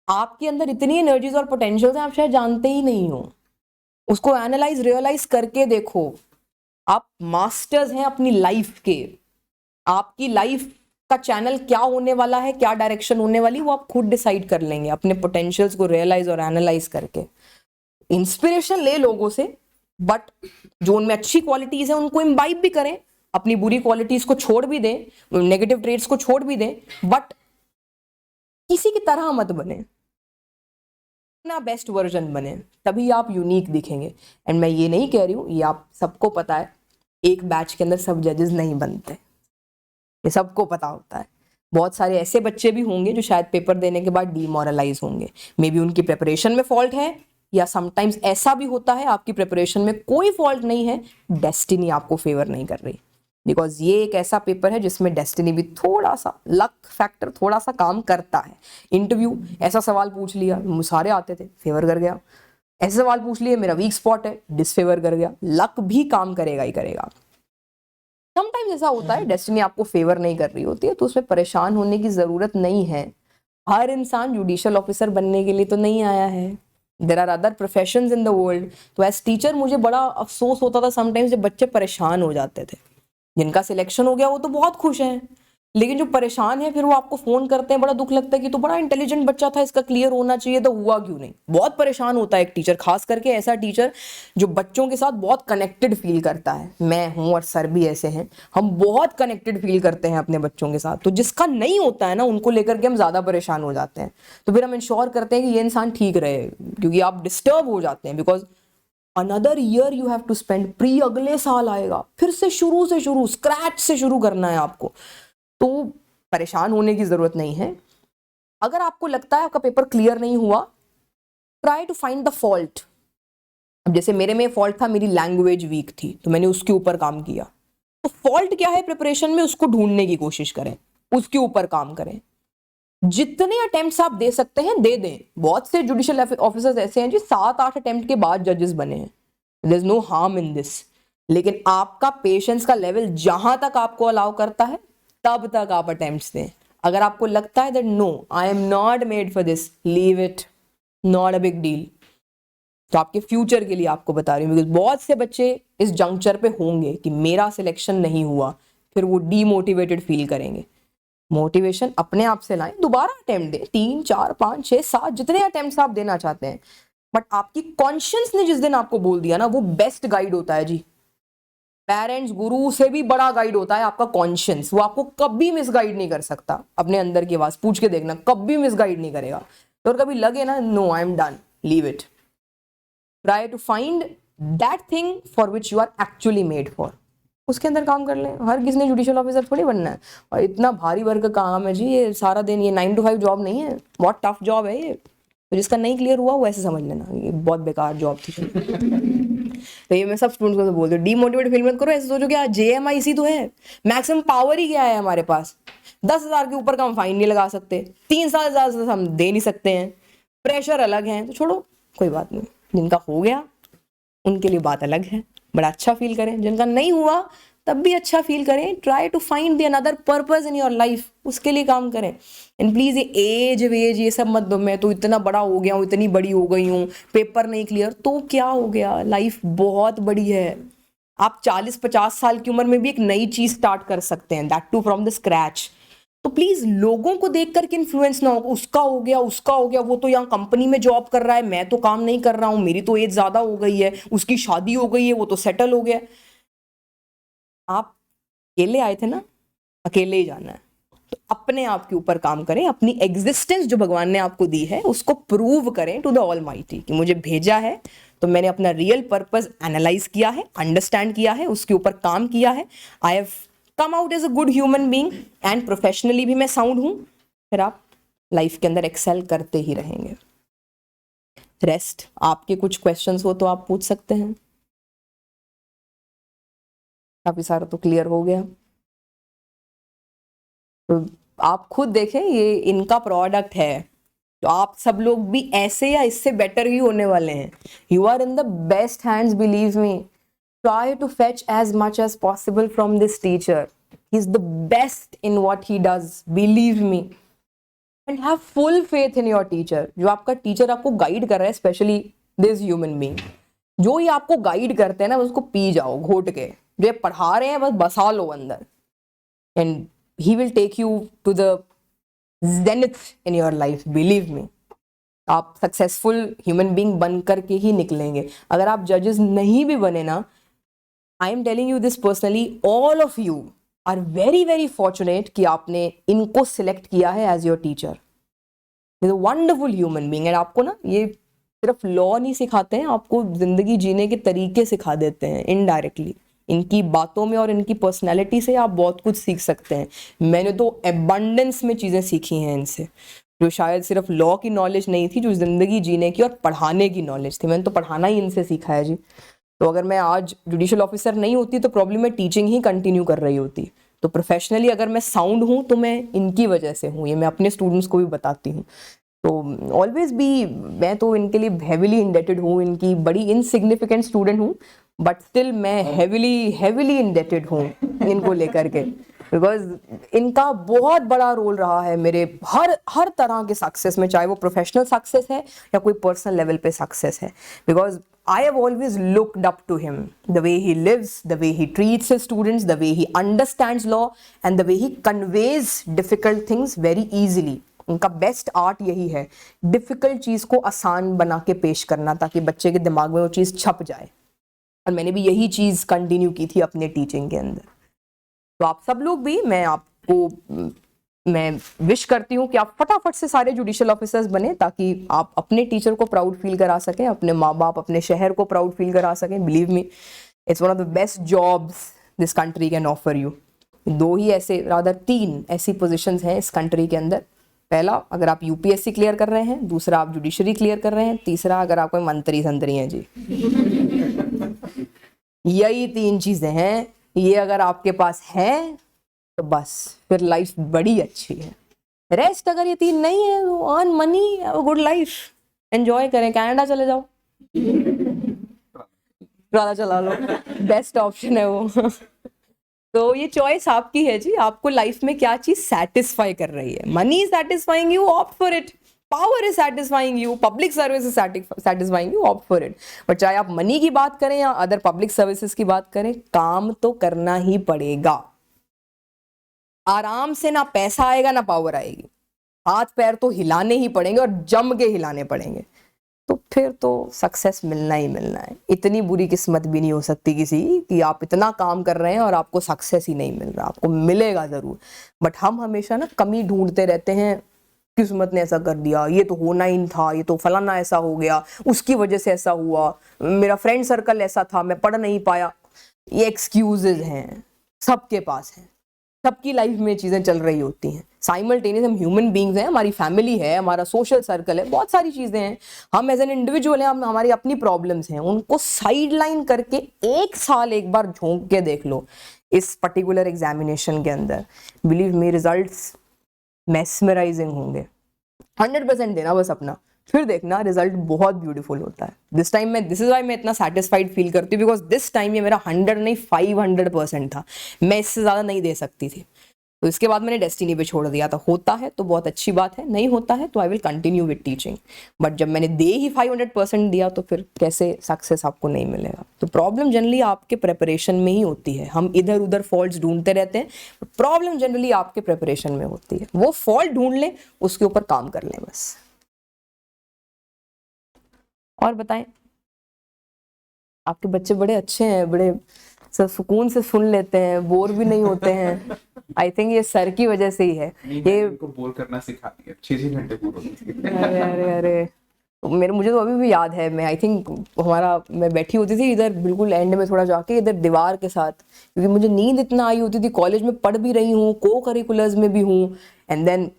आपके अंदर इतनी एनर्जीज और पोटेंशियल्स हैं, आप शायद जानते ही नहीं हो, उसको एनालाइज रियलाइज करके देखो। आप मास्टर्स हैं अपनी लाइफ के, आपकी लाइफ का चैनल क्या होने वाला है, क्या डायरेक्शन होने वाली, वो आप खुद डिसाइड कर लेंगे अपने पोटेंशियल्स को रियलाइज और एनालाइज करके। इंस्पिरेशन ले लोगों से, बट जो उनमें अच्छी क्वालिटीज है उनको इम्बाइब भी करें, अपनी बुरी क्वालिटीज को छोड़ भी दें, नेगेटिव ट्रेट्स को छोड़ भी दें, बट किसी की तरह मत बने, अपना बेस्ट वर्जन बने, तभी आप यूनिक दिखेंगे। एंड मैं ये नहीं कह रही हूँ, ये आप सबको पता है, एक बैच के अंदर सब जजेस नहीं बनते, ये सबको पता होता है। बहुत सारे ऐसे बच्चे भी होंगे जो शायद पेपर देने के बाद डीमोरलाइज होंगे, मे बी उनकी प्रिपरेशन में फॉल्ट है, या समटाइम्स ऐसा भी होता है आपकी प्रिपरेशन में कोई फॉल्ट नहीं है, डेस्टिनी आपको फेवर नहीं कर रही। बिकॉज ये एक ऐसा पेपर है जिसमें डेस्टिनी भी थोड़ा सा, लक फैक्टर थोड़ा सा काम करता है। इंटरव्यू ऐसा सवाल पूछ लिया, सारे आते थे, फेवर कर गया, ऐसे सवाल पूछ लिए मेरा वीक स्पॉट है, डिसफेवर कर गया, लक भी काम करेगा ही करेगा। समटाइम्स ऐसा होता है डेस्टिनी आपको फेवर नहीं कर रही होती है, तो उसमें परेशान होने की जरूरत नहीं है। हर इंसान जुडिशियल ऑफिसर बनने के लिए तो नहीं आया है, there are other professions in the world. तो एज टीचर मुझे बड़ा अफसोस होता था समटाइम्स जब बच्चे परेशान हो जाते थे। जिनका सिलेक्शन हो गया वो तो बहुत खुश हैं, लेकिन जो परेशान है फिर वो आपको फोन करते हैं, बड़ा दुख लगता है कि तो बड़ा इंटेलिजेंट बच्चा था, इसका क्लियर होना चाहिए तो हुआ क्यों नहीं। बहुत परेशान होता है एक टीचर, खास करके ऐसा टीचर जो बच्चों के साथ बहुत कनेक्टेड फील करता है। मैं हूं और सर भी ऐसे हैं, हम बहुत कनेक्टेड फील करते हैं अपने बच्चों के साथ। तो जिसका नहीं होता है ना, उनको लेकर के हम ज्यादा परेशान हो जाते हैं। तो फिर हम इंश्योर करते हैं कि ये इंसान ठीक रहे, क्योंकि आप डिस्टर्ब हो जाते हैं। Because another year you have to spend, प्री अगले साल आएगा, फिर से शुरू स्क्रैच से शुरू करना है आपको। तो परेशान होने की जरूरत नहीं है, अगर आपको लगता है आपका पेपर क्लियर नहीं हुआ, try to find the fault. अब जैसे मेरे में फॉल्ट था, मेरी लैंग्वेज वीक थी, तो मैंने उसके ऊपर काम किया। तो फॉल्ट क्या है प्रिपरेशन में, उसको ढूंढने की कोशिश करें, उसके ऊपर काम करें। जितने अटेम्प्ट्स आप दे सकते हैं दे दें। बहुत से जुडिशियल ऑफिसर्स ऐसे हैं जी 7-8 अटेम्प्ट के बाद जजेस बने हैं। There is no harm in this, लेकिन आपका पेशेंस का लेवल जहां तक आपको अलाउ करता है तब तक आप अटेम्प्ट्स दें। अगर आपको लगता है that no I am not made for this, leave it, not a big deal. तो आपके फ्यूचर के लिए आपको बता रही हूँ, बिकॉज बहुत से बच्चे इस जंक्चर पे होंगे कि मेरा सिलेक्शन नहीं हुआ, फिर वो डीमोटिवेटेड फील करेंगे। मोटिवेशन अपने आप से लाएं, दोबारा अटेम्प्ट दें, 3, 4, 5, 6, 7 जितने अटेम्प्ट्स आप देना चाहते हैं। बट आपकी कॉन्शियंस ने जिस दिन आपको बोल दिया ना, वो बेस्ट गाइड होता है जी। पेरेंट्स, गुरु से भी बड़ा गाइड होता है आपका कॉन्शियंस। वो आपको कभी मिसगाइड नहीं कर सकता। अपने अंदर की आवाज पूछ के देखना, कभी मिसगाइड नहीं करेगा। तो कभी लगे ना no I am done, leave it, try to find that thing for which you are actually made for, उसके अंदर काम कर लें। हर किसी ने जुडिशियल ऑफिसर थोड़ी बनना है, और इतना भारी वर्क का काम है जी ये, सारा दिन, ये 9 to 5 जॉब नहीं है, बहुत टफ जॉब है ये। तो जिसका नहीं क्लियर हुआ वो ऐसे समझ लेना ये बहुत बेकार जॉब थी। तो ये मैं सब स्टूडेंट्स को बोलती हूँ, डीमोटिवेट फील मत करो। ऐसे सोचो क्या JMIC तो है, मैक्सिमम पावर ही क्या है हमारे पास, 10,000 के ऊपर का हम फाइन नहीं लगा सकते, 3 साल ज़्यादा हम दे नहीं सकते हैं, प्रेशर अलग है। तो छोड़ो, कोई बात नहीं, जिनका हो गया उनके लिए बात अलग है, बड़ा अच्छा फील करें। जिनका नहीं हुआ तब भी अच्छा फील करें। Try to find the another purpose in your life, उसके लिए काम करें। एंड प्लीज ये एज वेज ये सब मत दो, मैं तो इतना बड़ा हो गया हूँ, इतनी बड़ी हो गई हूँ, पेपर नहीं क्लियर तो क्या हो गया, लाइफ बहुत बड़ी है। आप 40-50 साल की उम्र में भी एक नई चीज स्टार्ट कर सकते हैं, that too from the scratch. तो प्लीज लोगों को देख करके इन्फ्लुएंस ना हो, उसका हो गया, उसका हो गया, वो तो यहाँ कंपनी में जॉब कर रहा है, मैं तो काम नहीं कर रहा हूँ, मेरी तो एज ज्यादा हो गई है, उसकी शादी हो गई है, वो तो सेटल हो गया। आप अकेले आए थे ना, अकेले ही जाना है। तो अपने आप के ऊपर काम करें, अपनी एग्जिस्टेंस जो भगवान ने आपको दी है उसको प्रूव करें टू द ऑलमाइटी कि मुझे भेजा है तो मैंने अपना रियल पर्पस एनालाइज किया है, अंडरस्टैंड किया है, उसके ऊपर काम किया है। I have come out as a good human being and professionally भी मैं साउंड हूं। फिर आप लाइफ के अंदर एक्सेल करते ही रहेंगे। रेस्ट, आपके कुछ क्वेश्चंस हो तो आप पूछ सकते हैं। काफी सारा तो क्लियर हो गया। तो आप खुद देखें, ये इनका प्रोडक्ट है, तो आप सब लोग भी ऐसे या इससे बेटर ही होने वाले हैं। You are in the best hands, believe me. Try to fetch as much as possible from this teacher, he is the best in what he does, believe me. And have full faith in your teacher. जो आपका teacher आपको guide कर रहा है, specially this human being, जो ही आपको guide करते हैं ना, उसको पी जाओ घोट के। जो ये पढ़ा रहे हैं बस बसा लो अंदर, and he will take you to the zenith in your life, believe me। आप सक्सेसफुल ह्यूमन बीइंग बन करके ही निकलेंगे। अगर आप जजेस नहीं भी बने ना, I am telling you this personally, all of you are very very fortunate कि आपने इनको सिलेक्ट किया है as your teacher. Is a wonderful human being. And आपको ना ये सिर्फ लॉ नहीं सिखाते हैं, आपको जिंदगी जीने के तरीके सिखा देते हैं इनडायरेक्टली। इनकी बातों में और इनकी पर्सनैलिटी से आप बहुत कुछ सीख सकते हैं। मैंने तो एबंडेंस में चीज़ें सीखी हैं इनसे, जो शायद सिर्फ लॉ की नॉलेज नहीं थी, जो ज़िंदगी जीने की और पढ़ाने की नॉलेज थी। मैंने तो पढ़ाना ही इनसे सीखा है जी। तो अगर मैं आज जुडिशियल ऑफिसर नहीं होती तो प्रॉब्लम मैं टीचिंग ही कंटिन्यू कर रही होती। तो प्रोफेशनली अगर मैं साउंड हूँ तो मैं इनकी वजह से हूँ, ये मैं अपने स्टूडेंट्स को भी बताती हूँ। तो ऑलवेज भी मैं तो इनके लिए हैविली इंडेटेड हूँ। इनकी बड़ी इनसिग्निफिकेंट स्टूडेंट हूँ, बट स्टिल मैं हैविली इंडेटेड हूँ इनको लेकर के, बिकॉज इनका बहुत बड़ा रोल रहा है मेरे हर तरह के सक्सेस में, चाहे वो प्रोफेशनल सक्सेस है या कोई पर्सनल लेवल पे सक्सेस है। Because I have always looked up to him, the way he lives, the way he treats his students, the way he understands law, and the way he conveys difficult things very easily. उनका best art यही है, difficult चीज़ को आसान बना के पेश करना, ताकि बच्चे के दिमाग में वो चीज़ छप जाए। और मैंने भी यही चीज़ कंटिन्यू की थी अपने टीचिंग के अंदर। तो आप सब लोग भी, मैं विश करती हूँ कि आप फटाफट से सारे जुडिशियल ऑफिसर्स बने, ताकि आप अपने टीचर को प्राउड फील करा सकें, अपने माँ बाप, अपने शहर को प्राउड फील करा सकें। Believe me, it's one of the best jobs this country can offer you. 2 ही ऐसे, रादर 3 ऐसी पोजीशंस हैं इस कंट्री के अंदर पहला, अगर आप यूपीएससी क्लियर कर रहे हैं, दूसरा आप जुडिशरी क्लियर कर रहे हैं, तीसरा अगर आप कोई मंत्री संतरी हैं जी। यही 3 चीजें हैं, ये अगर आपके पास है तो बस फिर लाइफ बड़ी अच्छी है। रेस्ट अगर ये 3 नहीं है, earn money, good life, enjoy करें, कनाडा चले जाओ, ज़्यादा चला लो, बेस्ट ऑप्शन है वो। तो ये चॉइस आपकी है जी, आपको लाइफ में क्या चीज सेटिस्फाई कर रही है। Money is satisfying you, opt for it. Power is satisfying you, public service is satisfying you, opt for it. But चाहे आप मनी की बात करें या अदर पब्लिक सर्विसेज की बात करें, काम तो करना ही पड़ेगा। आराम से ना पैसा आएगा ना पावर आएगी, हाथ पैर तो हिलाने ही पड़ेंगे और जम के हिलाने पड़ेंगे, तो फिर तो सक्सेस मिलना ही मिलना है। इतनी बुरी किस्मत भी नहीं हो सकती किसी कि आप इतना काम कर रहे हैं और आपको सक्सेस ही नहीं मिल रहा, आपको मिलेगा जरूर। बट हम हमेशा ना कमी ढूंढते रहते हैं, किस्मत ने ऐसा कर दिया, ये तो होना ही था, ये तो फलाना ऐसा हो गया, उसकी वजह से ऐसा हुआ, मेरा फ्रेंड सर्कल ऐसा था, मैं पढ़ नहीं पाया। ये एक्सक्यूजेज हैं, सबके पास हैं, सबकी लाइफ में चीजें चल रही होती हैं। साइमल्टेनियस हम ह्यूमन बींग्स हैं, हमारी फैमिली है, हमारा सोशल सर्कल है, बहुत सारी चीजें हैं, हम एज एन इंडिविजुअल हैं, हम हमारी अपनी प्रॉब्लम्स हैं, उनको साइड लाइन करके 1 साल एक बार झोंक के देख लो इस पर्टिकुलर एग्जामिनेशन के अंदर। बिलीव मी, रिजल्ट्स मेस्मराइजिंग होंगे। 100% देना बस अपना, फिर देखना रिजल्ट बहुत ब्यूटीफुल होता है। दिस टाइम मैं, दिस इज वाई मैं इतना सेटिस्फाइड फील करती हूँ, बिकॉज दिस टाइम ये मेरा 100 नहीं 500% था, मैं इससे ज़्यादा नहीं दे सकती थी। तो इसके बाद मैंने डेस्टिनी पे छोड़ दिया था। होता है तो बहुत अच्छी बात है, नहीं होता है तो I will continue with teaching. But जब मैंने दे ही 500% दिया तो फिर कैसे सक्सेस आपको नहीं मिलेगा। तो प्रॉब्लम जनरली आपके प्रेपरेशन में ही होती है। हम इधर उधर फॉल्ट्स ढूंढते रहते हैं, प्रॉब्लम जनरली आपके प्रेपरेशन में होती है। वो फॉल्ट ढूंढ लें, उसके ऊपर काम कर लें बस। और बताएं, आपके बच्चे बड़े अच्छे हैं, बड़े सब सुकून से सुन लेते हैं, बोर भी नहीं होते हैं। आई थिंक ये सर की वजह से ही है। ये उनको बोर करना सिखा दिया, 6 घंटे बोर होते। अरे अरे अरे, मुझे तो अभी भी याद है, मैं आई थिंक मैं बैठी होती थी इधर बिल्कुल एंड में थोड़ा जाके इधर दीवार के साथ, क्योंकि मुझे नींद इतना आई होती थी। कॉलेज में पढ़ भी रही हूँ, को करिकुलर्स में भी हूँ, and then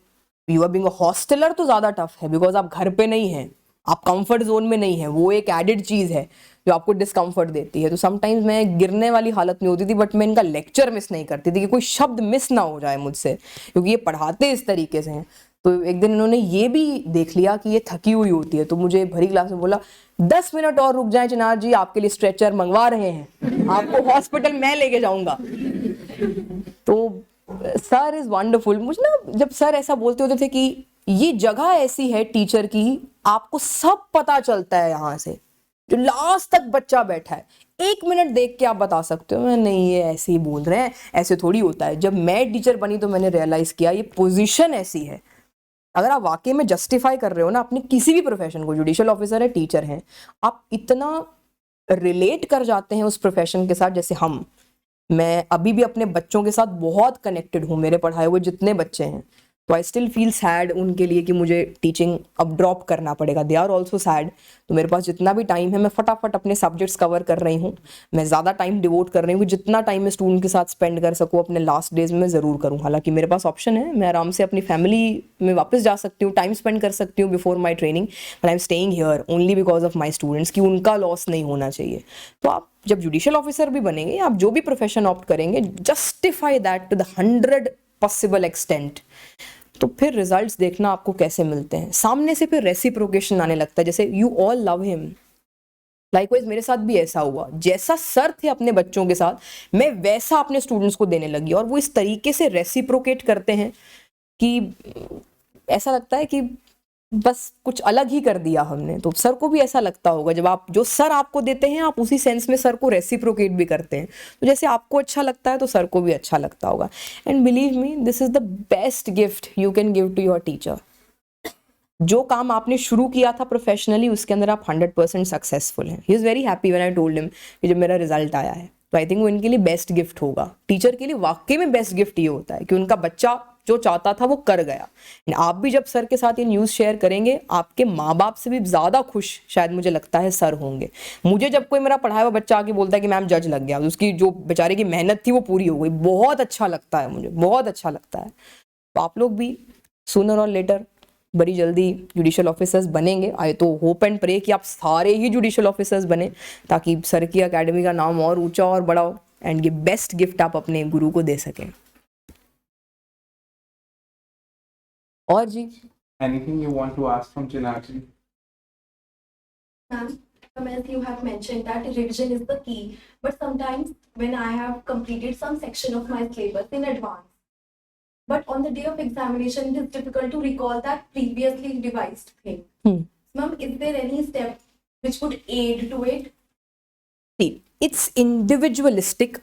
you are being a hosteller तो ज्यादा टफ है, बिकॉज आप घर पे नहीं हैं, आप कंफर्ट जोन में नहीं है, वो एक एडेड चीज है जो आपको डिस्कम्फर्ट देती है। तो समटाइम्स मैं गिरने वाली हालत में होती थी, बट मैं इनका लेक्चर मिस नहीं करती थी कि कोई शब्द मिस ना हो जाए मुझसे, क्योंकि ये पढ़ाते इस तरीके से हैं। तो एक दिन इन्होंने ये भी देख लिया कि ये थकी हुई होती है, तो मुझे भरी क्लास में बोला 10 मिनट और रुक जाएं चिनार जी, आपके लिए स्ट्रेचर मंगवा रहे हैं, आपको हॉस्पिटल मैं लेके जाऊंगा। तो सर इज वंडरफुल। मुझे ना जब सर ऐसा बोलते होते थे कि ये जगह ऐसी है टीचर की, आपको सब पता चलता है, यहाँ से जो लास्ट तक बच्चा बैठा है 1 मिनट देख के आप बता सकते हो नहीं ये ऐसे ही बोल रहे हैं, ऐसे थोड़ी होता है। जब मैं टीचर बनी तो मैंने रियलाइज किया ये पोजीशन ऐसी है। अगर आप वाकई में जस्टिफाई कर रहे हो ना अपने किसी भी प्रोफेशन को, जुडिशियल ऑफिसर है, टीचर है, आप इतना रिलेट कर जाते हैं उस प्रोफेशन के साथ। जैसे मैं अभी भी अपने बच्चों के साथ बहुत कनेक्टेड हूँ, मेरे पढ़ाए हुए जितने बच्चे हैं, तो आई स्टिल फील सैड उनके लिए कि मुझे टीचिंग अब ड्रॉप करना पड़ेगा। They are also sad. तो मेरे पास जितना भी टाइम है मैं फटाफट अपने सब्जेक्ट्स कवर कर रही हूँ, मैं ज़्यादा टाइम डिवोट कर रही हूँ कि जितना टाइम मैं स्टूडेंट के साथ स्पेंड कर सकूँ अपने लास्ट डेज में ज़रूर करूँ। हालांकि मेरे पास ऑप्शन है, मैं आराम से अपनी फैमिली में वापस जा सकती हूँ, टाइम स्पेंड कर सकती हूँ before my training, but I am staying here only because of my students, कि उनका लॉस नहीं होना चाहिए। तो आप जब जुडिशियल ऑफिसर भी बनेंगे, आप जो भी प्रोफेशन ऑप्ट करेंगे, justify that to the 100 possible extent. तो फिर रिजल्ट्स देखना आपको कैसे मिलते हैं सामने से, फिर रेसिप्रोकेशन आने लगता है। जैसे you all love him, likewise मेरे साथ भी ऐसा हुआ, जैसा सर थे अपने बच्चों के साथ मैं वैसा अपने स्टूडेंट्स को देने लगी, और वो इस तरीके से रेसिप्रोकेट करते हैं कि ऐसा लगता है कि बस कुछ अलग ही कर दिया हमने। तो सर को भी ऐसा लगता होगा, जब आप जो सर आपको देते हैं आप उसी सेंस में सर को रेसिप्रोकेट भी करते हैं, तो जैसे आपको अच्छा लगता है तो सर को भी अच्छा लगता होगा। And believe me, this is the best gift you can give to your teacher. जो काम आपने शुरू किया था प्रोफेशनली, उसके अंदर आप 100% सक्सेसफुल हैं। He is very happy when I told him कि जब मेरा रिजल्ट आया है। तो आई थिंक वो इनके लिए बेस्ट गिफ्ट होगा। टीचर के लिए वाकई में बेस्ट गिफ्ट ये होता है कि उनका बच्चा जो चाहता था वो कर गया। आप भी जब सर के साथ ये न्यूज़ शेयर करेंगे, आपके माँ बाप से भी ज़्यादा खुश शायद मुझे लगता है सर होंगे। मुझे जब कोई मेरा पढ़ाया हुआ बच्चा आके बोलता है कि मैम जज लग गया, उसकी जो बेचारे की मेहनत थी वो पूरी हो गई, बहुत अच्छा लगता है, मुझे बहुत अच्छा लगता है। तो आप लोग भी सूनर और लेटर बड़ी जल्दी जुडिशियल ऑफिसर्स बनेंगे. आई तो होप एंड प्रे कि आप सारे ही जुडिशियल ऑफिसर्स बने ताकि सर की अकेडमी का नाम और ऊंचा और बड़ा हो एंड ये बेस्ट गिफ्ट आप अपने गुरु को दे सकें. और जी Anything you want to ask from Chinarji? Ma'am, as you have mentioned that revision is the key, but sometimes when I have completed some section of my syllabus in advance, but on the day of examination it is difficult to recall that previously revised thing. Ma'am, is there any step which would aid to it? See, it's individualistic.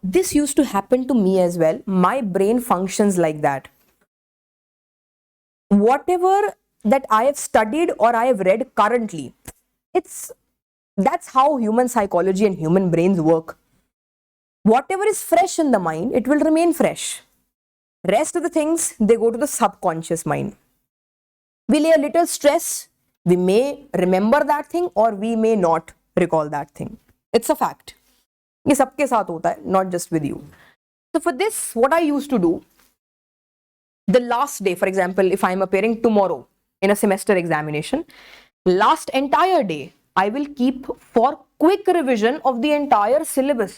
This used to happen to me as well. My brain functions like that. Whatever that I have studied or I have read currently, that's how human psychology and human brains work. Whatever is fresh in the mind, it will remain fresh. Rest of the things, they go to the subconscious mind. We lay a little stress, we may remember that thing or we may not recall that thing. It's a fact. ये सबके साथ होता है, not just with you. So for this, what I used to do, the last day, for example, if I'm appearing tomorrow in a semester examination, last entire day, I will keep for quick revision of the entire syllabus.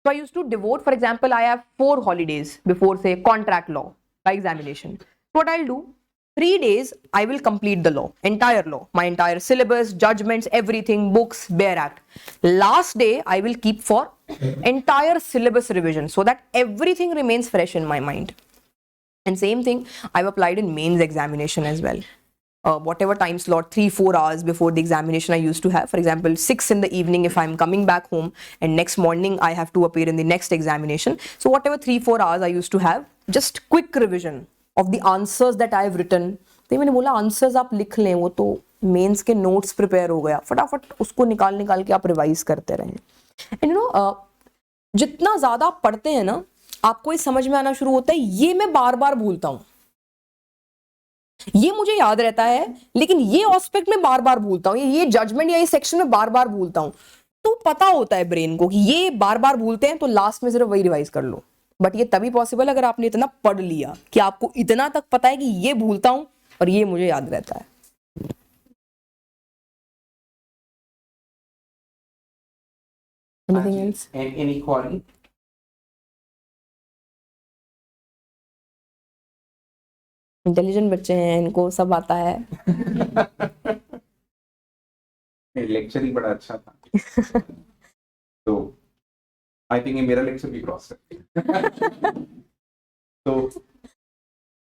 So I used to devote, for example, I have 4 holidays before, say, contract law by examination. What I'll do, 3 days, I will complete the law, entire law, my entire syllabus, judgments, everything, books, bare act. Last day, I will keep for entire syllabus revision so that everything remains fresh in my mind. And same thing I've applied in mains examination as well. Whatever time slot, 3-4 hours before the examination I used to have. For example, 6 in the evening if I'm coming back home and next morning I have to appear in the next examination. So whatever 3-4 hours I used to have, just quick revision of the answers that I have written. तो मैंने बोला answers आप लिख लें, वो तो mains के notes prepare हो गया, फटाफट उसको निकाल के आप रिवाइज करते रहें. एंड जितना ज़्यादा आप पढ़ते हैं ना, आपको ये समझ में आना शुरू होता है ये मैं बार बार भूलता हूं, ये मुझे याद रहता है लेकिन ये एस्पेक्ट में बार बार भूलता हूं, ये जजमेंट या ये सेक्शन में बार बार भूलता हूं. तो पता होता है ब्रेन को कि ये बार बार भूलते हैं, तो लास्ट में सिर्फ वही रिवाइज कर लो. बट ये तभी पॉसिबल अगर आपने इतना पढ़ लिया कि आपको इतना तक पता है कि ये भूलता हूं और ये मुझे याद रहता है. Anything else? Any query? Intelligent बच्चे हैं, इनको सब आता है. लेक्चर ही बड़ा अच्छा था. तो आई थिंक ये मेरा लेक्चर भी क्रॉस है. तो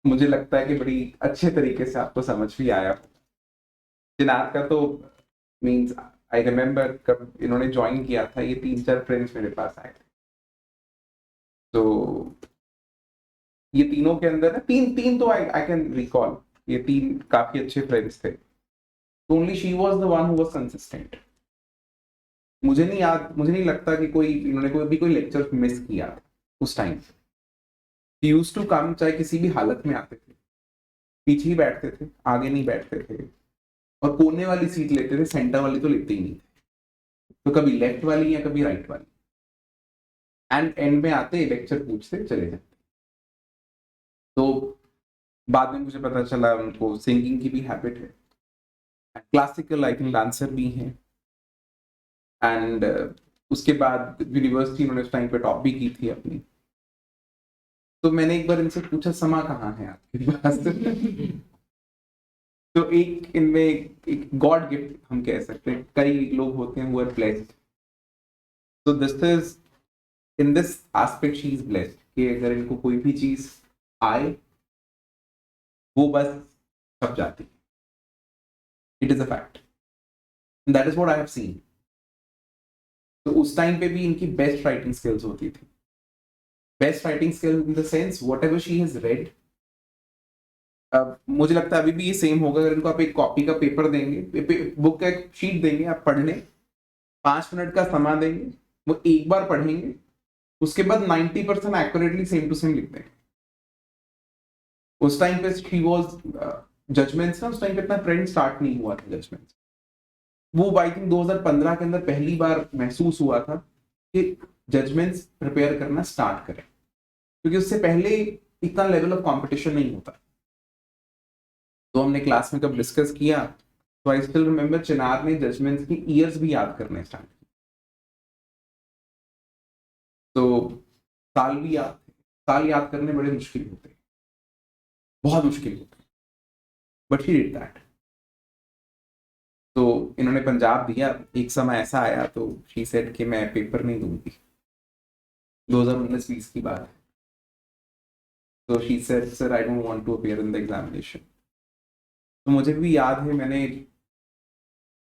मुझे लगता है कि बड़ी अच्छे तरीके से आपको समझ भी आया. चिनार का तो मींस आई रिमेम्बर कब इन्होंने ज्वाइन किया था, ये 3-4 फ्रेंड्स मेरे पास आए थे. तो ये तीनों के अंदर ना तीन तो आई कैन रिकॉल, ये 3 काफी अच्छे फ्रेंड्स थे. तो only she was the one who was consistent. मुझे नहीं लगता कि इन्होंने कोई लेक्चर मिस किया था उस time. He used to come, चाहे किसी भी हालत में आते थे, पीछे ही बैठते थे, आगे नहीं बैठते थे, और कोने वाली सीट लेते थे, सेंटर वाली तो लेते ही नहीं थे. तो कभी लेफ्ट वाली या कभी राइट वाली. एंड में आते लेक्चर पूछते चले जाते. तो बाद में मुझे पता चला उनको सिंगिंग की भी हैबिट है, क्लासिकल आई थिंक डांसर भी हैं. एंड उसके बाद यूनिवर्सिटी उन्होंने उस टाइम पे टॉप भी की थी अपनी. तो मैंने एक बार इनसे पूछा समा कहाँ है आपके पास. तो एक इनमें एक गॉड गिफ्ट हम कह सकते हैं. कई लोग होते हैं वो आर ब्लेस्ड. तो this is in this aspect she is blessed कि अगर इनको कोई भी चीज आए वो बस छप जाती है. It is a fact, that is what I have seen. तो उस टाइम पे भी इनकी बेस्ट राइटिंग स्किल्स होती थी. Best writing skill in the sense what ever she has red. अब मुझे लगता है अभी भी ये सेम होगा. अगर इनको आप एक कॉपी का पेपर देंगे, बुक का एक शीट देंगे, आप पढ़ लें, 5 मिनट का समय देंगे, वो एक बार पढ़ेंगे, उसके बाद 90% एक्यूरेटली सेम टू सेम लिख देंगे. उस टाइम पे शी वाज जजमेंट्स ना, उस टाइम पे इतना ट्रेंड स्टार्ट नहीं हुआ था जजमेंट्स. वो आई थिंक 2015 के अंदर पहली बार महसूस हुआ था कि जजमेंट्स प्रिपेयर करना स्टार्ट करें, क्योंकि उससे पहले इतना लेवल ऑफ कंपटीशन नहीं होता। तो हमने क्लास में कब डिस्कस किया तो आई स्टिल रिमेम्बर चिनार ने जजमेंट्स की ईयर्स भी याद करने स्टार्ट किए। तो साल भी याद थे, साल याद करने बड़े मुश्किल होते हैं, बहुत मुश्किल होते हैं, बट ही डिड दैट। तो इन्होंने पंजाब दिया, एक समय ऐसा आया तो शी सेड कि मैं पेपर नहीं दूंगी, 2019-20 की बात है। तो she said sir I don't want to appear in the examination. तो मुझे भी याद है, मैंने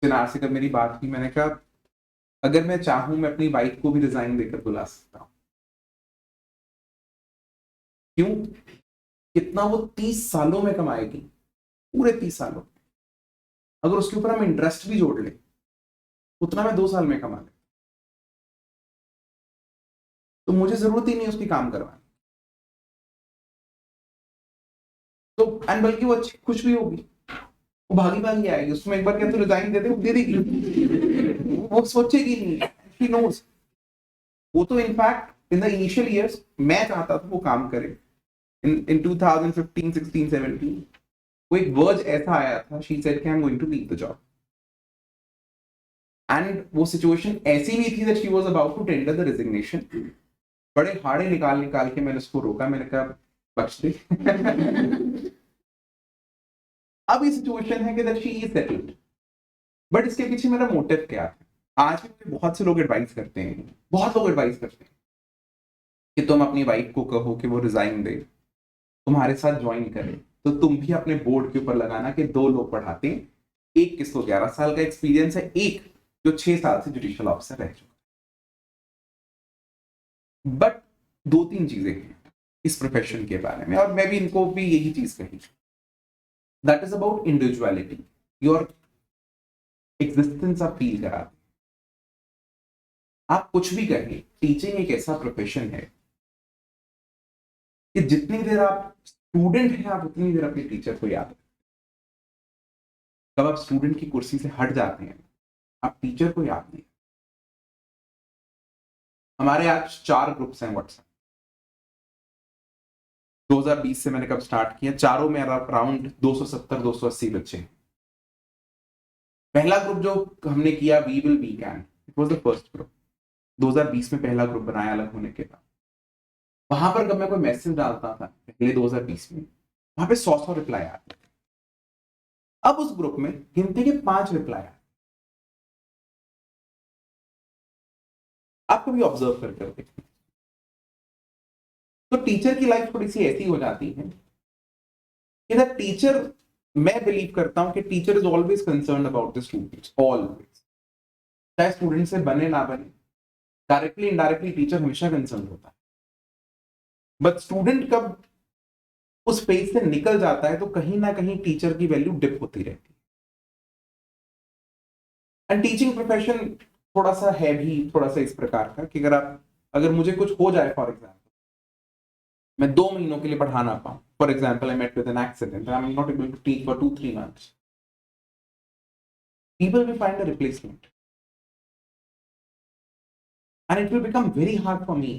चिनार से जब मेरी बात हुई मैंने कहा अगर मैं चाहूं मैं अपनी वाइफ को भी रिजाइन देकर बुला सकता हूं। क्यों? कितना वो 30 सालों में कमाएगी, पूरे 30 सालों। अगर उसके ऊपर हम इंटरेस्ट भी जोड़ ले उतना मैं 2 साल में कमा ले, तो मुझे जरूरत ही नहीं उसकी काम करवाने। तो एंड बल्कि वो अच्छी खुश भी होगी, वो भागी भागी आएगी, उसमें एक बार क्या तो रिजाइन दे दे, वो दे देगी, वो सोचेगी नहीं, शी नोज। वो तो in fact in the initial years मैं चाहता था वो काम करे। इन 2015, 16, 17 वो एक वर्ज ऐसा आया था, शी सेड कि I am going to leave the job. And वो सिचुएशन ऐसी नहीं थी that she was about to tender the resignation. बड़े हाड़े निकाल निकाल के मैंने उसको रोका, मैंने कहा बच दे। अब ये सिचुएशन है कि that she is settled, but इसके पीछे मेरा मोटिव क्या है? आज भी मुझे बहुत से लोग एडवाइस करते हैं, बहुत लोग एडवाइस करते हैं कि तुम अपनी वाइफ को कहो कि वो रिजाइन दे, तुम्हारे साथ ज्वाइन करे। तो तुम भी अपने बोर्ड के ऊपर लगाना कि 2 लोग पढ़ाते हैं, एक किसको 11 साल का एक्सपीरियंस है, एक जो 6 साल से जुडिशियल ऑफिसर रह चुका है। बट 2-3 चीजें हैं इस प्रोफेशन के बारे में, और मैं भी इनको भी यही चीज कही, that is about individuality. Your existence आप फील कराते। आप कुछ भी कहें, टीचिंग एक ऐसा प्रोफेशन है कि जितनी देर आप स्टूडेंट हैं आप उतनी देर अपने टीचर को याद रखें। जब आप स्टूडेंट की कुर्सी से हट जाते हैं आप टीचर को याद नहीं। हमारे आज 4 ग्रुप्स हैं व्हाट्सएप। 2020 से मैंने कब स्टार्ट किया, चारों में अराउंड 270-280 बच्चे हैं। पहला ग्रुप जो हमने किया we will be can, it was the first group. 2020 में पहला ग्रुप बनाया अलग होने के बाद। वहां पर जब मैं कोई मैसेज डालता था पहले 2020 में, वहां पे 100 रिप्लाई आते थे। अब उस ग्रुप में गिनती के 5 रिप्लाई आते। आप कभी ऑब्जर्व करके देखें तो टीचर की लाइफ थोड़ी सी ऐसी हो जाती है कि द टीचर, मैं बिलीव करता हूं कि teacher is always concern about the students, always, चाहे स्टूडेंट से बने ना बने, डायरेक्टली इनडायरेक्टली टीचर हमेशा कंसर्न होता है। बट स्टूडेंट कब उस फेज से निकल जाता है तो कहीं ना कहीं टीचर की वैल्यू डिप होती रहती है। एंड टीचिंग प्रोफेशन थोड़ा सा है भी थोड़ा सा इस प्रकार का कि अगर मुझे कुछ हो जाए, फॉर एग्जाम्पल मैं 2 महीनों के लिए पढ़ा ना पाऊं, for example I met with an accident, I am not able to teach for 2-3 months, people will find a replacement and it will become very hard for me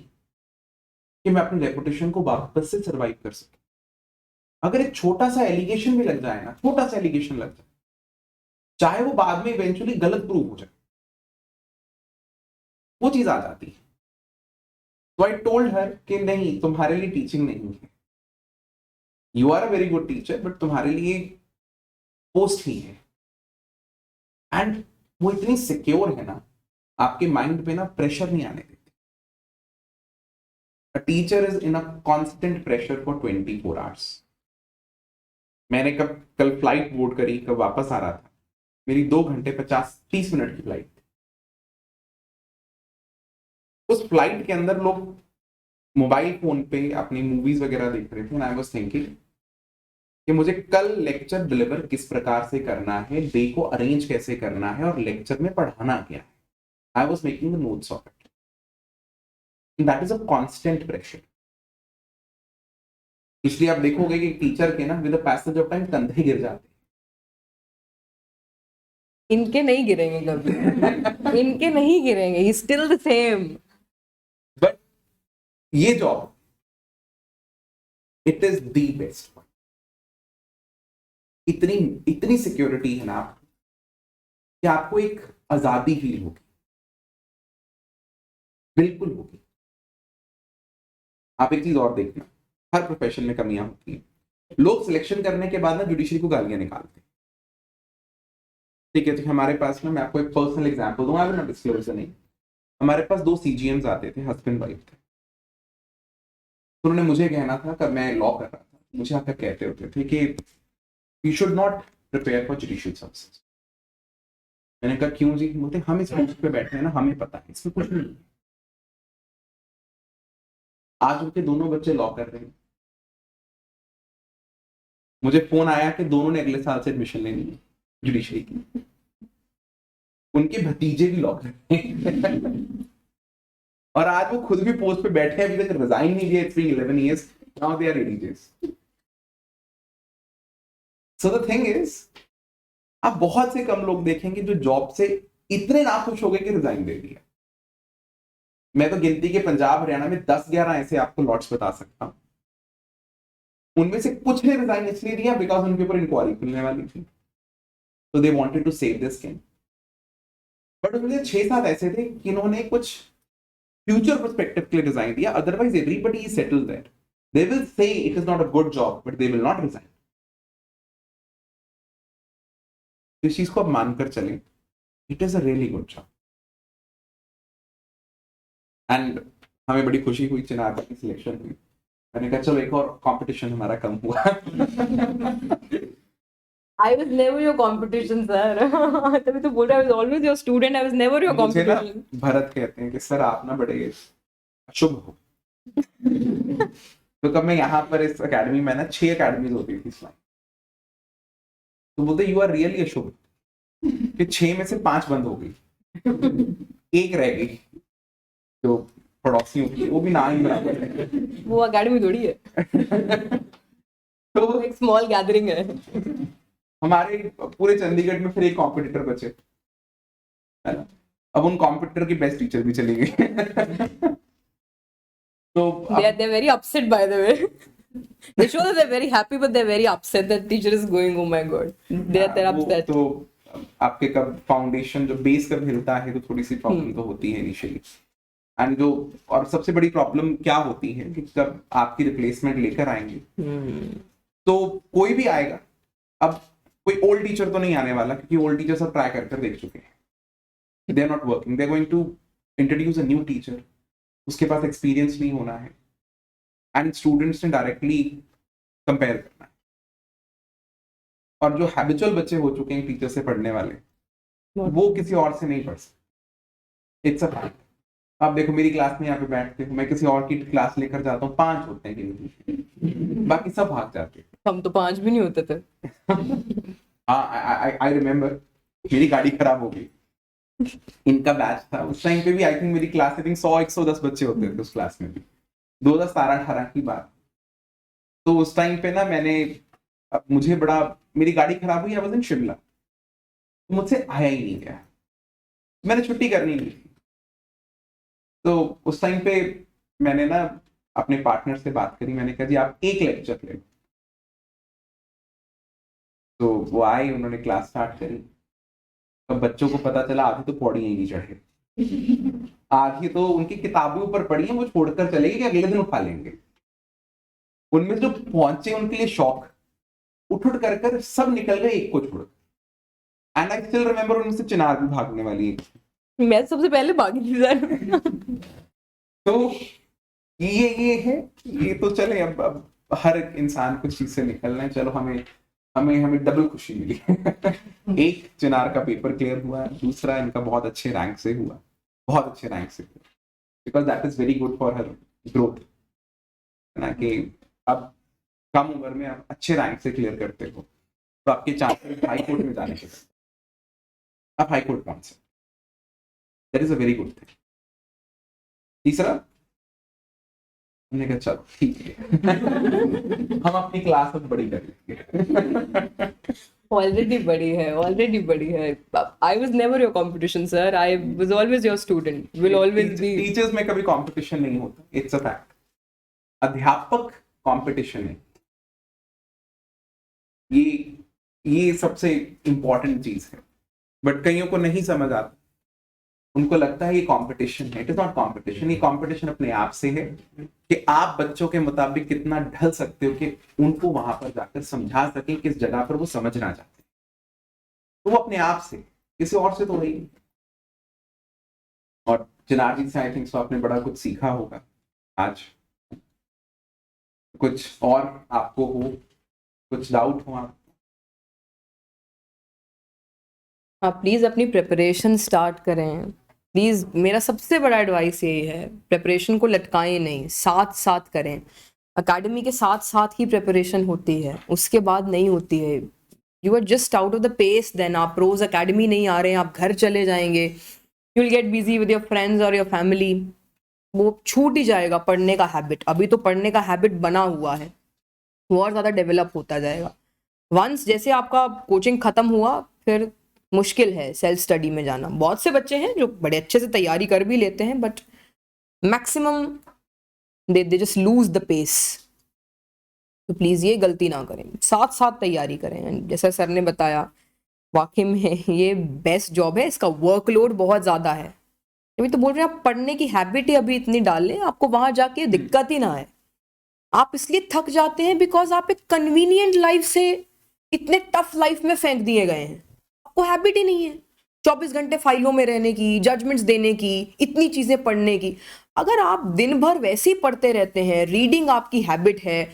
कि मैं अपनी रेपुटेशन को वापस से सर्वाइव कर सकूं। अगर एक छोटा सा एलिगेशन भी लग जाए ना, छोटा सा एलिगेशन लग जाए, चाहे वो बाद में इवेंचुअली गलत प्रूव हो जाए, वो चीज आ जाती है। तो आई टोल्ड हर कि नहीं, तुम्हारे लिए टीचिंग नहीं है, you are a very good teacher, but तुम्हारे लिए पोस्ट ही है। एंड वो इतनी सिक्योर है ना, आपके माइंड पे ना प्रेशर नहीं आने देती। A teacher is in a constant pressure for 24 hours. मैंने कल फ्लाइट बोर्ड करी, कब वापस आ रहा था, मेरी 2 घंटे 50-30 मिनट की फ्लाइट थी। उस फ्लाइट के अंदर लोग मोबाइल फोन पे अपनी मूवीज वगैरह देख रहे थे, एंड आई वाज थिंकिंग कि मुझे कल लेक्चर डिलीवर किस प्रकार से करना है, डे को अरेंज कैसे करना है, और लेक्चर में पढ़ाना क्या है। I was making the notes of it. That is a constant pressure. इसलिए आप देखोगे कि टीचर के ना with the passage of time कंधे गिर जाते हैं। इनके नहीं गिरेंगे कभी। इनके नहीं गिरेंगे, he still the same. But ये job it is the best point. इतनी इतनी सिक्योरिटी है ना आपको कि आपको एक आजादी फील होगी, बिल्कुल होगी। आप एक चीज और देखना, हर प्रोफेशन में कमियां होती हैं। लोग सिलेक्शन करने के बाद ना जुडिशरी को गालियां निकालते हैं। ठीक है, तो हमारे पास ना, मैं आपको एक पर्सनल एग्जांपल दूंगा, अगर मैं डिस्क्लोज नहीं, हमारे पास 2 CGMs आते थे, हस्बैंड वाइफ थे। तो उन्होंने मुझे कहना था, कब मैं लॉ कर रहा था, मुझे आकर कहते होते थे कि you should not prepare for judicial services. मैंने कहा क्यों जी? बोलते हम इस पोस्ट पे बैठे हैं ना, हमें पता है इसमें कुछ नहीं। आज उनके दोनों बच्चे लॉ कर रहे हैं। मुझे फोन आया कि दोनों ने अगले साल से एडमिशन लेनी है जुडिशरी की। उनके भतीजे भी लॉ कर रहे हैं और आज वो खुद भी पोस्ट पे बैठे हैं, अभी तक रिजाइन नहीं दिया। 11 years now they are religious. So the thing is, आप बहुत से कम लोग देखेंगे जो जॉब से इतने नाखुश हो गए कि रिजाइन दे दिया। मैं तो गिनती के पंजाब हरियाणा में 10-11 ऐसे आपको लॉट्स बता सकता हूं। उनमें से कुछ ने रिजाइन इसलिए दिया बिकॉज उनके ऊपर इंक्वायरी खुलने वाली थी, तो they wanted to save this skin. But उनमें 6-7 ऐसे थे कि इन्होंने कुछ फ्यूचर पर्सपेक्टिव के लिए रिजाइन दिया। Otherwise everybody is settled there. They will say it is not a good job, but they will not resign. इस चीज को आप मानकर चलें, it is a really good job. And हमें बड़ी खुशी हुई चिनार की सिलेक्शन हुई। मैंने कहा चलो एक और कंपटीशन हमारा कम हुआ। I was never your competition, sir. तभी तो बोल रहा, I was always your student. I was never your मुझे ना competition. भरत कहते हैं कि सर आप ना बड़े अशुभ हो। तो कब मैं यहाँ पर इस एकेडमी में ना 6 एकेडमीज होती थी इस्लाम, तो बोलते यू आर रियली अशुभ कि 6 में से 5 बंद हो गई, एक रह गई जो पड़ोसियों की, वो भी ना ही बराबर है। वो academy थोड़ी है, तो वो एक small gathering है। हमारे पूरे चंडीगढ़ में फिर एक कॉम्पिटिटर बचे, है ना? अब उन कॉम्पिटिटर की बेस्ट टीचर भी चली गई। तो They're very upset, by the way. They show that they're very happy, but they're very upset that teacher is going. Oh my god, they're वो upset. तो आपके कब फाउंडेशन जो बेस कब हिलता है तो थोड़ी सी प्रॉब्लम तो होती है इनिशियली। एंड जो और सबसे बड़ी प्रॉब्लम क्या होती है कि जब आपकी रिप्लेसमेंट लेकर आएंगे तो कोई भी आएगा, अब कोई ओल्ड टीचर तो नहीं आने वाला क्योंकि ओल्ड टीचर सब ट्राई कर देख चुके हैं। They are not working, they are going to introduce a new teacher, उसके पास एक्सपीरियंस नहीं होना है एंड स्टूडेंट्स ने डायरेक्टली कंपेयर करना है। और जो हैबिचुअल बच्चे हो चुके हैं टीचर से पढ़ने वाले, वो किसी और से नहीं पढ़ सकते। It's a fact. आप देखो मेरी क्लास में यहाँ पे बैठते हो, मैं किसी और की क्लास लेकर जाता हूँ, 5 होते हैं गिनती, बाकी सब भाग जाते हैं। हम तो 5 भी नहीं होते थे। आई रिमेम्बर मेरी गाड़ी खराब हो गई, इनका बैच था उस टाइम पे भी, आई थिंक मेरी क्लास आई थिंक 100-110 बच्चे होते थे उस क्लास में भी, 2017-18 की बात। तो उस टाइम पे ना मैंने, अब मुझे बड़ा, मेरी गाड़ी खराब हुई, आई वाज इन शिमला, तो मुझसे आया ही नहीं गया, मैंने छुट्टी करनी नहीं थी। तो उस टाइम पे मैंने ना अपने पार्टनर से बात करी, मैंने कहा जी आप एक लेक्चर ले। तो वो आए, उन्होंने क्लास स्टार्ट करी। तो बच्चों को पता चला आधी तो पौड़ी ही नहीं चढ़े, आधी तो उनकी किताबें ऊपर पड़ी हैं, वो छोड़कर चले गए कि अगले दिन उठा लेंगे। उनमें जो पहुंचे उनके लिए शौक, उठ कर सब निकल गए एक को छोड़। एंड आई स्टिल रिमेम्बर उनमें से चिनार भी भागने वाली है। मैं सबसे पहले भागी थी सर। तो ये है, ये तो चले, अब हर इंसान को चीज से निकलना है। चलो हमें डबल खुशी मिली। एक चिनार का पेपर क्लियर हुआ, दूसरा इनका बहुत अच्छे रैंक से हुआ, बहुत अच्छे रैंक से हुआ, because that is very good for her growth, है ना? कि अब कम उम्र में आप अच्छे रैंक से क्लियर करते हो तो आपके चांसेस हाई कोर्ट में जाने के, आप हाई कोर्ट पहुंच सकते, that is a very good thing. तीसरा हमने कहा चलो ठीक है, हम अपनी क्लास अब बड़ी कर लेंगे। ऑलरेडी बड़ी है। I was never your competition, sir. I was always your student. Will always be. Teachers में कभी कंपटीशन नहीं होता, इट्स अ फैक्ट। अध्यापक कंपटीशन है। ये सबसे इंपॉर्टेंट चीज है, बट कईयों को नहीं समझ आता, उनको लगता है ये कंपटीशन है। इट इज नॉट कंपटीशन, ये कंपटीशन अपने आप से है कि आप बच्चों के मुताबिक कितना ढल सकते हो कि उनको वहां पर जाकर समझा सकें किस जगह पर वो समझना चाहते हैं। तो वो अपने आप से, किसी और से तो नहीं। और चिनार जी से आई थिंक सो आपने बड़ा कुछ सीखा होगा आज। कुछ और आपको हो, कुछ डाउट हो आप? आप प्लीज़ अपनी प्रिपरेशन स्टार्ट करें। प्लीज़, मेरा सबसे बड़ा एडवाइस यही है, प्रिपरेशन को लटकाएं नहीं, साथ साथ करें। एकेडमी के साथ साथ ही प्रिपरेशन होती है, उसके बाद नहीं होती है। You are just out of the pace, then आप रोज एकेडमी नहीं आ रहे हैं, आप घर चले जाएंगे, you will get busy with your friends और योर फैमिली, वो छूट ही जाएगा पढ़ने का हैबिट। अभी तो पढ़ने का हैबिट बना हुआ है, वो और ज़्यादा डेवलप होता जाएगा। वंस जैसे आपका कोचिंग ख़त्म हुआ, फिर मुश्किल है सेल्फ स्टडी में जाना। बहुत से बच्चे हैं जो बड़े अच्छे से तैयारी कर भी लेते हैं, but maximum they just lose the pace. तो प्लीज़ ये गलती ना करें, साथ साथ तैयारी करें। जैसा सर ने बताया, वाकई में ये बेस्ट जॉब है, इसका वर्कलोड बहुत ज़्यादा है। अभी तो बोल रहे हैं आप पढ़ने की हैबिट ही अभी इतनी डाल लें, आपको वहाँ जाके दिक्कत ही ना है। आप इसलिए थक जाते हैं बिकॉज आप एक कन्वीनियंट लाइफ से इतने टफ लाइफ में फेंक दिए गए हैं। आपको हैबिट ही नहीं है 24 घंटे फाइलों में रहने की, जजमेंट्स देने की, इतनी चीज़ें पढ़ने की। अगर आप दिन भर वैसे ही पढ़ते रहते हैं, रीडिंग आपकी हैबिट है,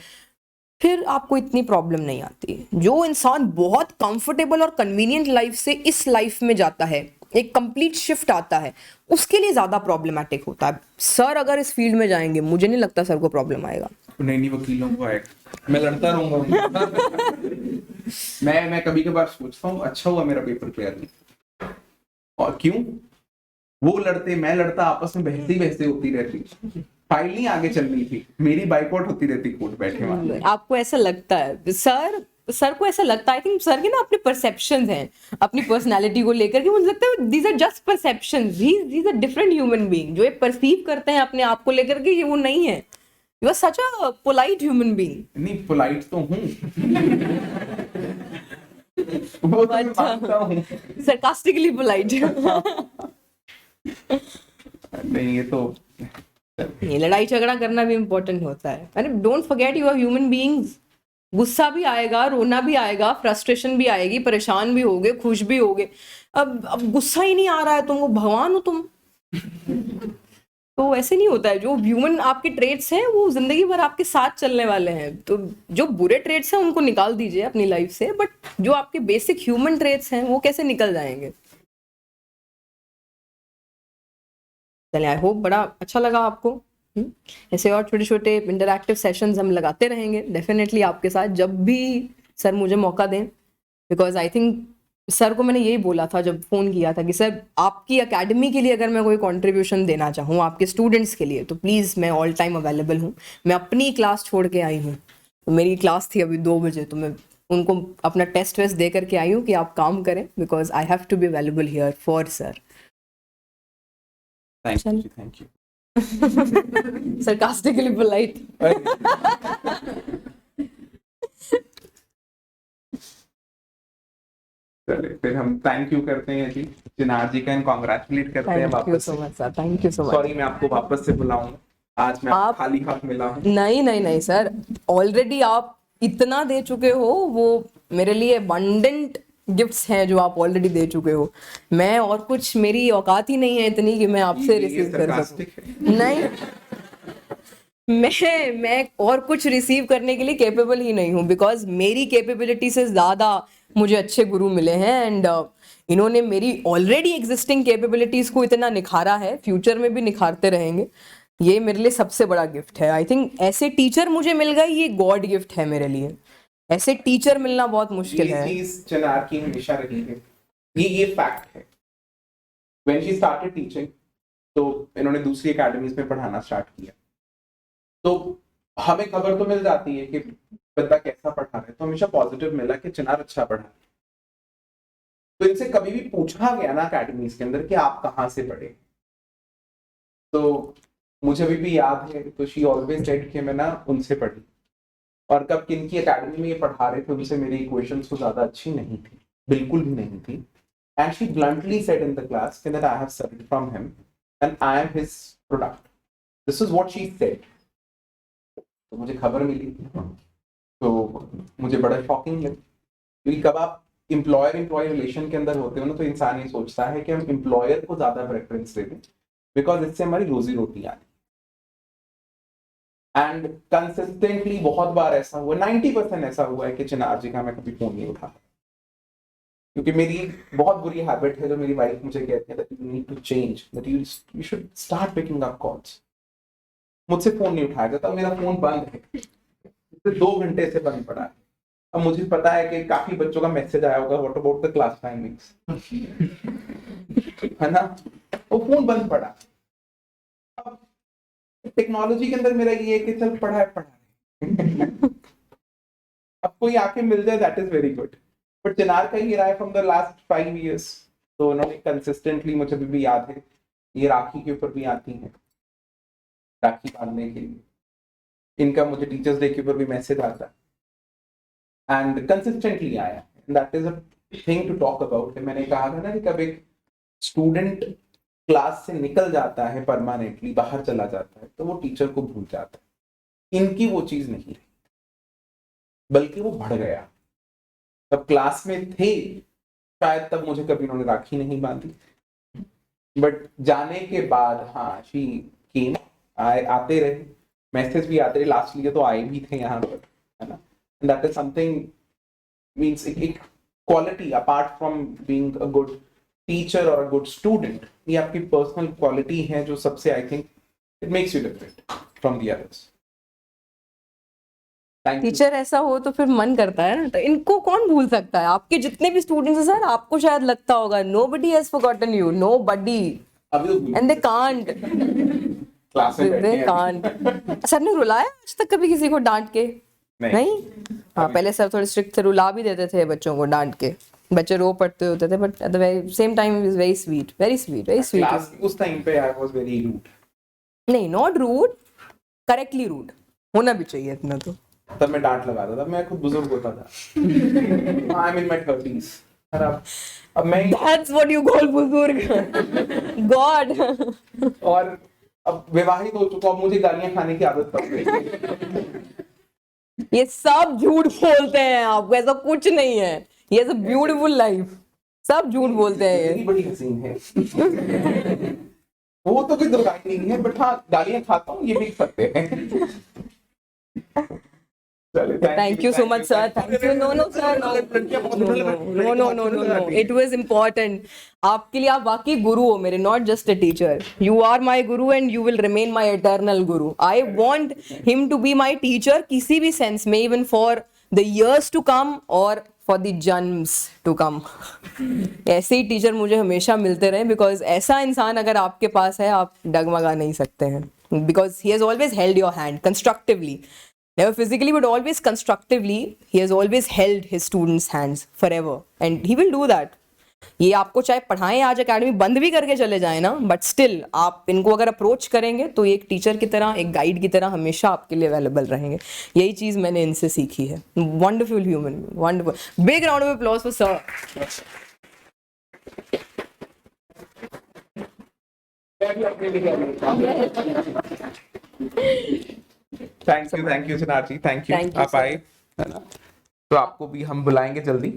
फिर आपको इतनी प्रॉब्लम नहीं आती। जो इंसान बहुत कंफर्टेबल और कन्वीनियंट लाइफ से इस लाइफ में जाता है, एक कंप्लीट शिफ्ट आता है, उसके लिए ज़्यादा प्रॉब्लमैटिक होता है। सर अगर इस फील्ड में जाएंगे, मुझे नहीं लगता सर को प्रॉब्लम आएगा। नहीं, वकीलों को आएगा, मैं लड़ता रहूंगा। मैं कभी कभार सोचता हूँ अच्छा हुआ मेरा पेपर क्लियर नहीं। और क्यों? वो लड़ते, मैं लड़ता, आपस में बहसी होती रहती, फाइल नहीं आगे चलनी थी, मेरी बाइकआउट होती रहती कोर्ट बैठे वहां। आपको ऐसा लगता है? सर को ऐसा लगता है, आई थिंक सर के ना अपने परसेप्शंस हैं अपनी पर्सनालिटी को लेकर के। मुझे लगता है these are just perceptions, he is a different human being. जो ये परसीव करते हैं अपने आप को लेकर के, ये वो नहीं है। You are such a polite human being. नहीं, पोलाइट तो हूँ। वो तो मैं मानता हूँ। Sarcastically polite. नहीं, ये तो ये लड़ाई झगड़ा करना भी इम्पोर्टेंट होता है। अरे don't forget you are human beings. गुस्सा भी आएगा, रोना भी आएगा, फ्रस्ट्रेशन भी आएगी, परेशान भी होगे, खुश भी होगे। अब गुस्सा ही नहीं आ रहा है तुमको, भगवान हो तुम। तो ऐसे नहीं होता है। जो ह्यूमन आपके ट्रेट्स हैं वो जिंदगी भर आपके साथ चलने वाले हैं। तो जो बुरे ट्रेट्स हैं उनको निकाल दीजिए अपनी लाइफ से, बट जो आपके बेसिक ह्यूमन ट्रेट्स हैं वो कैसे निकल जाएंगे। चलिए, आई होप बड़ा अच्छा लगा आपको। ऐसे और छोटे छोटे इंटरैक्टिव सेशंस हम लगाते रहेंगे डेफिनेटली आपके साथ, जब भी सर मुझे मौका दें। बिकॉज आई थिंक सर को मैंने यही बोला था जब फ़ोन किया था कि सर आपकी एकेडमी के लिए अगर मैं कोई कंट्रीब्यूशन देना चाहूँ आपके स्टूडेंट्स के लिए, तो प्लीज़ मैं ऑल टाइम अवेलेबल हूँ। मैं अपनी क्लास छोड़ के आई हूँ, तो मेरी क्लास थी अभी 2 बजे, तो मैं उनको अपना टेस्ट वेस्ट दे करके आई हूँ कि आप काम करें, because I have to be available here for sir. Thank you. Sarcastically polite. चलिए, फिर हम थैंक यू करते हैं जी चिनार जी का, एंड कांग्रेचुलेट करते हैं Thank you वापस so से। much, sir. Thank you so much. Sorry मैं आपको वापस से बुलाऊंगा, आज मैं आप- खाली हाथ मिला हूँ। नहीं सर, ऑलरेडी आप इतना दे चुके हो, वो मेरे लिए अबंडेंट गिफ्ट्स हैं जो आप ऑलरेडी दे चुके हो। मैं और कुछ, मेरी औकात ही नहीं है इतनी कि मैं आपसे ये रिसीव कर sarcastic सकूं। नहीं, मैं और कुछ रिसीव करने के लिए कैपेबल ही नहीं हूँ, बिकॉज मेरी कैपेबिलिटी से ज़्यादा मुझे अच्छे गुरु मिले हैं, एंड इन्होंने मेरी ऑलरेडी एग्जिस्टिंग कैपेबिलिटीज़ को इतना निखारा है, फ्यूचर में भी निखारते रहेंगे। ये मेरे लिए सबसे बड़ा गिफ्ट है। आई थिंक ऐसे टीचर मुझे मिल गए, ये गॉड गिफ्ट है मेरे लिए। ऐसे टीचर मिलना बहुत मुश्किल है। ये चीज चिनार की हमेशा रही है, ये फैक्ट है। व्हेन शी स्टार्टेड टीचिंग, तो इन्होंने दूसरी एकेडमीज में पढ़ाना स्टार्ट किया, तो हमें खबर तो मिल जाती है कि बंदा कैसा पढ़ा रहा है, तो हमेशा पॉजिटिव मिला कि चिनार अच्छा पढ़ा। तो इनसे कभी भी पूछा गया ना एकेडमीज के अंदर कि आप कहाँ से पढ़े, तो मुझे अभी भी याद है, तो शी ऑलवेज सेड कि मैं ना उनसे पढ़ी, और कब किन की अकेडमी में ये पढ़ा रहे थे उनसे मेरी इक्वेशंस तो ज्यादा अच्छी नहीं थी, बिल्कुल भी नहीं थी. And she bluntly said in the class that I have studied from him and I am his product. This is what she said. तो मुझे खबर मिली तो मुझे बड़ा शॉकिंग लगा, क्योंकि कब आप एम्प्लॉयर एम्प्लॉय रिलेशन के अंदर होते हो ना तो इंसान ये सोचता है कि हम एम्प्लॉयर को ज्यादा प्रेफरेंस दे दें बिकॉज इससे हमारी रोजी रोटी आ रही. एंड कंसिस्टेंटली बहुत बार ऐसा हुआ, 90% ऐसा हुआ है कि चिनार जी का मैं कभी फोन नहीं उठा, क्योंकि मेरी बहुत बुरी हैबिट है जो मेरी वाइफ मुझे कहती है that you need to change, that you should start picking up calls. मुझसे फोन नहीं उठाया जाता, मेरा फोन बंद है, 2 घंटे से बंद पड़ा है. अब मुझे पता है कि काफी बच्चों का मैसेज आया होगा what about the class timings, है ना, वो फोन बंद पड़ा. अब टेक्नोलॉजी के अंदर मेरा ये है कि चल पढ़ा है. अब कोई आके मिल जाए that is very good, but Chinar का ही रहा है फ्रॉम द लास्ट 5 years. तो उन्होंने कंसिस्टेंटली, मुझे अभी भी याद है, ये राखी के ऊपर भी आती हैं, राखी बांधने के लिए इनका मुझे टीचर्स डे के ऊपर भी मैसेज आता है एंड कंसिस्टेंटली आया. That is a thing to talk about. मैंने कहा था ना कि कब एक स्टूडेंट क्लास से निकल जाता है परमानेंटली, बाहर चला जाता है, तो वो टीचर को भूल जाता है. इनकी वो चीज नहीं रही, बल्कि वो बढ़ गया. तब क्लास में थे शायद, तब मुझे कभी उन्होंने राखी नहीं बांधी, बट जाने के बाद हाँ शी केम, आते रहे, मैसेज भी आते रहे, लास्ट लिए तो आए भी थे यहाँ पर, है ना. दैट इज समथिंग मीन्स एक quality apart from being a good teacher और अ गुड स्टूडेंट. ये आपकी पर्सनल क्वालिटी है जो सबसे, I think it makes you different from the others. Teacher ऐसा हो तो फिर मन करता है ना. तो इनको कौन भूल सकता है, आपके जितने भी स्टूडेंट्स हैं सर, आपको शायद लगता होगा nobody has forgotten you, nobody, अभी तो and they can't, क्लास में they बैठे हैं can't. सर ने रुलाया आज तक कभी किसी को डांट के? नहीं. हाँ, पहले सर थोड़े स्ट्रिक्ट थे, रुला भी देते थे बच्चों को डांट के, बच्चे रो पड़ते होते थे, but at the very same time is very sweet, very sweet, very sweet. Class उस टाइम पे आई वाज वेरी रूड. नहीं, नॉट रूड, करेक्टली रूड होना भी चाहिए इतना तो. तब मैं डांट लगाता था, मैं खुद बुजुर्ग होता था. I am in my 30s. अब मैं That's what you call बुजुर्ग. God. और अब विवाहित हो चुका, अब मुझे गालियां खाने की आदत पड़ गई. ये सब झूठ बोलते हैं आप, ऐसा कुछ नहीं है. ये इज अ ब्यूटीफुल लाइफ. सब झूठ बोलते हैं मेरी ये. बड़ी हसीन है. वो तो कोई दुर्गाई नहीं है, बट हाँ गालियां खाता हूँ, ये भी सकते हैं. Thank you so much, sir. Thank you. No, sir. No. It was important. आपके लिए, आप वाकई गुरु हो मेरे, not just a teacher. You are my guru and you will remain my eternal guru. I want him to be my teacher किसी भी sense में, even for the years to come or for the jans to come. ऐसे ही teacher मुझे हमेशा मिलते रहे, because ऐसा इंसान अगर आपके पास है, आप डगमगा नहीं सकते हैं. Because he has always held your hand constructively. Never physically, but always constructively. He has always held his students' hands forever, and he will do that. ये आपको चाहे पढ़ाएं, आज एकेडमी बंद भी करके चले जाए ना, बट स्टिल आप इनको अगर अप्रोच करेंगे तो एक टीचर की तरह, एक गाइड की तरह हमेशा आपके लिए अवेलेबल रहेंगे. यही चीज़ मैंने इनसे सीखी है. Wonderful human, wonderful. Big round of applause for sir. Thank you Chinar ji, thank you. Thank you, आप sir. आए, है ना, तो आपको भी हम बुलाएंगे जल्दी.